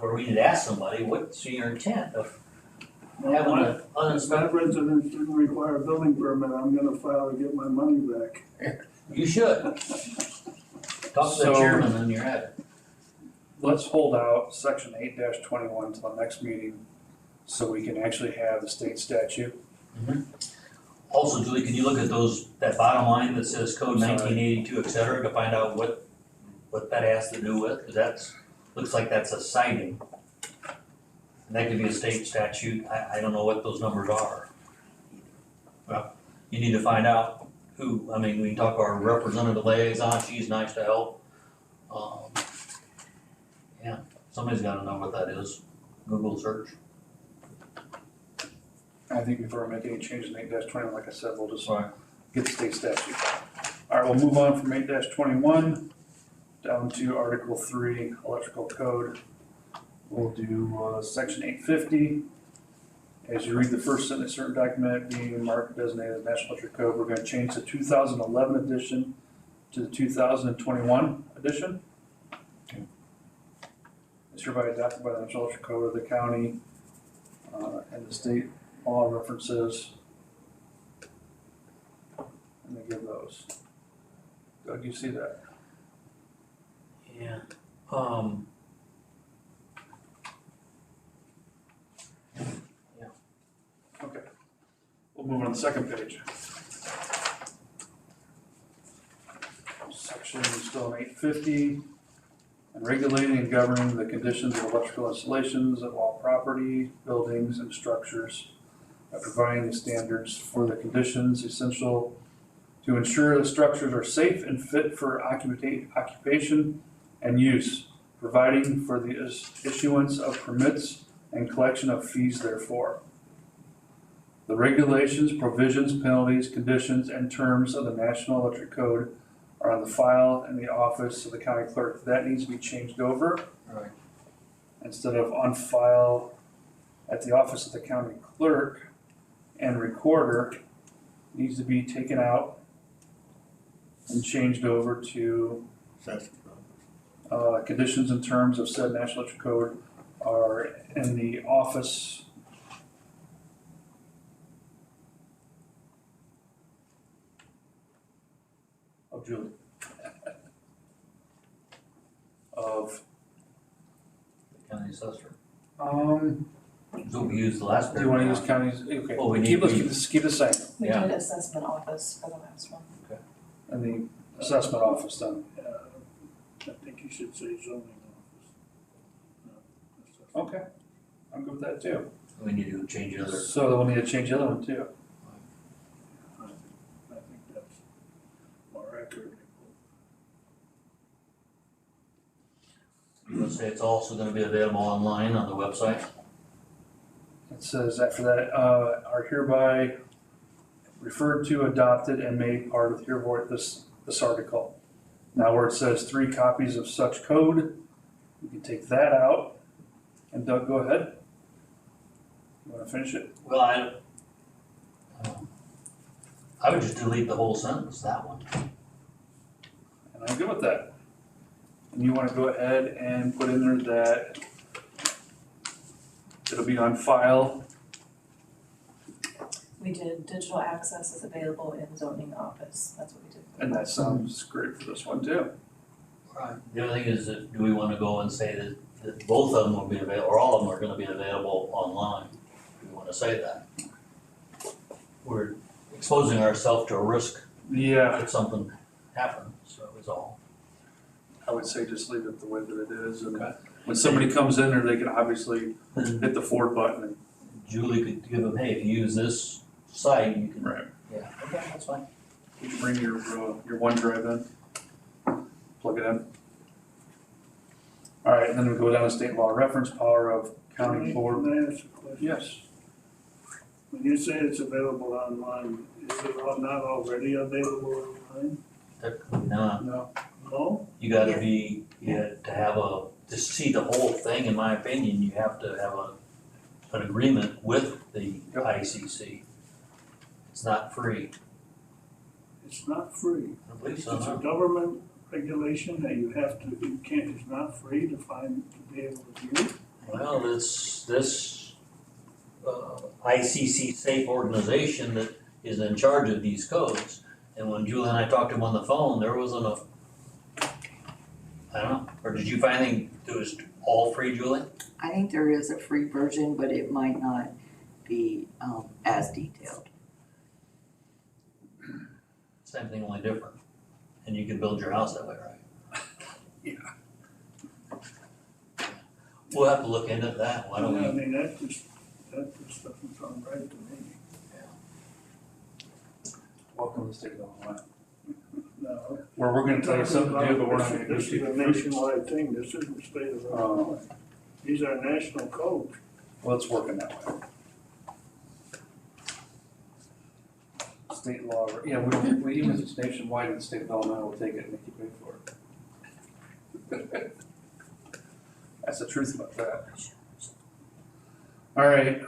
or we need to ask somebody, what's your intent of having an If uninspected? that residence didn't require a building permit, I'm gonna file to get my money back. You should. Talk to the So- chairman in your head. Let's hold out section 8-21 till the next meeting so we can actually have the state statute. Also, Julie, can you look at that bottom line that says code Sorry. 1982, et cetera, to find out what that has to do with? Because looks like that's a citing. And that could be a state statute, I don't know what those numbers are. Well, you need to find out who, I mean, we can talk to our representative liaison, she's nice to help. Yeah, somebody's gotta know what that is. Google search. I think before we make any changes in 8-21, like I said, we'll just Right. get the state statute. All right, we'll move on from 8-21 down to Article 3, Electrical Code. We'll do Section 850. As you read the first sentence, certain document being marked designated as National Electric Code, we're gonna change the 2011 edition to the 2021 edition. It's hereby adopted by the National Electric Code of the county and the state law references. And they give those. Doug, you see that? Yeah. Okay. We'll move on to the second page. Section still in 850. And regulating and governing the conditions of electrical installations of all property, buildings, and structures, by providing the standards for the conditions essential to ensure the structures are safe and fit for occupation and use, providing for the issuance of permits and collection of fees therefore. The regulations, provisions, penalties, conditions, and terms of the National Electric Code are on the file in the office of the county clerk. That needs to be changed over. Right. Instead of on file at the office of the county clerk and recorder, needs to be taken out and changed over to conditions and terms of said National Electric Code are in the office of Julie. Of, The county assessor. do So we used the last. you wanna use counties, okay, Well, we keep, need- keep the same, We Yeah. did assessment office for the last one. in the assessment office then. I think you should say zoning office. Okay, I'm good with that too. We need to change the other. So then we'll need to change the other one too. I think that's more accurate. Let's say it's also gonna be available online on the website. It says after that, are hereby referred to, adopted, and made part of hereby this article. Now where it says 3 copies of such code, we can take that out. And Doug, go ahead. You wanna finish it? Well, I would just delete the whole sentence, that one. And I'm good with that. And you wanna go ahead and put in there that it'll be on file. We did digital access is available in zoning office, that's what we did. And that sounds great for this one too. Right. The other thing is, that do we wanna go and say that both of them will be available, or all of them are gonna be available online? Do we wanna say that? We're exposing ourselves to a risk Yeah, if something happens, so it's all. I would say just leave it the way that it is, and Okay. when somebody comes in there, they can obviously hit the forward button and. Julie could give them, hey, if you use this site, you can. Right. Yeah, okay, that's fine. You can bring your OneDrive in, plug it in. All right, and then we go down to state law reference, power of county board. Can I ask a question? Yes, When you say it's available online, is it not already available online? Technically not. no, No? You gotta be, to see the whole thing, in my opinion, you have to have an agreement with the Yep. ICC. It's not free. It's not free. I believe It's so, a no? government regulation that you have to, you can't, it's not free to be able to view it. Well, this ICC safe organization that is in charge of these codes. And when Julie and I talked to him on the phone, there wasn't I don't know, or did you find anything that was all free, Julie? I think there is a free version, but it might not be as detailed. Same thing, only different. And you can build your house that way, right? Yeah. We'll have to look into that, why don't I we? mean, that just doesn't sound right to me. welcome to state law. No, where we're gonna tell you something to do, but we're not gonna do This is a nationwide thing, this isn't state of Illinois. These are national codes. Well, it's working that way. State law, yeah, we even if it's nationwide, the state of Illinois will take it and make you pay for it. That's the truth about that. All right,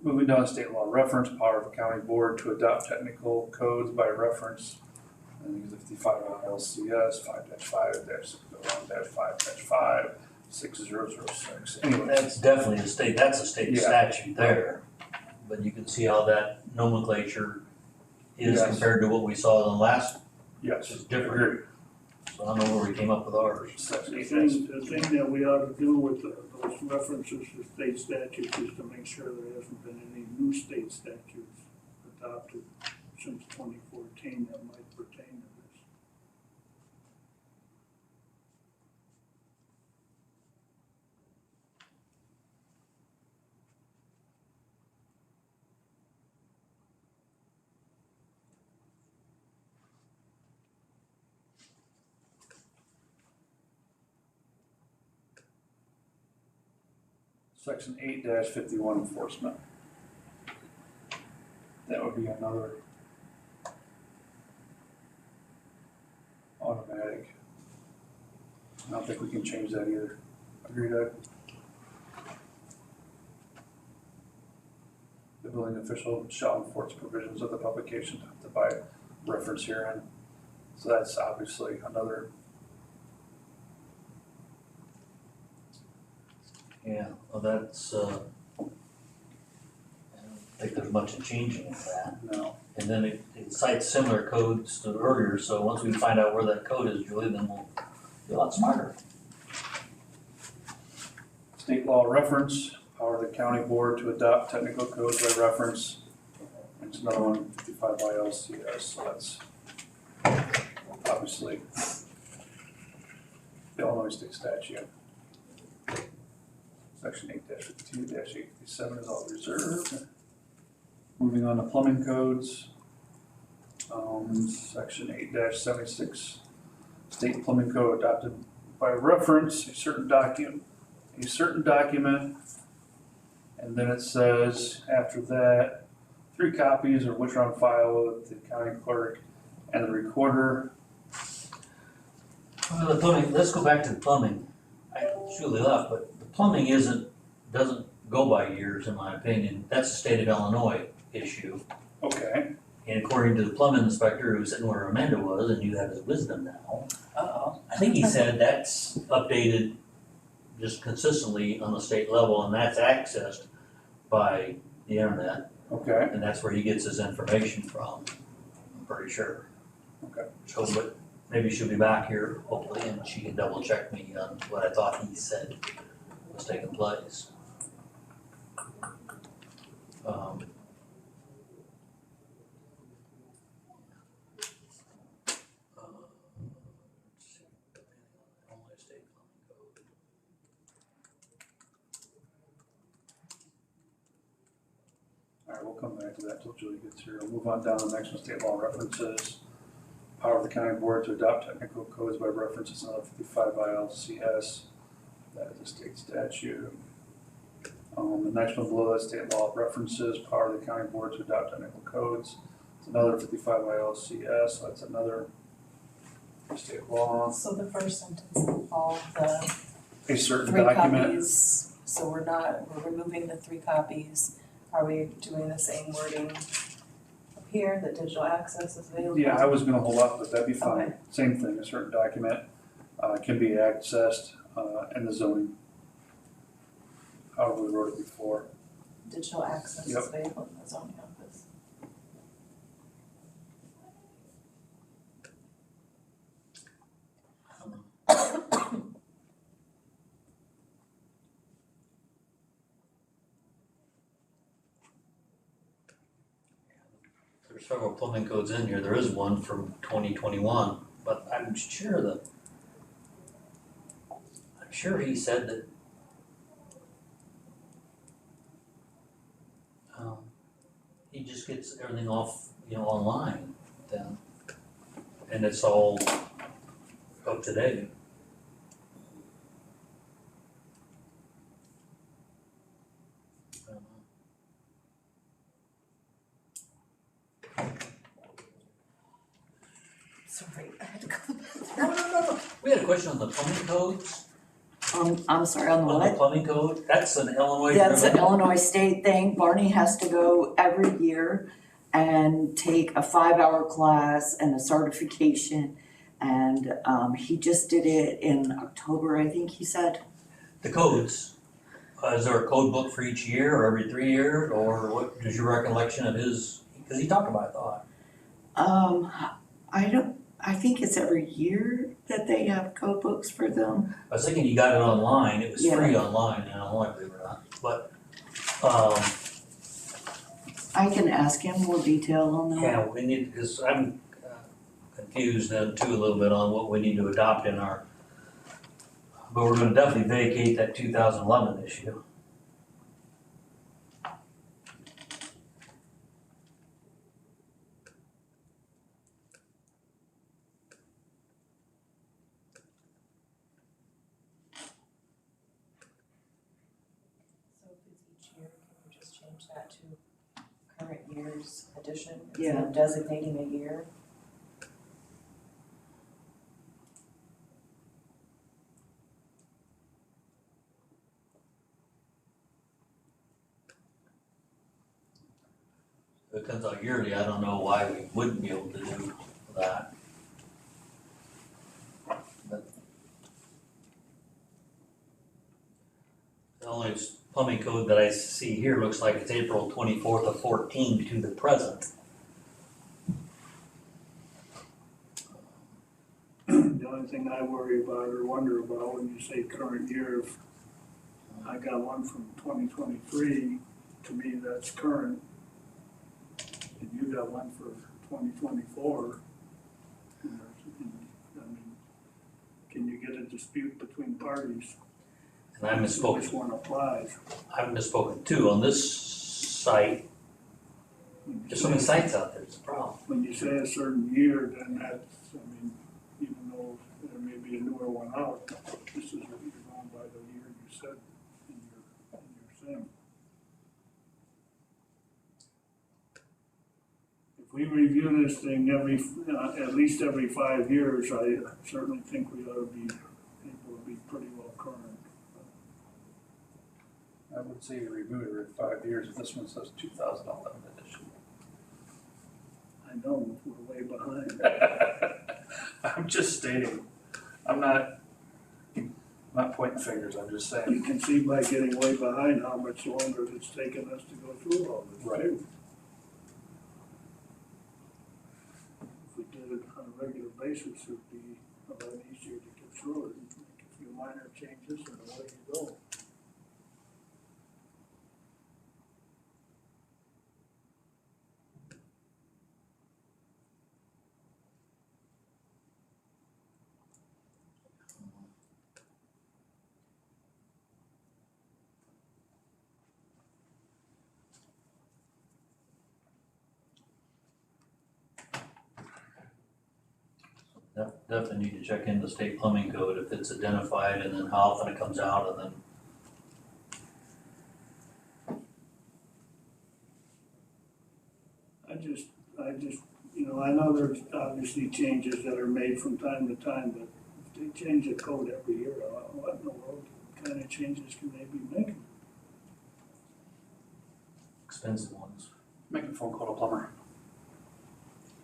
moving down to state law, reference power of the county board to adopt technical codes by reference. I think it's 55 LCS 5-5-601-5-5 6006. Anyway, That's definitely a state, that's a state Yeah. statute there. But you can see how that nomenclature is Yes. compared to what we saw in the last, yes, It's different. agree. so I don't know where we came up with ours. Section The 8 thing that we ought to do with those references to state statutes is to make sure there hasn't been any new state statutes adopted since 2014 that might pertain to this. Section 8-51 enforcement. That would be another automatic. I don't think we can change that either. Agree, Doug? The building official shall enforce provisions of the publication by reference herein. So that's obviously another. Yeah, well, that's, I don't think there's much in changing in that. No. And then it cites similar codes to earlier, so once we find out where that code is, Julie, then we'll be a lot smarter. State law reference, power of the county board to adopt technical codes by reference. It's another one, 55 by LCS, so that's obviously the Illinois state statute. Section 8-52-857 is all reserved. Moving on to plumbing codes. Section 8-76, state plumbing code adopted by reference, a certain document, and then it says after that, 3 copies of which are on file with the county clerk and the recorder. Well, the plumbing, let's go back to the plumbing. Julie left, but the plumbing doesn't go by years, in my opinion. That's a state of Illinois issue. Okay, And according to the plumbing inspector who's sitting where Amanda was, and you have his wisdom now, Uh-oh. I think he said that's updated just consistently on the state level, and that's accessed by the internet, okay, and that's where he gets his information from, I'm pretty sure. okay. So, but maybe she'll be back here, hopefully, and she can double check me on what I thought he said was taking place. All right, we'll come back to that till Julie gets here. We'll move on down to the next one, state law references. Power of the county board to adopt technical codes by reference is another 55 ILCS. That is a state statute. The next one below that, state law references, power of the county board to adopt technical codes. It's another 55 ILCS, so that's another state law. So the first sentence involved the A certain 3 document. copies, so we're removing the 3 copies. Are we doing the same wording up here, that digital access is available? Yeah, I was gonna hold up, but that'd be fine. Okay. Same thing, a certain document can be accessed in the zoning. However we wrote it before. Digital access is Yep. available in the zoning office. There's several plumbing codes in here. There is one from 2021, but I'm sure he said that he just gets everything off, online then. and it's all up to date. Sorry, I had to go to the No, bathroom. no, no, no. We had a question on the plumbing codes, I'm sorry, on the on the what? plumbing code, that's an Illinois. That's an driven- Illinois state thing. Barney has to go every year and take a 5-hour class and a certification. And he just did it in October, I think he said. The codes, is there a code book for each year or every 3 years, or what is your recollection of his, because he talked about it, I thought. I think it's every year that they have code books for them. I was thinking you got it online, it was Yeah. free online in Illinois, believe it or not, but, I can ask him more detail on that. yeah, we need, because I'm confused then too a little bit on what we need to adopt in our, but we're gonna definitely vacate that 2011 issue. So if it's each year, can we just change that to current year's edition Yeah. instead of designating a year? If it comes out yearly, I don't know why we wouldn't be able to do that. But the only plumbing code that I see here looks like it's April 24th of 14 to the present. The only thing I worry about or wonder about when you say current year, if I got one from 2023, to me that's current. And you got one for 2024. I mean, can you get a dispute between parties? And I misspoke, Which one applies? I've misspoken too. On this site, there's so many sites out there, it's a problem. When you say a certain year, then that's, I mean, even though there may be a newer one out, this is what you're going by the year you said in your thing. If we review this thing at least every 5 years, I certainly think we ought to be able to be pretty well current. I would say you review it every 5 years, if this one says 2011 edition. I know, we're way behind. I'm just stating, I'm not pointing fingers, I'm just saying. You can see by getting way behind how much longer it's taken us to go through all this. Right. too. If we did it on a regular basis, it would be a lot easier to get through it, and make a few minor changes and away you go. Definitely need to check into state plumbing code if it's identified and then how often it comes out and then. I just, I know there's obviously changes that are made from time to time, but if they change the code every year, what in the world kind of changes can they be making? Expensive ones. Make a phone call to plumber.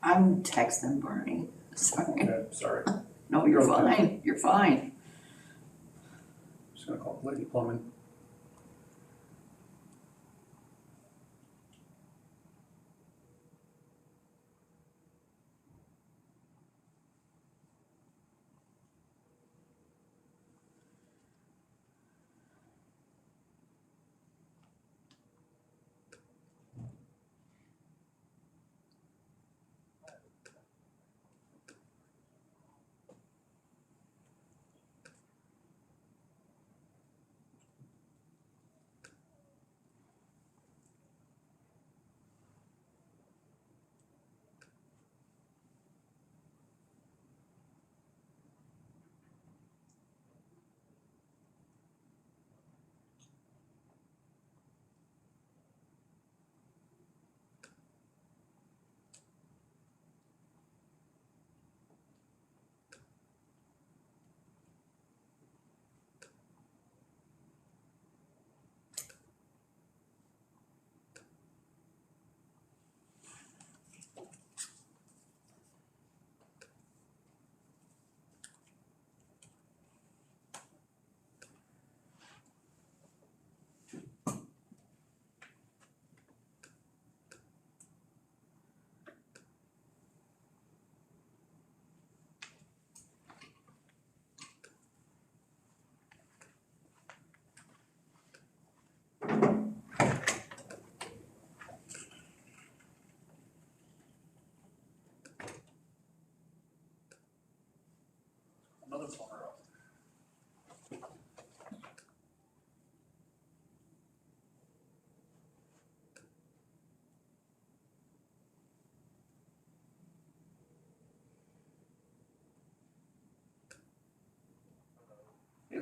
I'm texting Barney. Sorry. Okay, sorry. No, you're Okay. fine. You're fine. Just gonna call Lady Plumbing.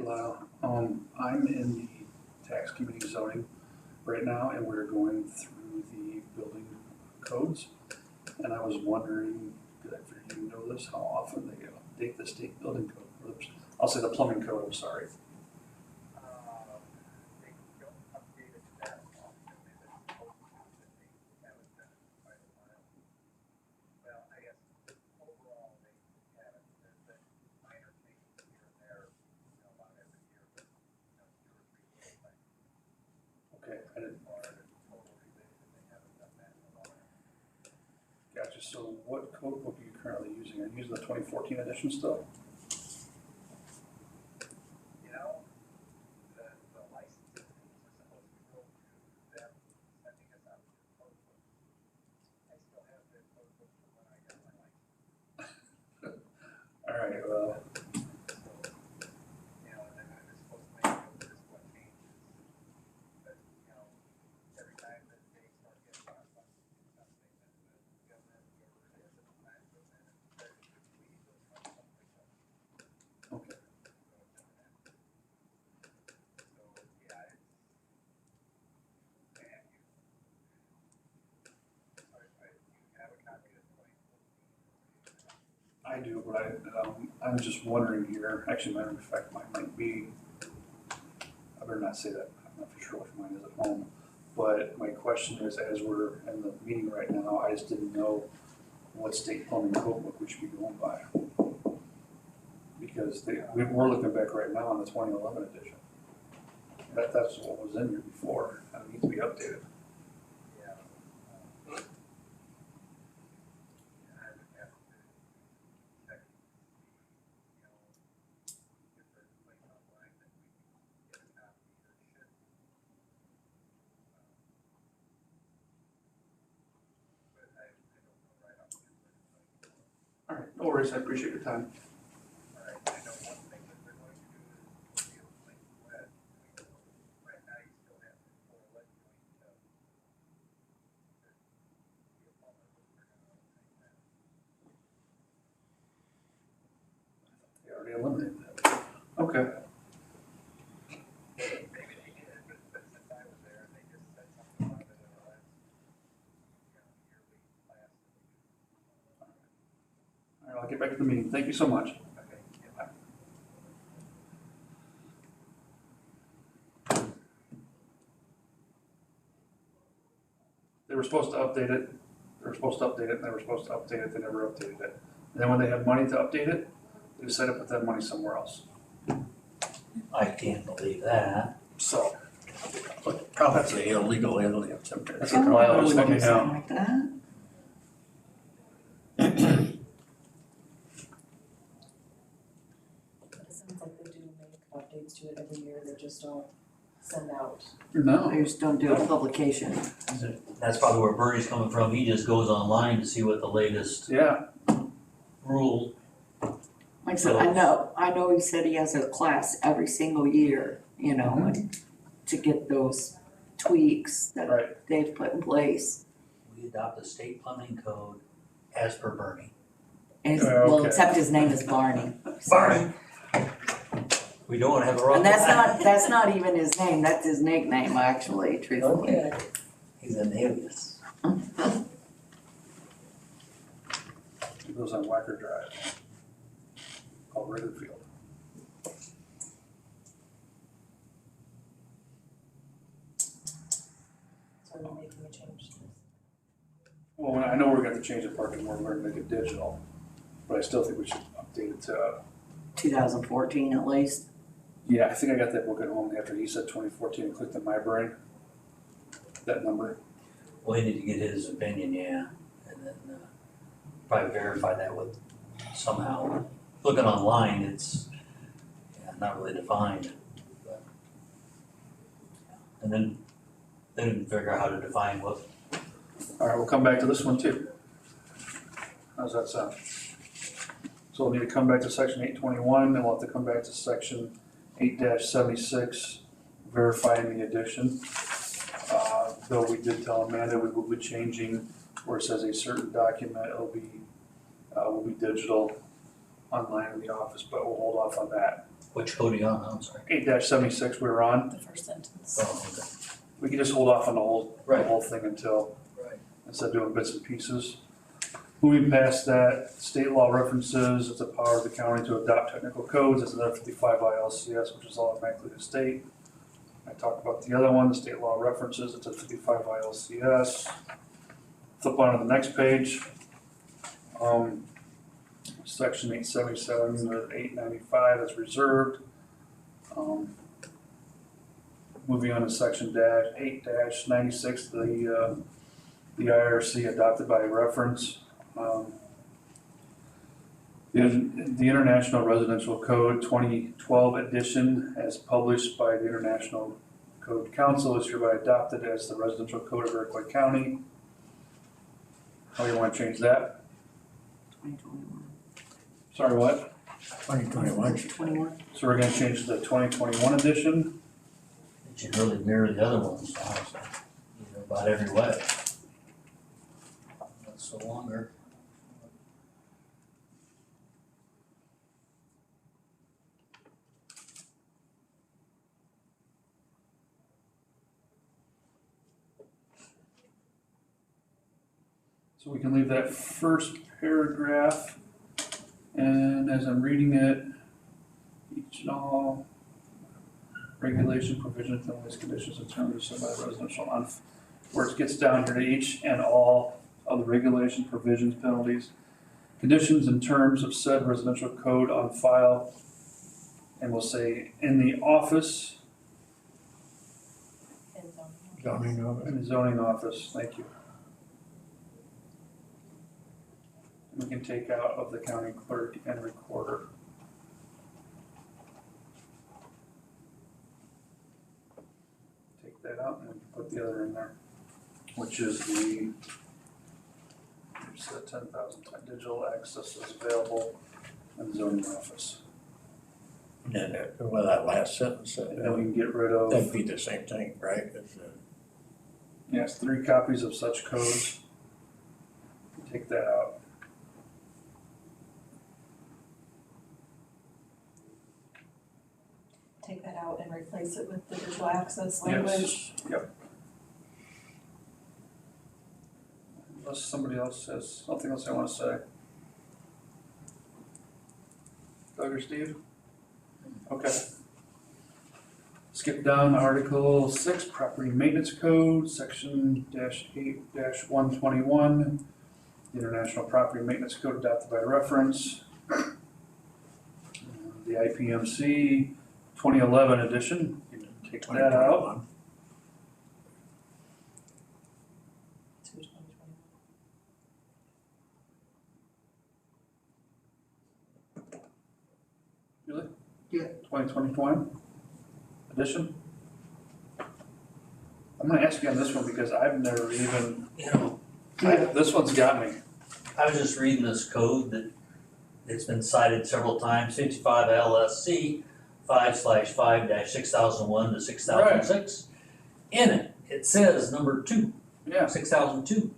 Lyle. I'm in the tax committee zoning right now, and we're going through the building codes. And I was wondering, did I figure you know this, how often they update the state building code? Or I'll say the plumbing code, I'm sorry. They don't update it that often, they've been supposed to, but they haven't done it in quite a while. Well, I guess overall they haven't, there's been minor changes here and there, about every year, but, 2 or 3 years, like, Okay, I didn't, or a total revision, they haven't done that in a while. gotcha. So what code book are you currently using? Are you using the 2014 edition still? The licensing fees are supposed to go to them, sending us out to the code book. I still have the code book from when I got my license. All right, well, So, and then I was supposed to make notice what changes. But, every time that they start getting on something that the government, whoever it is at the time, goes in and says, we need those funds someplace else. okay. I do, but I'm just wondering here, actually, matter of fact, mine might be, I better not say that, I'm not for sure which mine is at home. But my question is, as we're in the meeting right now, I just didn't know what state plumbing code book we should be going by. Because we're looking back right now on the 2011 edition. That's what was in here before, and it needs to be updated. All right, no worries, I appreciate your time. They already eliminated that. Okay. Maybe they did, but since I was there, they just said something about it in the last, yearly class. All right, I'll get back to the meeting. Thank you so much. Okay, yeah. They were supposed to update it, they were supposed to update it, and they were supposed to update it, they never updated it. And then when they had money to update it, they decided to put that money somewhere else. I can't believe that. So, But probably that's the illegal alien cemetery. that's what Lyle was letting me know. Like that? It sounds like they do make updates to it every year, they just don't send out. No, They just don't do a publication. That's probably where Bernie's coming from. He just goes online to see what the latest yeah, rule. Like I said, I know he said he has a class every single year, and to get those tweaks that right. they've put in place. We adopt the state plumbing code as per Bernie. And, Okay. well, except his name is Barney. Barney. We don't wanna have a wrong. And that's not even his name, that's his nickname, actually, truthfully. Okay. He's an alias. It goes on Wacker Drive. Called Ritterfield. So are we making a change to this? Well, I know we're gonna have to change the parking more, we're gonna make it digital, but I still think we should update it to, 2014 at least. yeah, I think I got that book at home after he said 2014, and clicked in my brain. That number. We need to get his opinion, yeah, and then probably verify that with somehow. Looking online, it's not really defined. But, and then figure out how to define what. All right, we'll come back to this one too. How's that sound? So we'll need to come back to section 821, and we'll have to come back to section 8-76, verifying the addition. Though we did tell Amanda we will be changing where it says a certain document, it'll be, will be digital online in the office, but we'll hold off on that. Which code are you on? I'm sorry. 8-76 we were on. The first sentence. Oh, okay. We can just hold off on the Right. whole thing until, Right. instead of doing bits and pieces. Moving past that, state law references, it's a power of the county to adopt technical codes, it's another 55 ILCS, which is automatically the state. I talked about the other one, the state law references, it's a 55 ILCS. Flip on to the next page. Section 877 or 895 is reserved. Moving on to section 8-96, the IRC adopted by reference. The International Residential Code 2012 edition, as published by the International Code Council, is hereby adopted as the residential code of Iroquois County. How do you want to change that? 2021. Sorry, what? 2021. 21. So we're gonna change the 2021 edition. It should really mirror the other ones, honestly, about every way. That's so longer. So we can leave that first paragraph, and as I'm reading it, each and all regulation, provision, penalties, conditions, and terms of residential where it gets down here to each and all of the regulation, provisions, penalties, conditions, and terms of said residential code on file, and we'll say in the office, Zoning of it. in the zoning office, thank you. We can take out of the county clerk and recorder. Take that out and put the other in there, which is the, here's the 10,000 digital access is available in the zoning office. And well, that last sentence, And then we can get rid of, that'd be the same thing, right? yes, 3 copies of such codes. Take that out. Take that out and replace it with the digital access language. Yep. Unless somebody else has something else I want to say. Doug or Steve? Okay. Skip down to Article 6, Property Maintenance Code, Section -8-121, the International Property Maintenance Code adopted by reference. The IPMC 2011 edition, you can take that out. 2021. Really? Yeah. 2021 edition? I'm gonna ask you on this one because I've never even, this one's got me. I was just reading this code that it's been cited several times, 55 LSC 5/5-6001 to 6006. In it, it says number 2, Yeah. 6002.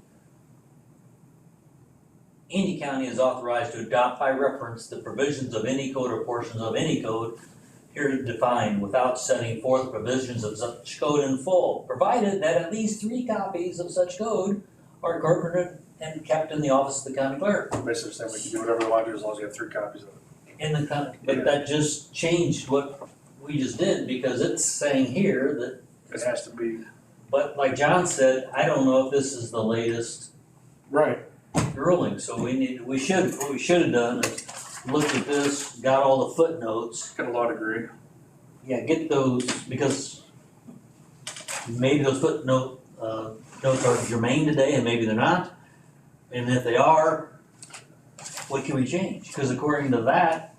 Any county is authorized to adopt by reference the provisions of any code or portions of any code here defined without setting forth provisions of such code in full, provided that at least 3 copies of such code are incorporated and kept in the office of the county clerk. Basically saying we can do whatever we want to do as long as you have 3 copies of it. In the county, but that just changed what we just did because it's saying here that, It has to be. but like John said, I don't know if this is the latest Right. ruling, so what we should have done is looked at this, got all the footnotes. Got a law degree. Yeah, get those, because maybe those footnotes are germane today and maybe they're not. And if they are, what can we change? Because according to that,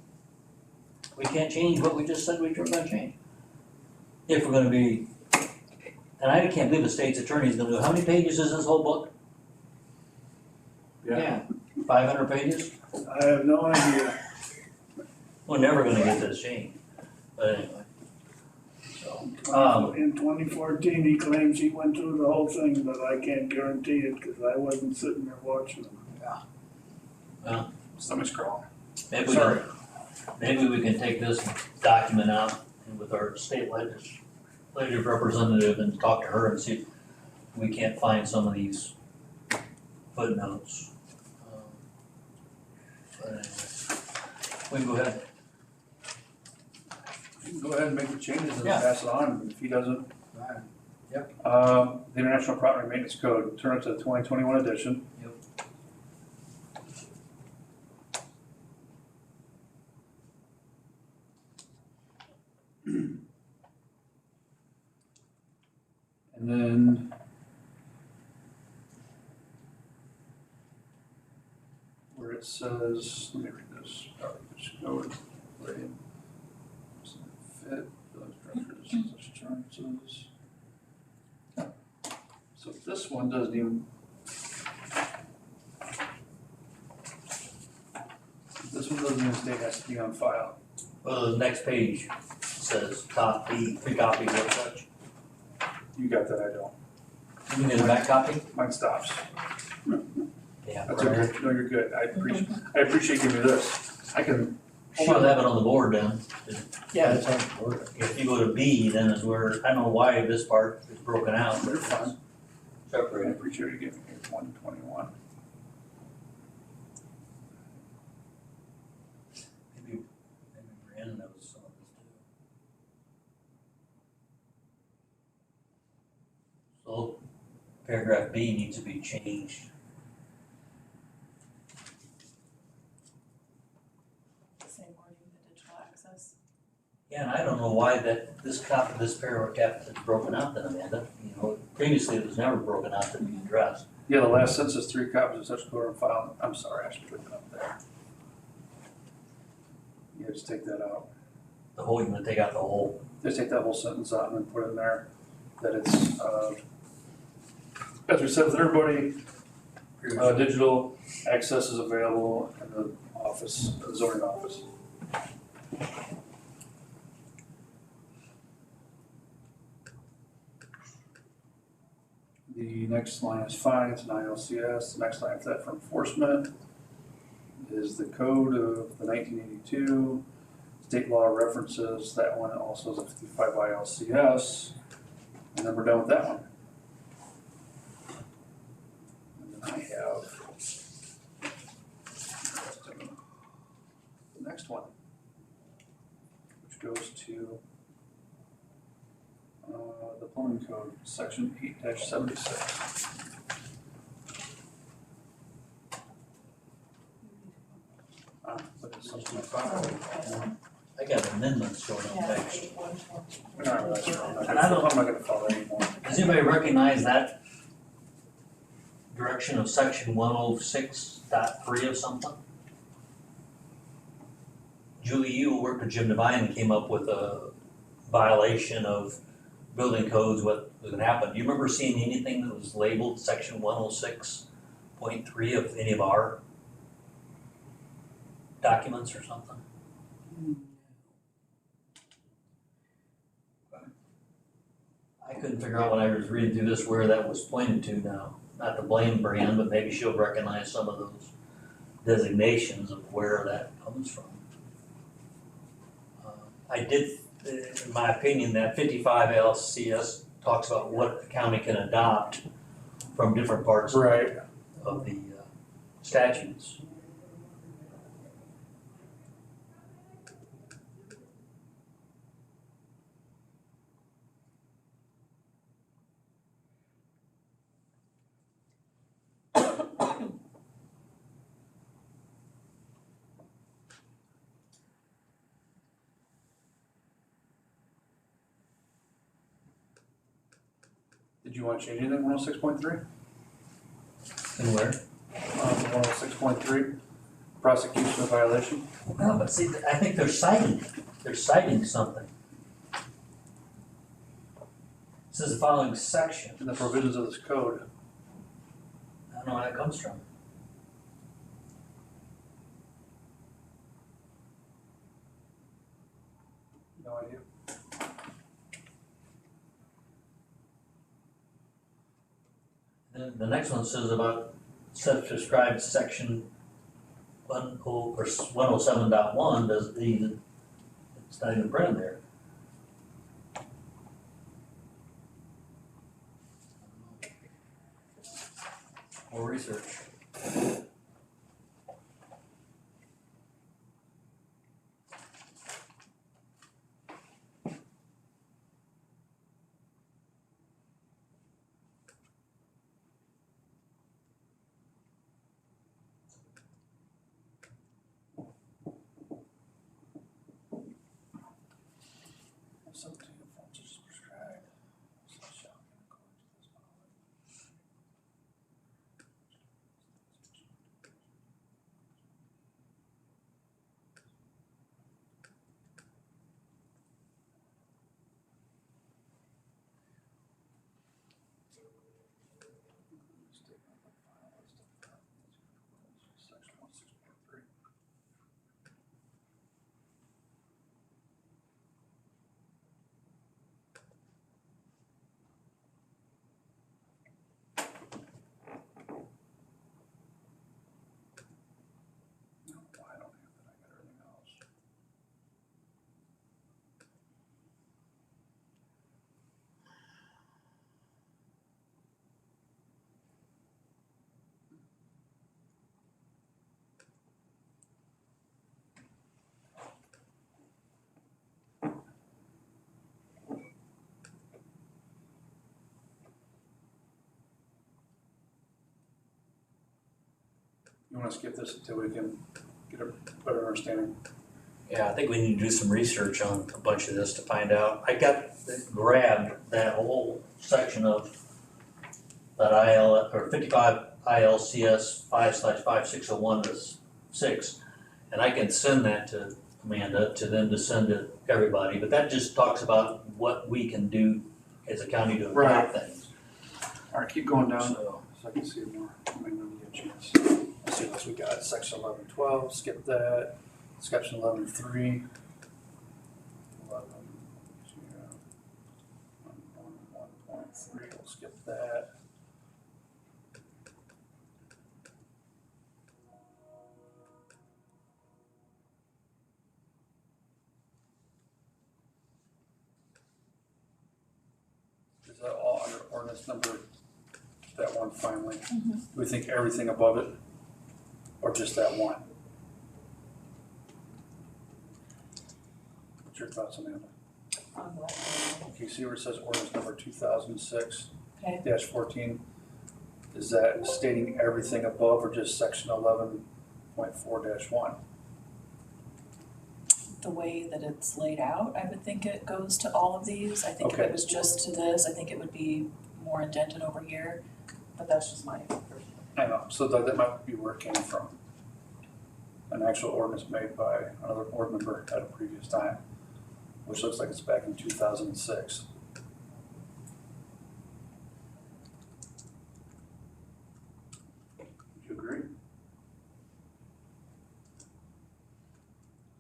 we can't change what we just said we were gonna change. If we're gonna be, and I can't believe the state's attorney is gonna go, how many pages is this whole book? Yeah. 500 pages? I have no idea. We're never gonna get this changed, but anyway. So, In 2014, he claims he went through the whole thing, but I can't guarantee it because I wasn't sitting there watching him. Stomach's crawling. maybe we Sorry. maybe we can take this document out and with our state legislative representative and talk to her and see if we can't find some of these footnotes. But anyway, we can go ahead. You can go ahead and make the changes and Yeah. pass it on, if he doesn't. Alright. Yep. The International Property Maintenance Code, turn it to the 2021 edition. Yep. And then where it says, let me read this, garbage code, right? Fit, those structures, assurances. So this one doesn't even. This one doesn't even state it has to be on file. Well, the next page says copy, 3 copies of such. You got that, I don't. You need a back copy? Mine stops. Yeah. That's okay, no, you're good, I appreciate giving me this. I can. She'll have it on the board then. Yeah, it's on the board. If you go to B, then is where, I don't know why this part is broken out, but You're it's fine. I separated. appreciate you giving me 121. Maybe Brandon knows some of this too. So paragraph B needs to be changed. Same wording, the digital access. Yeah, and I don't know why this paragraph is broken out then, Amanda. You know, previously it was never broken out to be addressed. Yeah, the last sentence is 3 copies of such code on file. I'm sorry, I should put it up there. Yeah, just take that out. The whole, you're gonna take out the whole. Just take that whole sentence out and then put in there that it's, as we said with everybody, digital access is available in the office, the zoning office. The next line is fines and ILCS. The next line after that for enforcement is the code of the 1982. State law references, that one also is a 55 ILCS. And then we're done with that one. And then I have the next one, which goes to the plumbing code, section 8-76. But it's something I got amendments showing up Yeah, next. 8.1. Alright, that's right. And I don't- I'm not gonna follow that anymore. Does anybody recognize that direction of section 106.3 of something? Julie, you worked with Jim Devine and came up with a violation of building codes, what was gonna happen. Do you remember seeing anything that was labeled section 106.3 of any of our documents or something? I couldn't figure out when I was reading through this where that was pointed to now. Not to blame Brian, but maybe she'll recognize some of those designations of where that comes from. I did, in my opinion, that 55 LCS talks about what the county can adopt from different parts Right. of the statutes. Did you want to change anything, 106.3? And where? 106.3, prosecution of violation. No, but see, I think they're citing something. It says the following section. In the provisions of this code. I don't know where that comes from. No idea. Then the next one says about self-described section 107.1 doesn't even, it's not even printed there. More research. Something to just prescribe. Section 16.3. No, I don't have that, I got everything else. You wanna skip this until we can get a better understanding? Yeah, I think we need to do some research on a bunch of this to find out. I grabbed that whole section of that or 55 ILCS 5/5601-6, and I can send that to Amanda to then to send to everybody, but that just talks about what we can do as a county to adopt things. Alright, keep going down, So, so I can see more, I mean, when you get a chance. Let's see what else we got, section 11.12, skip that, section 11.3. 1.3, we'll skip that. Is that all under ordinance number, that one finally? Do we think everything above it, or just that one? What's your thoughts, Amanda? Okay, see where it says ordinance number 2006-14? Is that stating everything above or just section 11.4-1? The way that it's laid out, I would think it goes to all of these. I think if Okay. it was just to this, I think it would be more indented over here, but that's just my personal. I know, so that might be where it came from. An actual ordinance made by another board member at a previous time, which looks like it's back in 2006. Would you agree?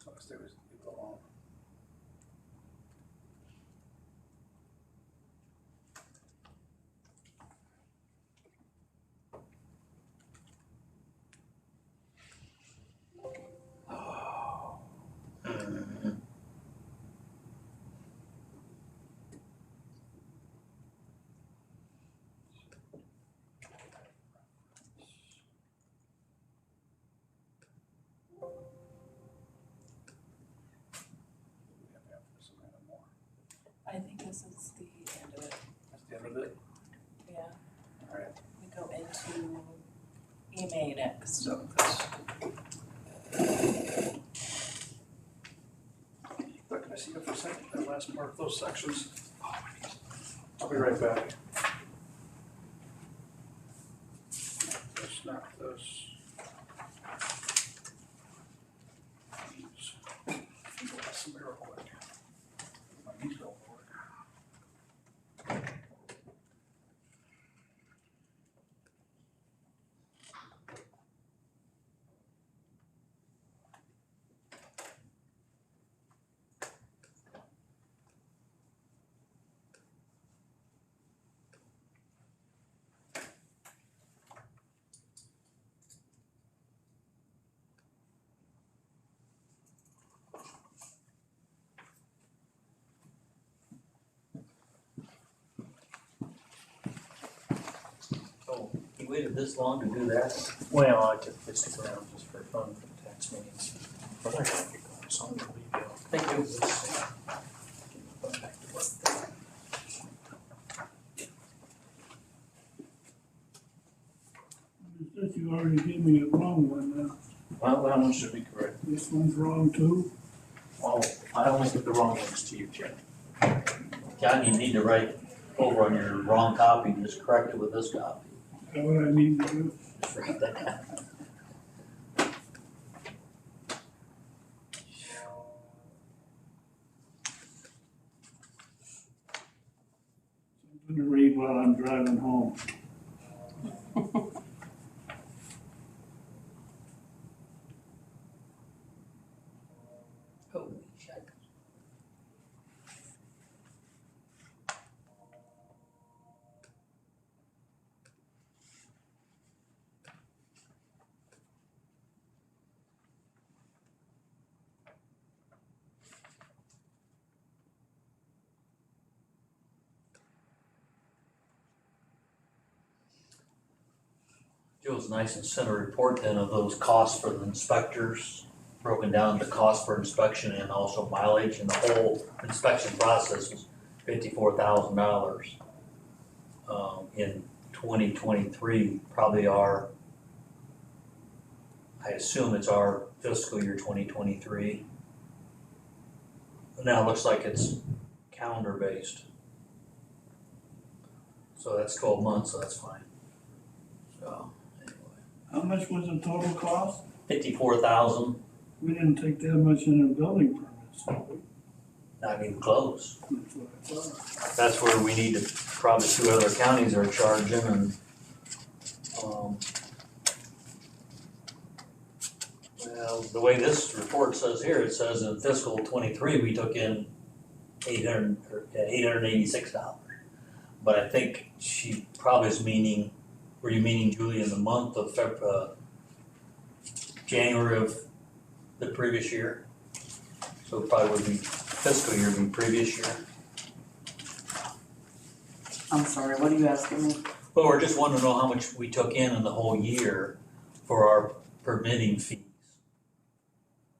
So I stay with leave it alone. We have to have this amendment more. I think this is the end of it, That's the end of it? yeah. All right. We go into EMA next. So that's. But can I see you for a second, that last part of those sections? I'll be right back. That's not this. Some real quick. My knees don't work. waited this long to do that? Well, I typically stick around just for fun for the tax meetings. But I gotta get going, so I'm gonna leave you. Thank you. Back to work. This you already gave me a wrong one now. Well, that one should be correct. This one's wrong too. Oh, I only put the wrong ones to you, Jim. John, you need to write over on your wrong copy, and just correct it with this copy. Is that what I need to do? Just write that down. I'm gonna read while I'm driving home. Holy shit. Joe's nice and sent a report then of those costs for the inspectors, broken down the cost per inspection and also mileage, and the whole inspection process was $54,000. In 2023, probably I assume it's our fiscal year 2023. Now it looks like it's calendar based. So that's 12 months, so that's fine. So, anyway. How much was the total cost? 54,000, We didn't take that much in the building permits, did we? not even close. That's what I thought. That's where we need to, probably 2 other counties are charging and, well, the way this report says here, it says in fiscal '23, we took in $886. But I think she probably is meaning, were you meaning, Julie, in the month of January of the previous year? So it probably would be fiscal year, be previous year. I'm sorry, what are you asking me? Well, we're just wanting to know how much we took in the whole year for our permitting fees.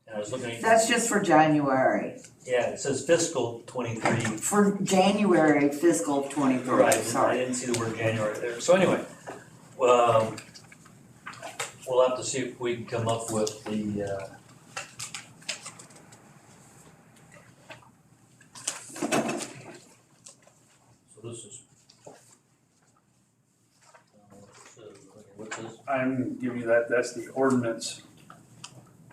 And I was looking at. That's just for January, Yeah, it says fiscal '23. for January fiscal of 23, Right, I sorry. didn't see the word January there. So anyway, we'll have to see if we can come up with the, so this is. What's this? I'm giving you that, that's the ordinance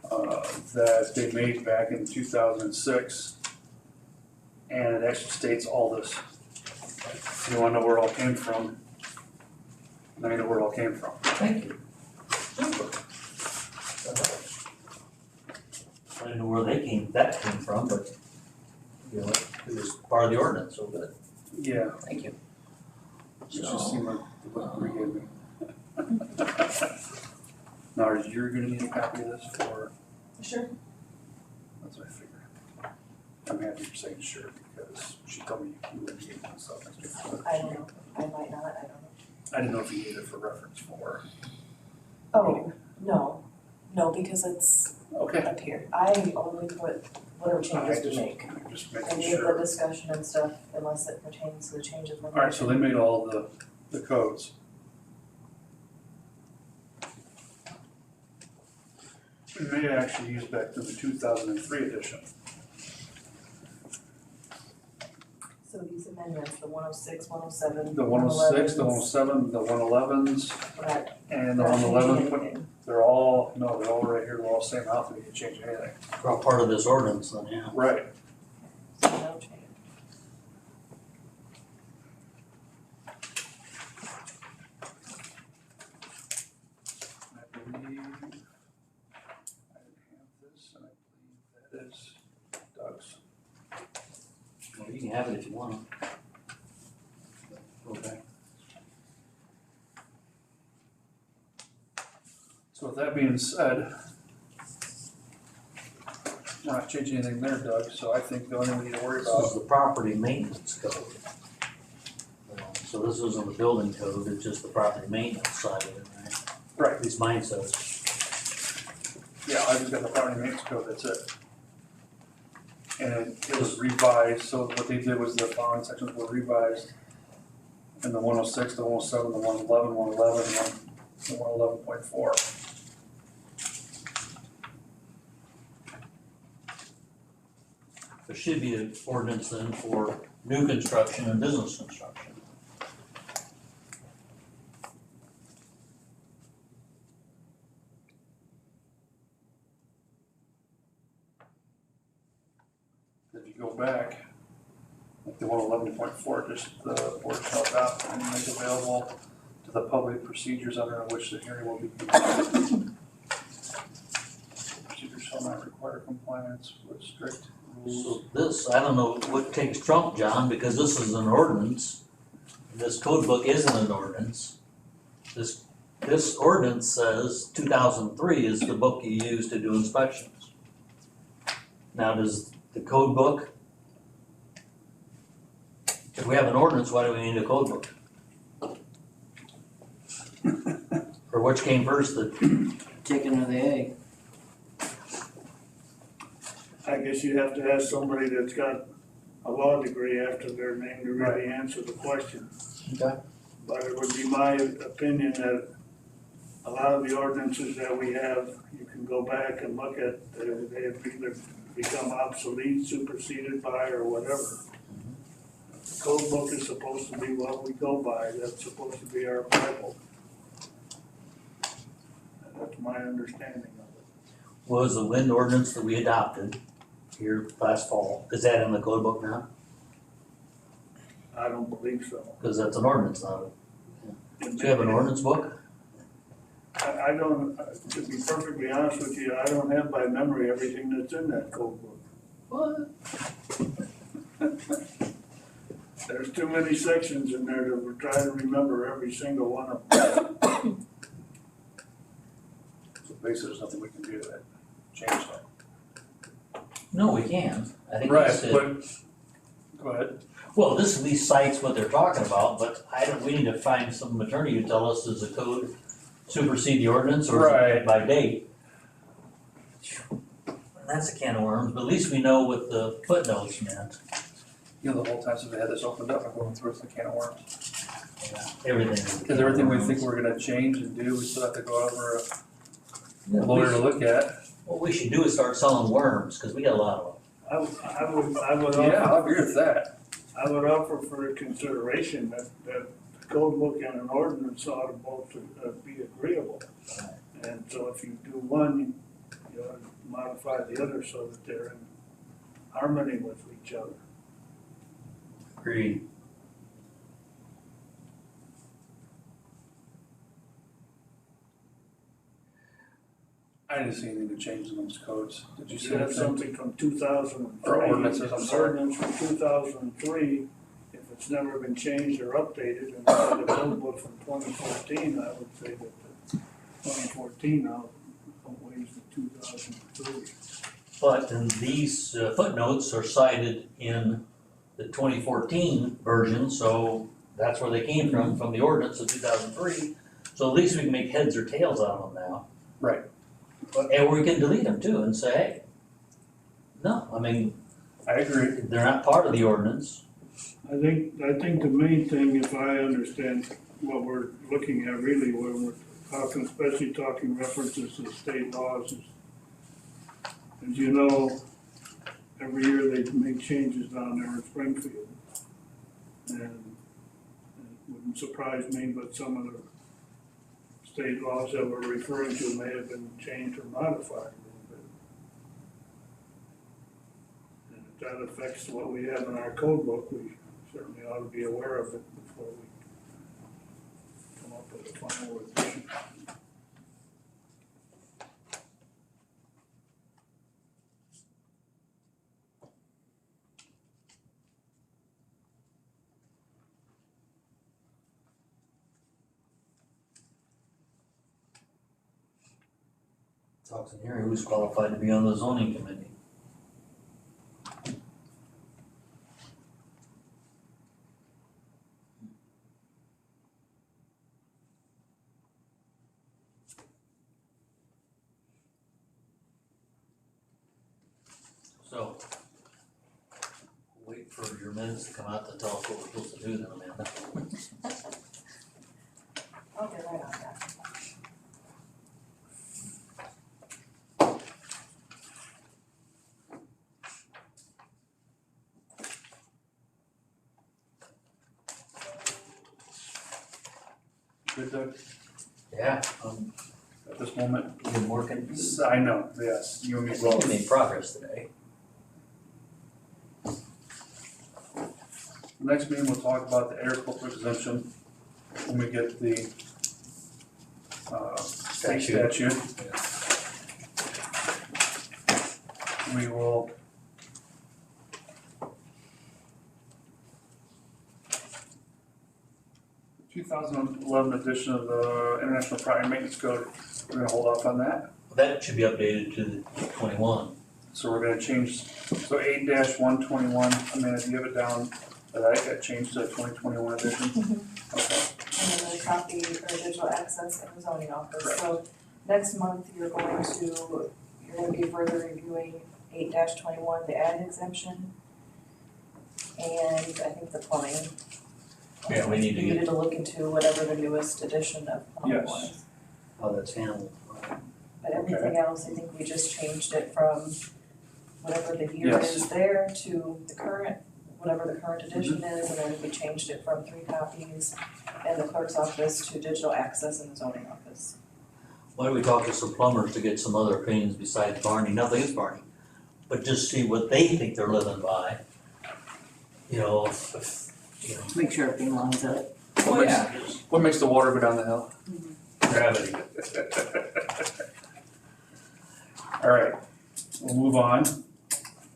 that they made back in 2006. And it actually states all this. If you wanna know where it all came from, now you know where it all came from. Thank you. I didn't know where that came from, but, you know, it was part of the ordinance, so good. Yeah, Thank you. it just seemed like the book we gave me. Now, you're gonna need a copy of this for, Sure. that's what I figured. I'm happy you're saying sure, because she told me you would need it and stuff. I don't know, I might not, I don't know. I didn't know if you needed it for reference for. Oh, no, because it's Okay. up here. I only put whatever changes we make. Just Any making of the sure. discussion and stuff, unless it pertains to the changes we're Alright, so they made all the codes. We may actually use back to the 2003 edition. So these amendments, the 106, 107, The 106, the 107, the 111s, Right. and the 111, they're all right here, they're all the same house, we didn't change anything. They're all part of this ordinance then, yeah. Right. No change. I believe, I have this, and I believe that is Doug's. Well, you can have it if you want. Okay. So with that being said, we're not changing anything there, Doug, so I think the only thing we need to worry This is about, the property maintenance code. So this isn't the building code, it's just the property maintenance side of it, right? Right. At least mine says. Yeah, I just got the property maintenance code, that's it. And it was revised, so what they did was the following sections were revised in the 106, the 107, the 111, 111, and the 111.4. There should be an ordinance then for new construction and business construction. If you go back, like the 111.4, just the board shall adopt and make available to the public procedures under which the hearing will be conducted. Procedures shall not require compliance with strict rules. So this, I don't know what takes trump, John, because this is an ordinance. This code book isn't an ordinance. This ordinance says 2003 is the book you use to do inspections. Now, does the code book, if we have an ordinance, why do we need a code book? Or which came first, the Chicken or the egg? I guess you have to ask somebody that's got a law degree after their name to really answer the question. Okay. But it would be my opinion that a lot of the ordinances that we have, you can go back and look at, they have either become obsolete, superseded by, or whatever. The code book is supposed to be what we go by, that's supposed to be our Bible. And that's my understanding of it. was the wind ordinance that we adopted here last fall. Is that in the code book now? I don't believe so. Because that's an ordinance now. Do you have an ordinance book? I don't, to be perfectly honest with you, I don't have by memory everything that's in that code book. What? There's too many sections in there that we're trying to remember every single one of them. So basically, there's nothing we can do to change that. No, we can. I think Right, it's, but, go ahead. well, this at least cites what they're talking about, but we need to find some attorney who tell us, does the code supersede the ordinance or is it by date? That's a can of worms, but at least we know what the footnotes meant. You know, the whole time since we had this opened up, I'm going through it's a can of worms. Everything. Because everything we think we're gonna change and do, we still have to go over a lawyer to look at. What we should do is start selling worms, because we got a lot of them. I would Yeah, I offer, agree with that. I would offer for consideration that the code book and an ordinance ought to both be agreeable. And so if you do one, you ought to modify the other so that they're in harmony with each other. Agreed. I didn't see anything to change in those codes. Did you see You have anything? something from 2003. Or ordinances, I'm sorry. Ordinance from 2003, if it's never been changed or updated, and the code book from 2014, I would say that the 2014 outweighs the 2003. But then these footnotes are cited in the 2014 version, so that's where they came from the ordinance of 2003. So at least we can make heads or tails out of them now. Right. And we can delete them too and say, hey, no, I mean, I agree. they're not part of the ordinance. I think the main thing, if I understand what we're looking at really, when we're talking, especially talking references to state laws, is, as you know, every year they make changes down there in Springfield. And it wouldn't surprise me, but some of the state laws that we're referring to may have been changed or modified a little bit. And if that affects what we have in our code book, we certainly ought to be aware of it before we come up with a final revision. Talks in here, who's qualified to be on the zoning committee? So, wait for your minutes to come out to tell us what we're supposed to do then, Amanda. I'll get right on that. Good, Doug, Yeah. at this moment? You've been working, I know, yes, you and me I think both. we made progress today. Next meeting, we'll talk about the agricultural exemption when we get the state statute. We will two thousand 11 edition of the International Property Maintenance Code, we're gonna hold off on that. That should be updated to the 21. So we're gonna change, so 8-121, Amanda, do you have it down that I got changed to the 2021 edition? Okay. And then the copy or digital access in the zoning office. So next month, you're gonna be further reviewing 8-21, the ag exemption. And I think the plumbing. Yeah, we need to You get needed to look into whatever the newest edition of plumbing Yes. was. how that's handled. But everything else, I think we just changed it from whatever the year Yes. is there to the current, whatever the current edition is, and then we changed it from 3 copies in the clerk's office to digital access in the zoning office. Why don't we talk to some plumbers to get some other opinions besides Barney, nothing against Barney, but just see what they think they're living by. You know, you know, Make sure everything lines up. What makes the water go down the hill? gravity. All right, we'll move on,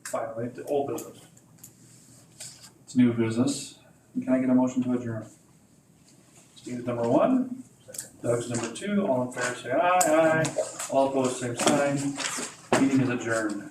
finally, to old business. It's new business. Can I get a motion to adjourn? Steve's number 1, Doug's number 2, all in favor say aye, aye. All opposed, same sign. Meeting is adjourned.